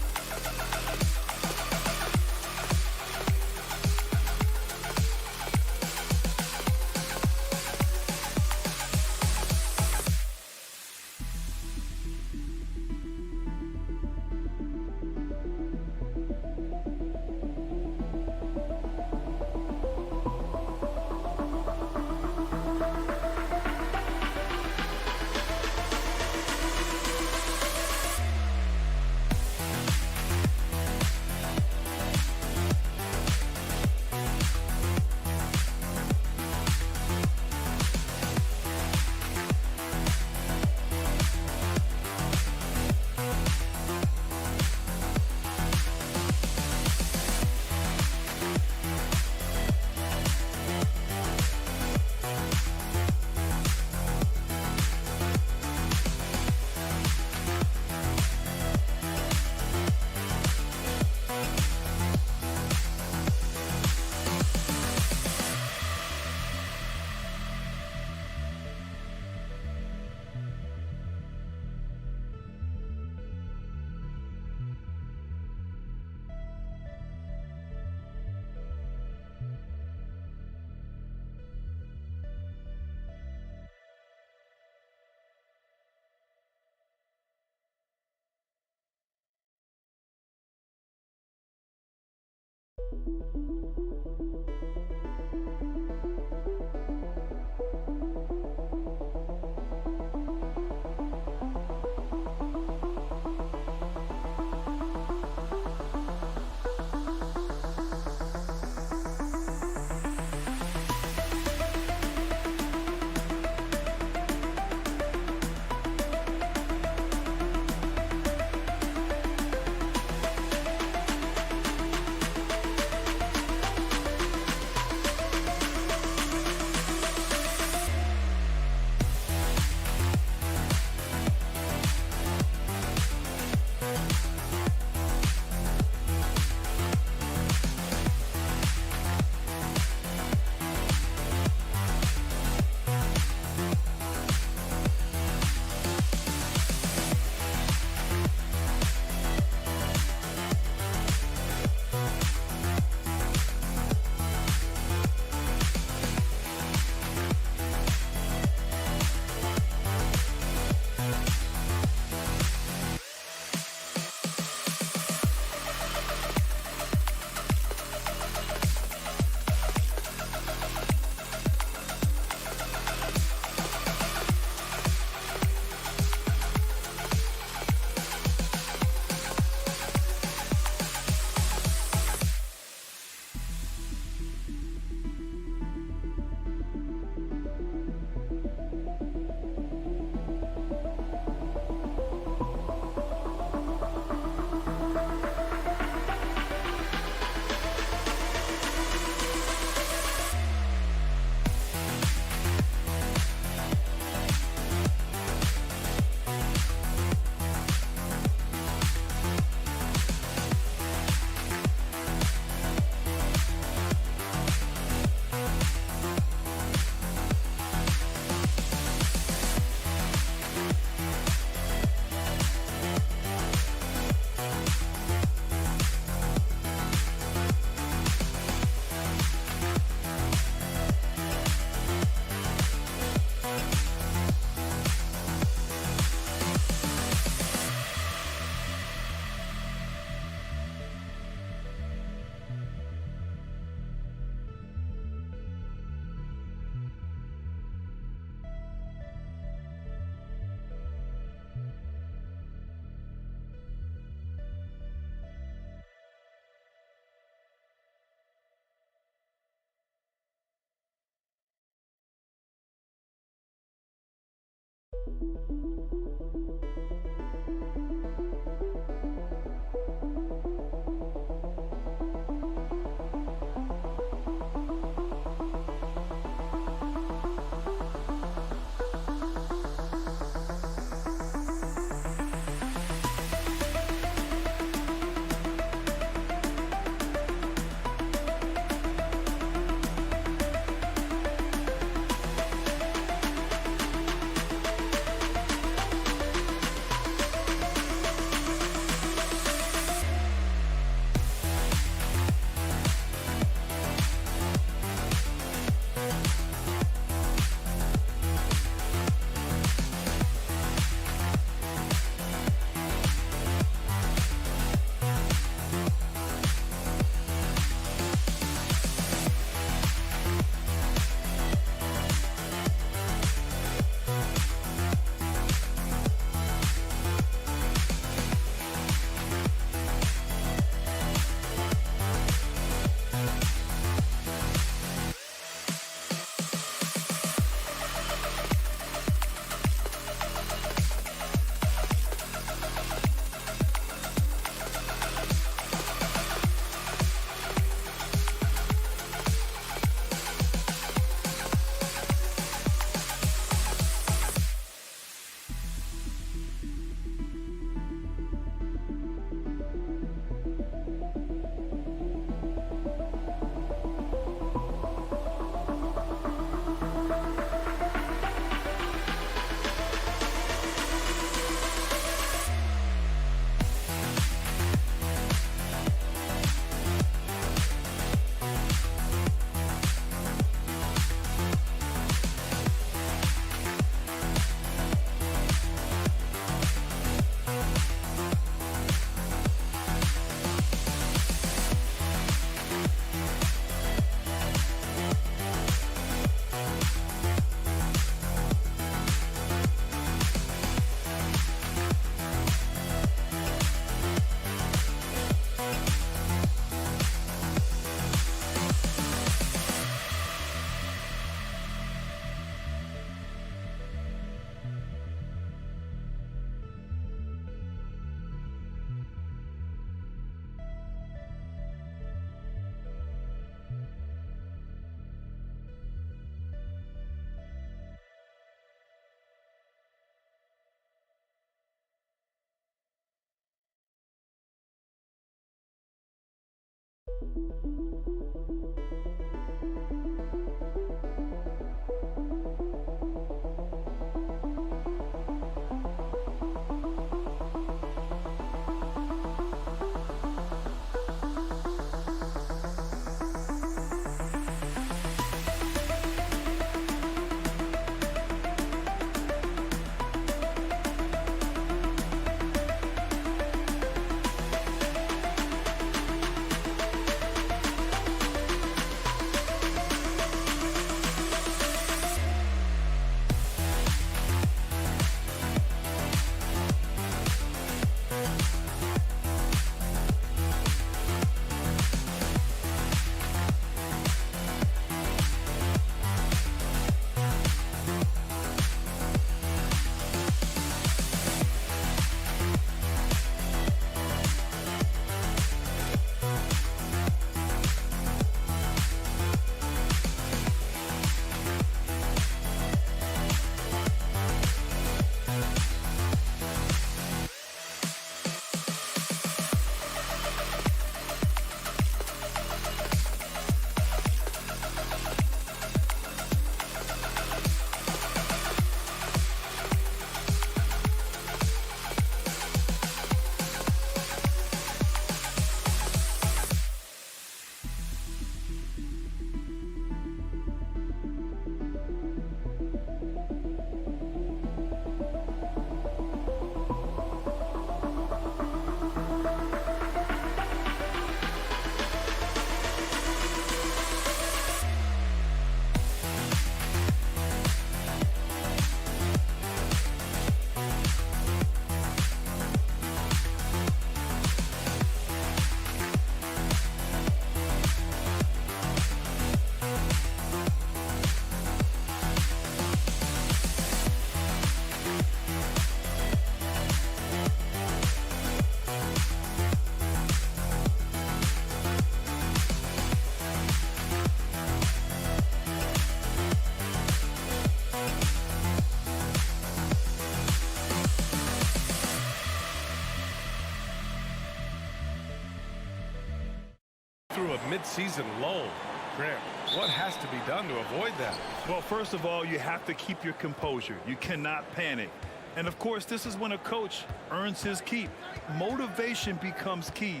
Through a mid-season lull. Grant, what has to be done to avoid that? Well, first of all, you have to keep your composure. You cannot panic. And of course, this is when a coach earns his keep. Motivation becomes key.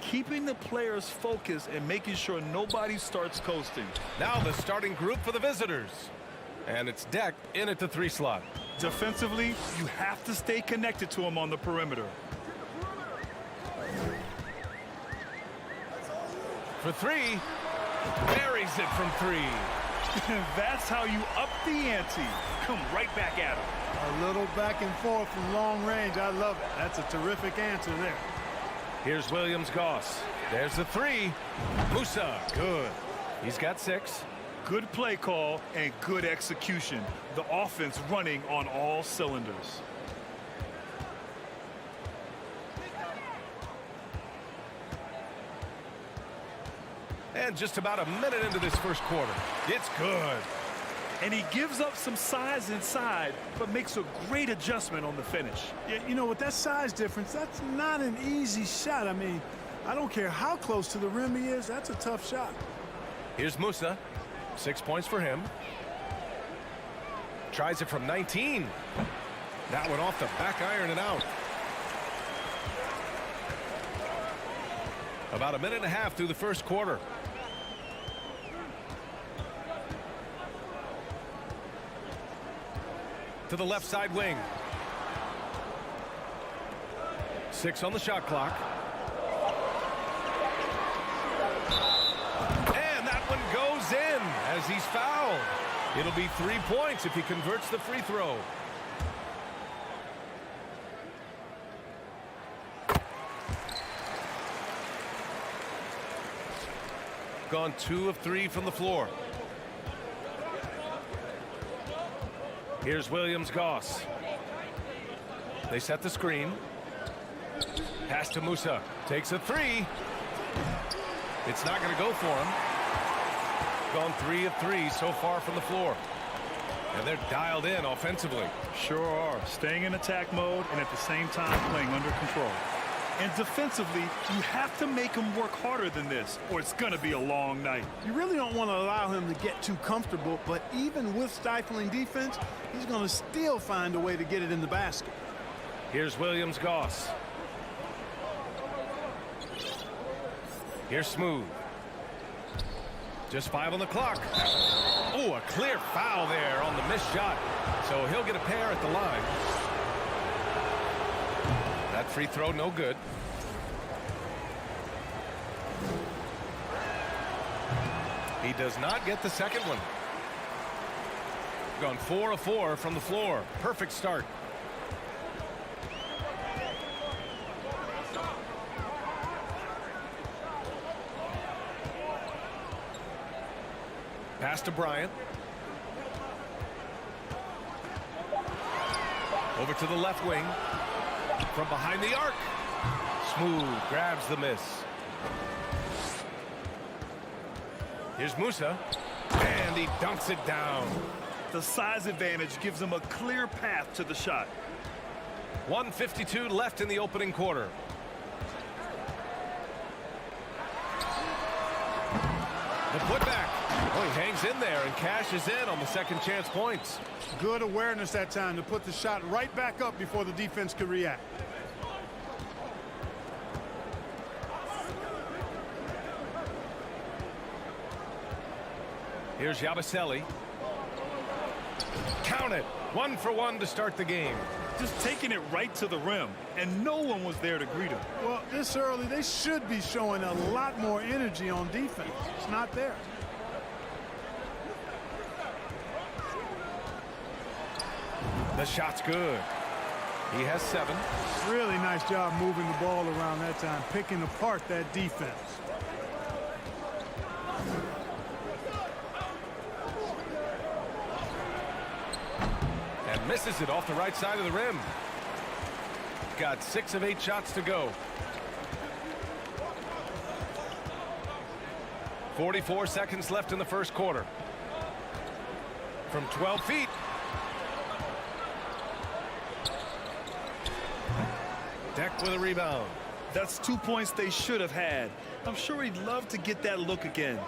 Keeping the players focused and making sure nobody starts coasting. Now the starting group for the visitors. And it's Deck in at the 3 slot. Defensively, you have to stay connected to him on the perimeter. For 3, buries it from 3. That's how you up the ante. Come right back at him. A little back and forth from long range. I love it. That's a terrific answer there. Here's Williams-Goss. There's the 3. Musa, good. He's got 6. Good play call and good execution. The offense running on all cylinders. And just about a minute into this first quarter. It's good. And he gives up some size inside, but makes a great adjustment on the finish. Yeah, you know, with that size difference, that's not an easy shot. I mean, I don't care how close to the rim he is. That's a tough shot. Here's Musa. 6 points for him. Tries it from 19. That one off the back iron and out. About a minute and a half through the first quarter. To the left side wing. 6 on the shot clock. And that one goes in as he's fouled. It'll be 3 points if he converts the free throw. Gone 2 of 3 from the floor. Here's Williams-Goss. They set the screen. Pass to Musa. Takes a 3. It's not going to go for him. Gone 3 of 3 so far from the floor. And they're dialed in offensively. Sure are. Staying in attack mode and at the same time playing under control. And defensively, you have to make him work harder than this, or it's going to be a long night. You really don't want to allow him to get too comfortable, but even with stifling defense, he's going to still find a way to get it in the basket. Here's Williams-Goss. Here's Smooth. Just 5 on the clock. Oh, a clear foul there on the missed shot. So he'll get a pair at the line. That free throw, no good. He does not get the second one. Gone 4 of 4 from the floor. Perfect start. Pass to Bryant. Over to the left wing. From behind the arc. Smooth grabs the miss. Here's Musa. And he dunks it down. The size advantage gives him a clear path to the shot. 1:52 left in the opening quarter. The putback. Oh, he hangs in there and cashes in on the second chance points. Good awareness that time to put the shot right back up before the defense could react. Here's Yabusele. Count it. 1 for 1 to start the game. Just taking it right to the rim, and no one was there to greet him. Well, this early, they should be showing a lot more energy on defense. It's not there. The shot's good. He has 7. Really nice job moving the ball around that time, picking apart that defense. And misses it off the right side of the rim. Got 6 of 8 shots to go. 44 seconds left in the first quarter. From 12 feet. Deck with a rebound. That's 2 points they should have had. I'm sure he'd love to get that look again.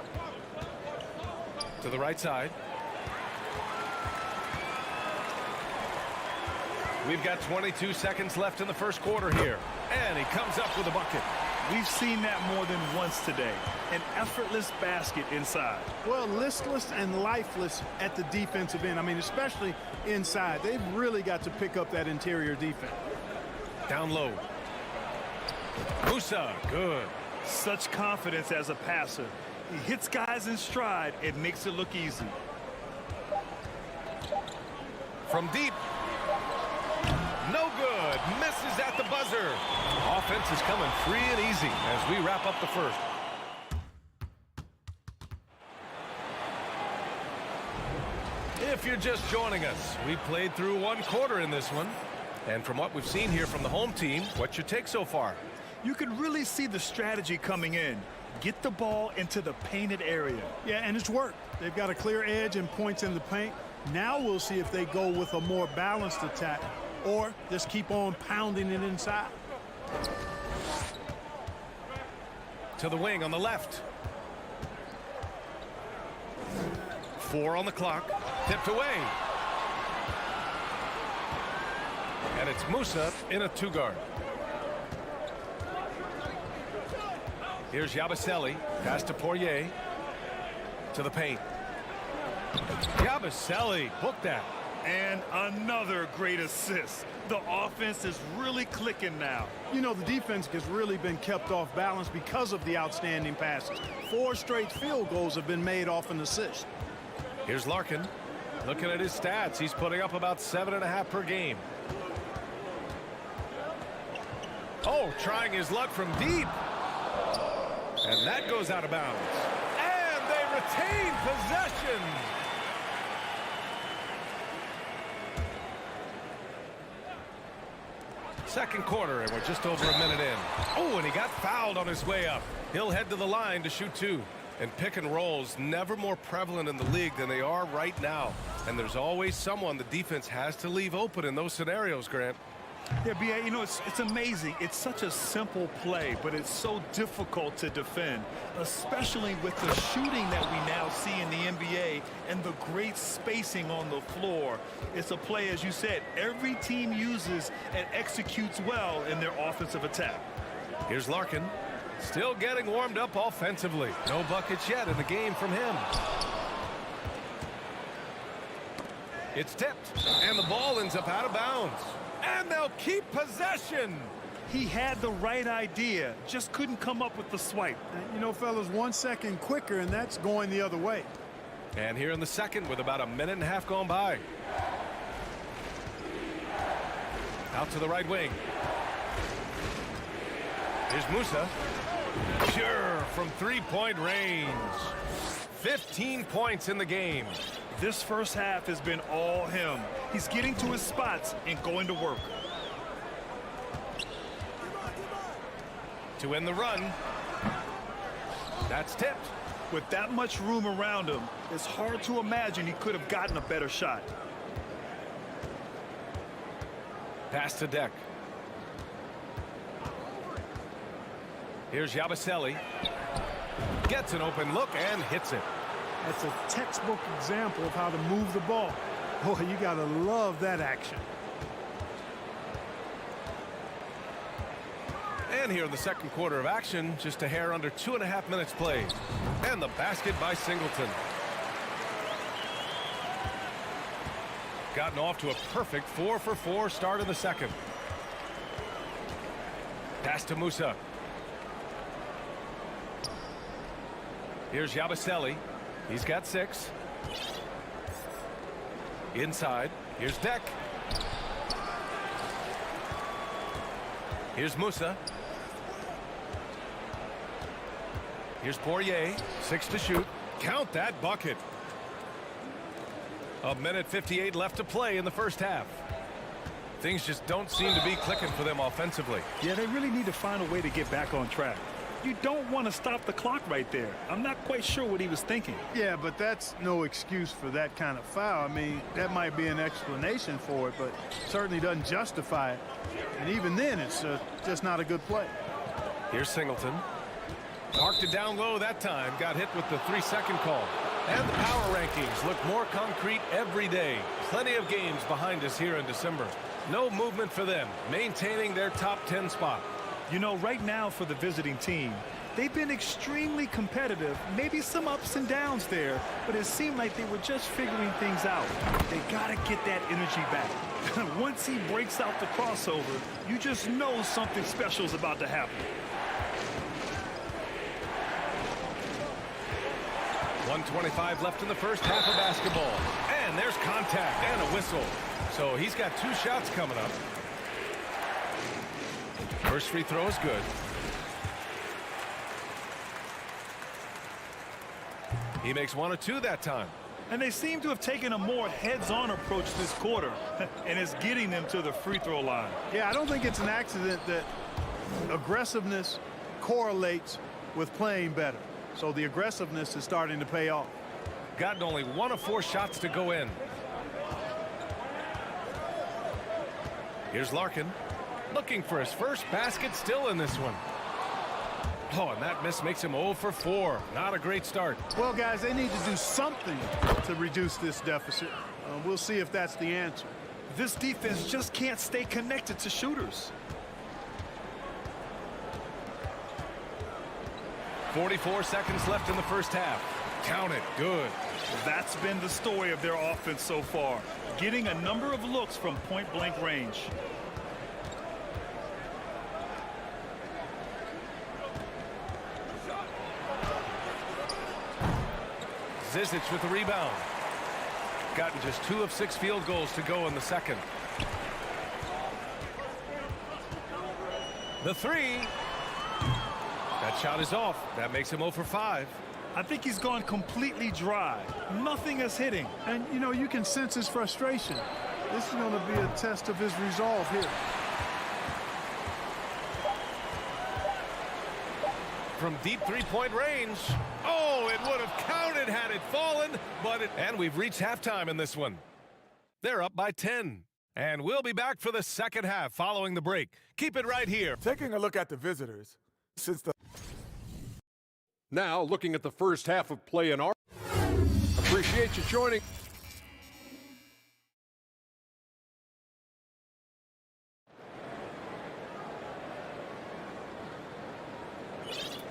To the right side. We've got 22 seconds left in the first quarter here. And he comes up with a bucket. We've seen that more than once today. An effortless basket inside. Well, listless and lifeless at the defensive end. I mean, especially inside. They've really got to pick up that interior defense. Down low. Musa, good. Such confidence as a passer. He hits guys in stride and makes it look easy. From deep. No good. Misses at the buzzer. Offense is coming free and easy as we wrap up the first. If you're just joining us, we played through 1 quarter in this one. And from what we've seen here from the home team, what's your take so far? You can really see the strategy coming in. Get the ball into the painted area. Yeah, and it's worked. They've got a clear edge and points in the paint. Now we'll see if they go with a more balanced attack or just keep on pounding it inside. To the wing on the left. 4 on the clock. Tipped away. And it's Musa in a 2-guard. Here's Yabusele. Pass to Poirier. To the paint. Yabusele booked that. And another great assist. The offense is really clicking now. You know, the defense has really been kept off balance because of the outstanding passes. 4 straight field goals have been made off an assist. Here's Larkin. Looking at his stats, he's putting up about 7.5 per game. Oh, trying his luck from deep. And that goes out of bounds. And they retain possession. Second quarter, and we're just over a minute in. Oh, and he got fouled on his way up. He'll head to the line to shoot 2. And pick and rolls never more prevalent in the league than they are right now. And there's always someone the defense has to leave open in those scenarios, Grant. Yeah, B.A., you know, it's amazing. It's such a simple play, but it's so difficult to defend, especially with the shooting that we now see in the NBA and the great spacing on the floor. It's a play, as you said, every team uses and executes well in their offensive attack. Here's Larkin. Still getting warmed up offensively. No buckets yet in the game from him. It's tipped, and the ball ends up out of bounds. And they'll keep possession. He had the right idea, just couldn't come up with the swipe. You know, fellas, 1 second quicker, and that's going the other way. And here in the second with about a minute and a half gone by. Out to the right wing. Here's Musa. Sure, from three-point range. 15 points in the game. This first half has been all him. He's getting to his spots and going to work. To end the run. That's tipped. With that much room around him, it's hard to imagine he could have gotten a better shot. Pass to Deck. Here's Yabusele. Gets an open look and hits it. That's a textbook example of how to move the ball. Boy, you got to love that action. And here in the second quarter of action, just a hair under 2.5 minutes played. And the basket by Singleton. Gotten off to a perfect 4-for-4 start in the second. Pass to Musa. Here's Yabusele. He's got 6. Inside. Here's Deck. Here's Musa. Here's Poirier. 6 to shoot. Count that bucket. 1:58 left to play in the first half. Things just don't seem to be clicking for them offensively. Yeah, they really need to find a way to get back on track. You don't want to stop the clock right there. I'm not quite sure what he was thinking. Yeah, but that's no excuse for that kind of foul. I mean, that might be an explanation for it, but certainly doesn't justify it. And even then, it's just not a good play. Here's Singleton. Parked it down low that time. Got hit with the 3-second call. And the power rankings look more concrete every day. Plenty of games behind us here in December. No movement for them, maintaining their top 10 spot. You know, right now for the visiting team, they've been extremely competitive. Maybe some ups and downs there, but it seemed like they were just figuring things out. They got to get that energy back. Once he breaks out the crossover, you just know something special is about to happen. 1:25 left in the first half of basketball. And there's contact and a whistle. So he's got 2 shots coming up. First free throw is good. He makes 1 or 2 that time. And they seem to have taken a more heads-on approach this quarter, and it's getting them to the free throw line. Yeah, I don't think it's an accident that aggressiveness correlates with playing better. So the aggressiveness is starting to pay off. Gotten only 1 of 4 shots to go in. Here's Larkin. Looking for his first basket, still in this one. Oh, and that miss makes him 0 for 4. Not a great start. Well, guys, they need to do something to reduce this deficit. We'll see if that's the answer. This defense just can't stay connected to shooters. 44 seconds left in the first half. Count it. Good. That's been the story of their offense so far. Getting a number of looks from point-blank range. Zizic with the rebound. Gotten just 2 of 6 field goals to go in the second. The 3. That shot is off. That makes him 0 for 5. I think he's gone completely dry. Nothing is hitting. And, you know, you can sense his frustration. This is going to be a test of his resolve here. From deep 3-point range. Oh, it would have counted had it fallen, but and we've reached halftime in this one. They're up by 10. And we'll be back for the second half following the break. Keep it right here. Taking a look at the visitors, Now looking at the first half of play in our. Appreciate you joining.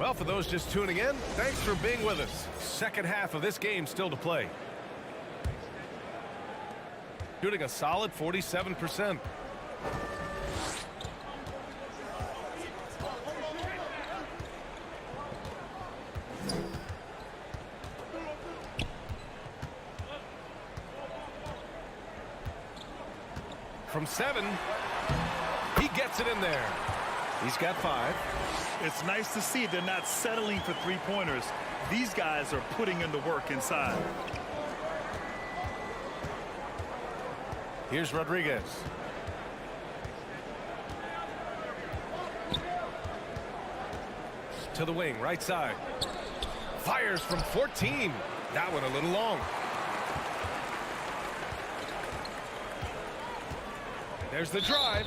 Well, for those just tuning in, thanks for being with us. Second half of this game still to play. Shooting a solid 47%. From 7, he gets it in there. He's got 5. It's nice to see they're not settling for three-pointers. These guys are putting in the work inside. Here's Rodriguez. To the wing, right side. Fires from 14. That one a little long. There's the drive.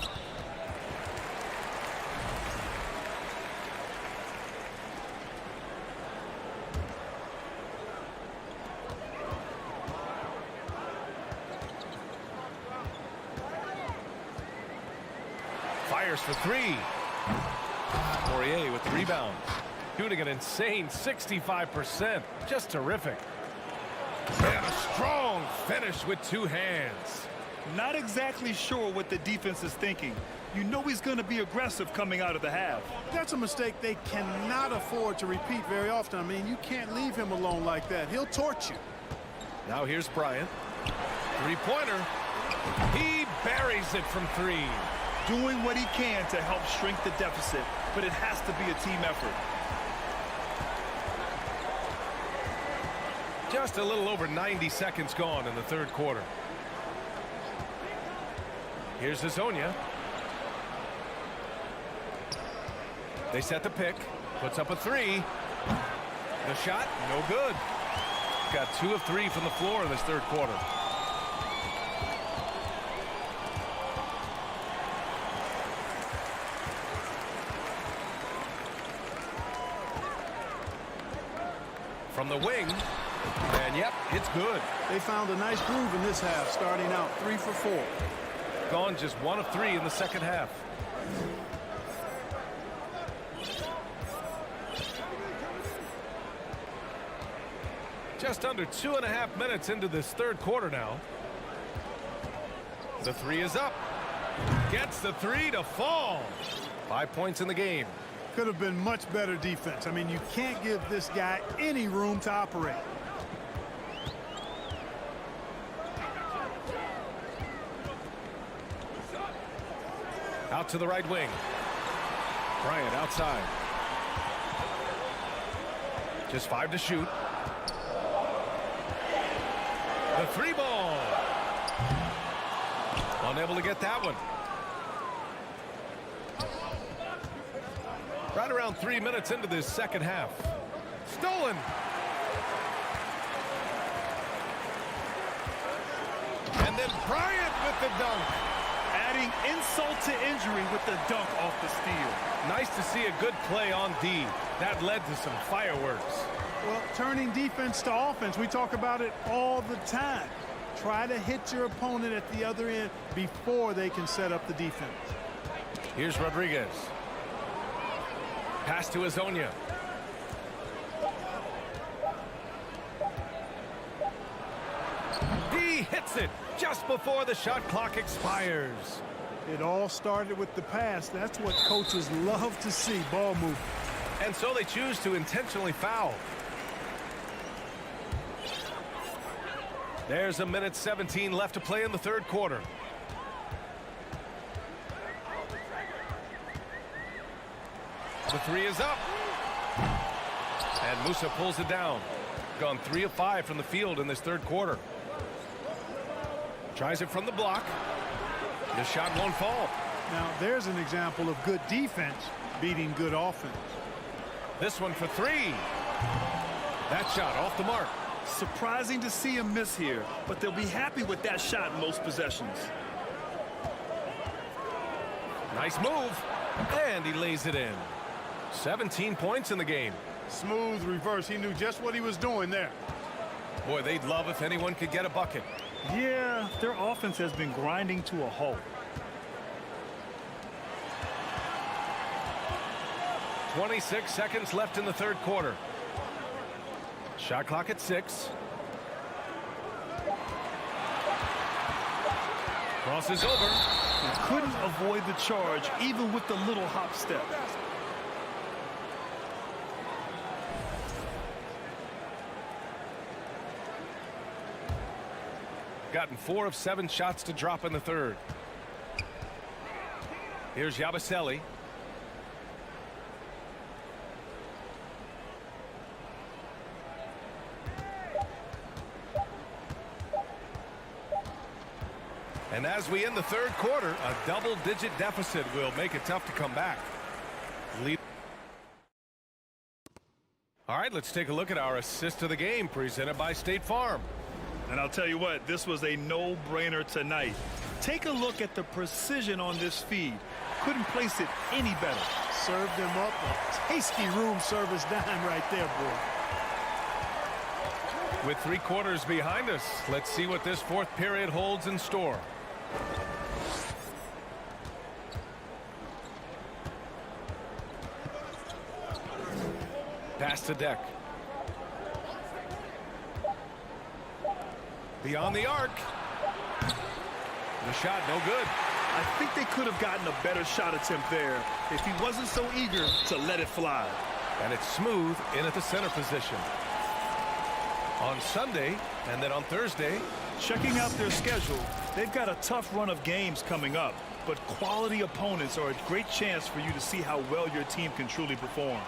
Fires for 3. Poirier with the rebound. Shooting an insane 65%. Just terrific. And a strong finish with 2 hands. Not exactly sure what the defense is thinking. You know he's going to be aggressive coming out of the half. That's a mistake they cannot afford to repeat very often. I mean, you can't leave him alone like that. He'll torch you. Now here's Bryant. Three-pointer. He buries it from 3. Doing what he can to help shrink the deficit, but it has to be a team effort. Just a little over 90 seconds gone in the third quarter. Here's Azonia. They set the pick. Puts up a 3. The shot, no good. Got 2 of 3 from the floor in this third quarter. From the wing. And yep, it's good. They found a nice groove in this half, starting out 3 for 4. Gone just 1 of 3 in the second half. Just under 2.5 minutes into this third quarter now. The 3 is up. Gets the 3 to fall. 5 points in the game. Could have been much better defense. I mean, you can't give this guy any room to operate. Out to the right wing. Bryant outside. Just 5 to shoot. The 3 ball. Unable to get that one. Right around 3 minutes into this second half. Stolen. And then Bryant with the dunk. Adding insult to injury with the dunk off the steal. Nice to see a good play on D. That led to some fireworks. Well, turning defense to offense, we talk about it all the time. Try to hit your opponent at the other end before they can set up the defense. Here's Rodriguez. Pass to Azonia. He hits it just before the shot clock expires. It all started with the pass. That's what coaches love to see, ball movement. And so they choose to intentionally foul. There's a minute 17 left to play in the third quarter. The 3 is up. And Musa pulls it down. Gone 3 of 5 from the field in this third quarter. Tries it from the block. The shot won't fall. Now, there's an example of good defense beating good offense. This one for 3. That shot off the mark. Surprising to see him miss here, but they'll be happy with that shot in most possessions. Nice move. And he lays it in. 17 points in the game. Smooth reverse. He knew just what he was doing there. Boy, they'd love if anyone could get a bucket. Yeah, their offense has been grinding to a halt. 26 seconds left in the third quarter. Shot clock at 6. Crosses over. Couldn't avoid the charge even with the little hop step. Gotten 4 of 7 shots to drop in the third. Here's Yabusele. And as we end the third quarter, a double-digit deficit will make it tough to come back. All right, let's take a look at our assist of the game presented by State Farm. And I'll tell you what, this was a no-brainer tonight. Take a look at the precision on this feed. Couldn't place it any better. Served him up a tasty room service dime right there, boy. With 3 quarters behind us, let's see what this fourth period holds in store. Pass to Deck. Beyond the arc. The shot no good. I think they could have gotten a better shot attempt there if he wasn't so eager to let it fly. And it's smooth in at the center position. On Sunday and then on Thursday. Checking out their schedule, they've got a tough run of games coming up, but quality opponents are a great chance for you to see how well your team can truly perform.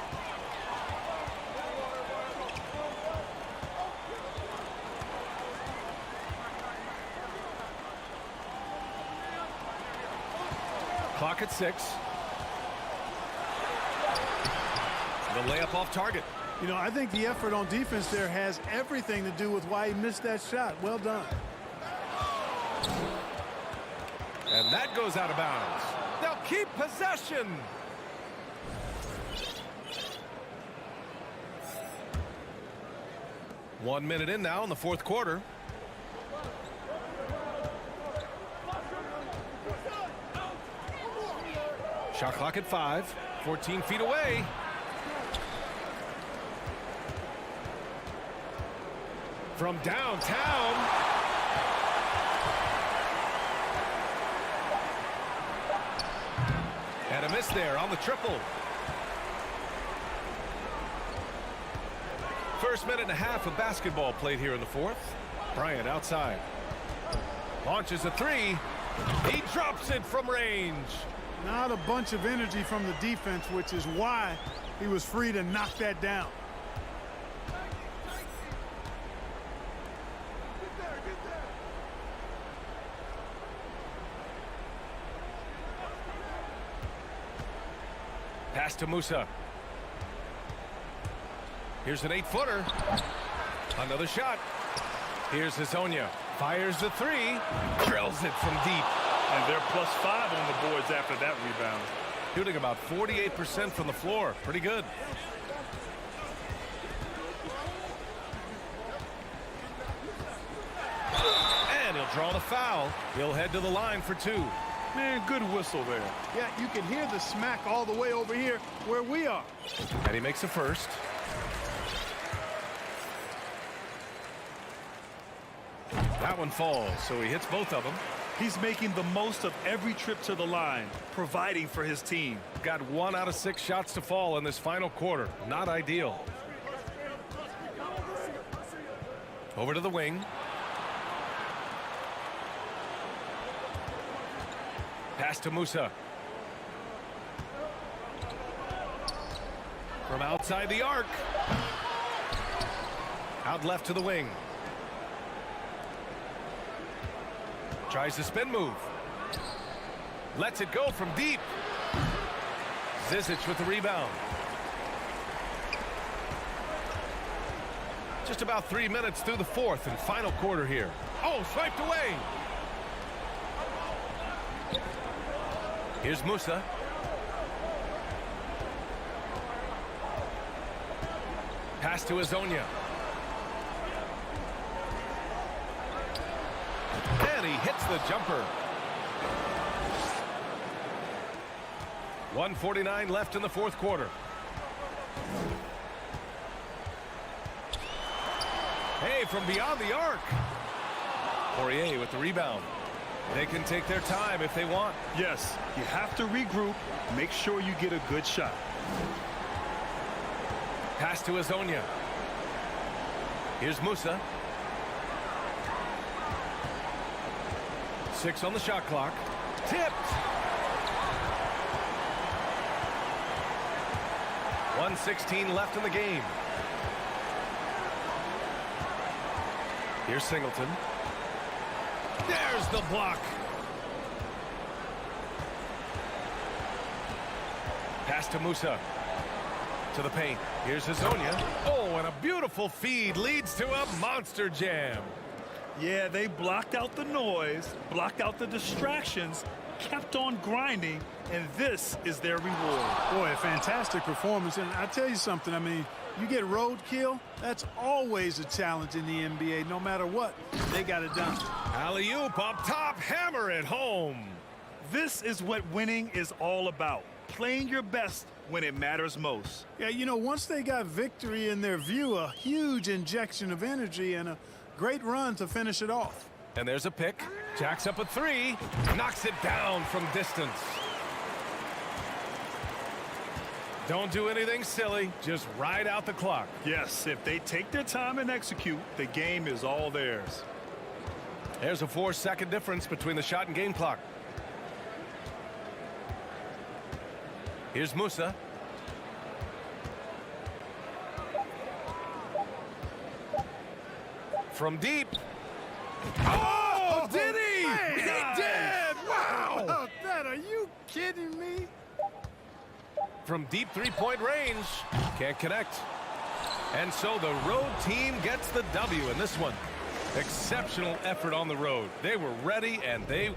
Clock at 6. The layup off target. You know, I think the effort on defense there has everything to do with why he missed that shot. Well done. And that goes out of bounds. They'll keep possession. One minute in now in the fourth quarter. Shot clock at 5. 14 feet away. From downtown. And a miss there on the triple. First minute and a half of basketball played here in the fourth. Bryant outside. Launches a 3. He drops it from range. Not a bunch of energy from the defense, which is why he was free to knock that down. Pass to Musa. Here's an 8-footer. Another shot. Here's Hazonia. Fires the 3. Drills it from deep. And they're +5 on the boards after that rebound. Shooting about 48% from the floor. Pretty good. And he'll draw the foul. He'll head to the line for 2. Man, good whistle there. Yeah, you can hear the smack all the way over here where we are. And he makes a first. That one falls, so he hits both of them. He's making the most of every trip to the line, providing for his team. Got 1 out of 6 shots to fall in this final quarter. Not ideal. Over to the wing. Pass to Musa. From outside the arc. Out left to the wing. Tries the spin move. Lets it go from deep. Zizic with the rebound. Just about 3 minutes through the fourth and final quarter here. Oh, swiped away. Here's Musa. Pass to Azonia. And he hits the jumper. 1:49 left in the fourth quarter. Hey, from beyond the arc. Poirier with the rebound. They can take their time if they want. Yes, you have to regroup. Make sure you get a good shot. Pass to Azonia. Here's Musa. 6 on the shot clock. Tipped. 1:16 left in the game. Here's Singleton. There's the block. Pass to Musa. To the paint. Here's Azonia. Oh, and a beautiful feed leads to a monster jam. Yeah, they blocked out the noise, blocked out the distractions, kept on grinding, and this is their reward. Boy, a fantastic performance. And I tell you something, I mean, you get roadkill, that's always a challenge in the NBA. No matter what, they got it done. Alley-oop up top, hammer it home. This is what winning is all about. Playing your best when it matters most. Yeah, you know, once they got victory in their view, a huge injection of energy and a great run to finish it off. And there's a pick. Jacks up a 3. Knocks it down from distance. Don't do anything silly. Just ride out the clock. Yes, if they take their time and execute, the game is all theirs. There's a 4-second difference between the shot and game clock. Here's Musa. From deep. Oh, did he? Man. He did! Wow! About that, are you kidding me? From deep three-point range. Can't connect. And so the road team gets the W in this one. Exceptional effort on the road. They were ready and they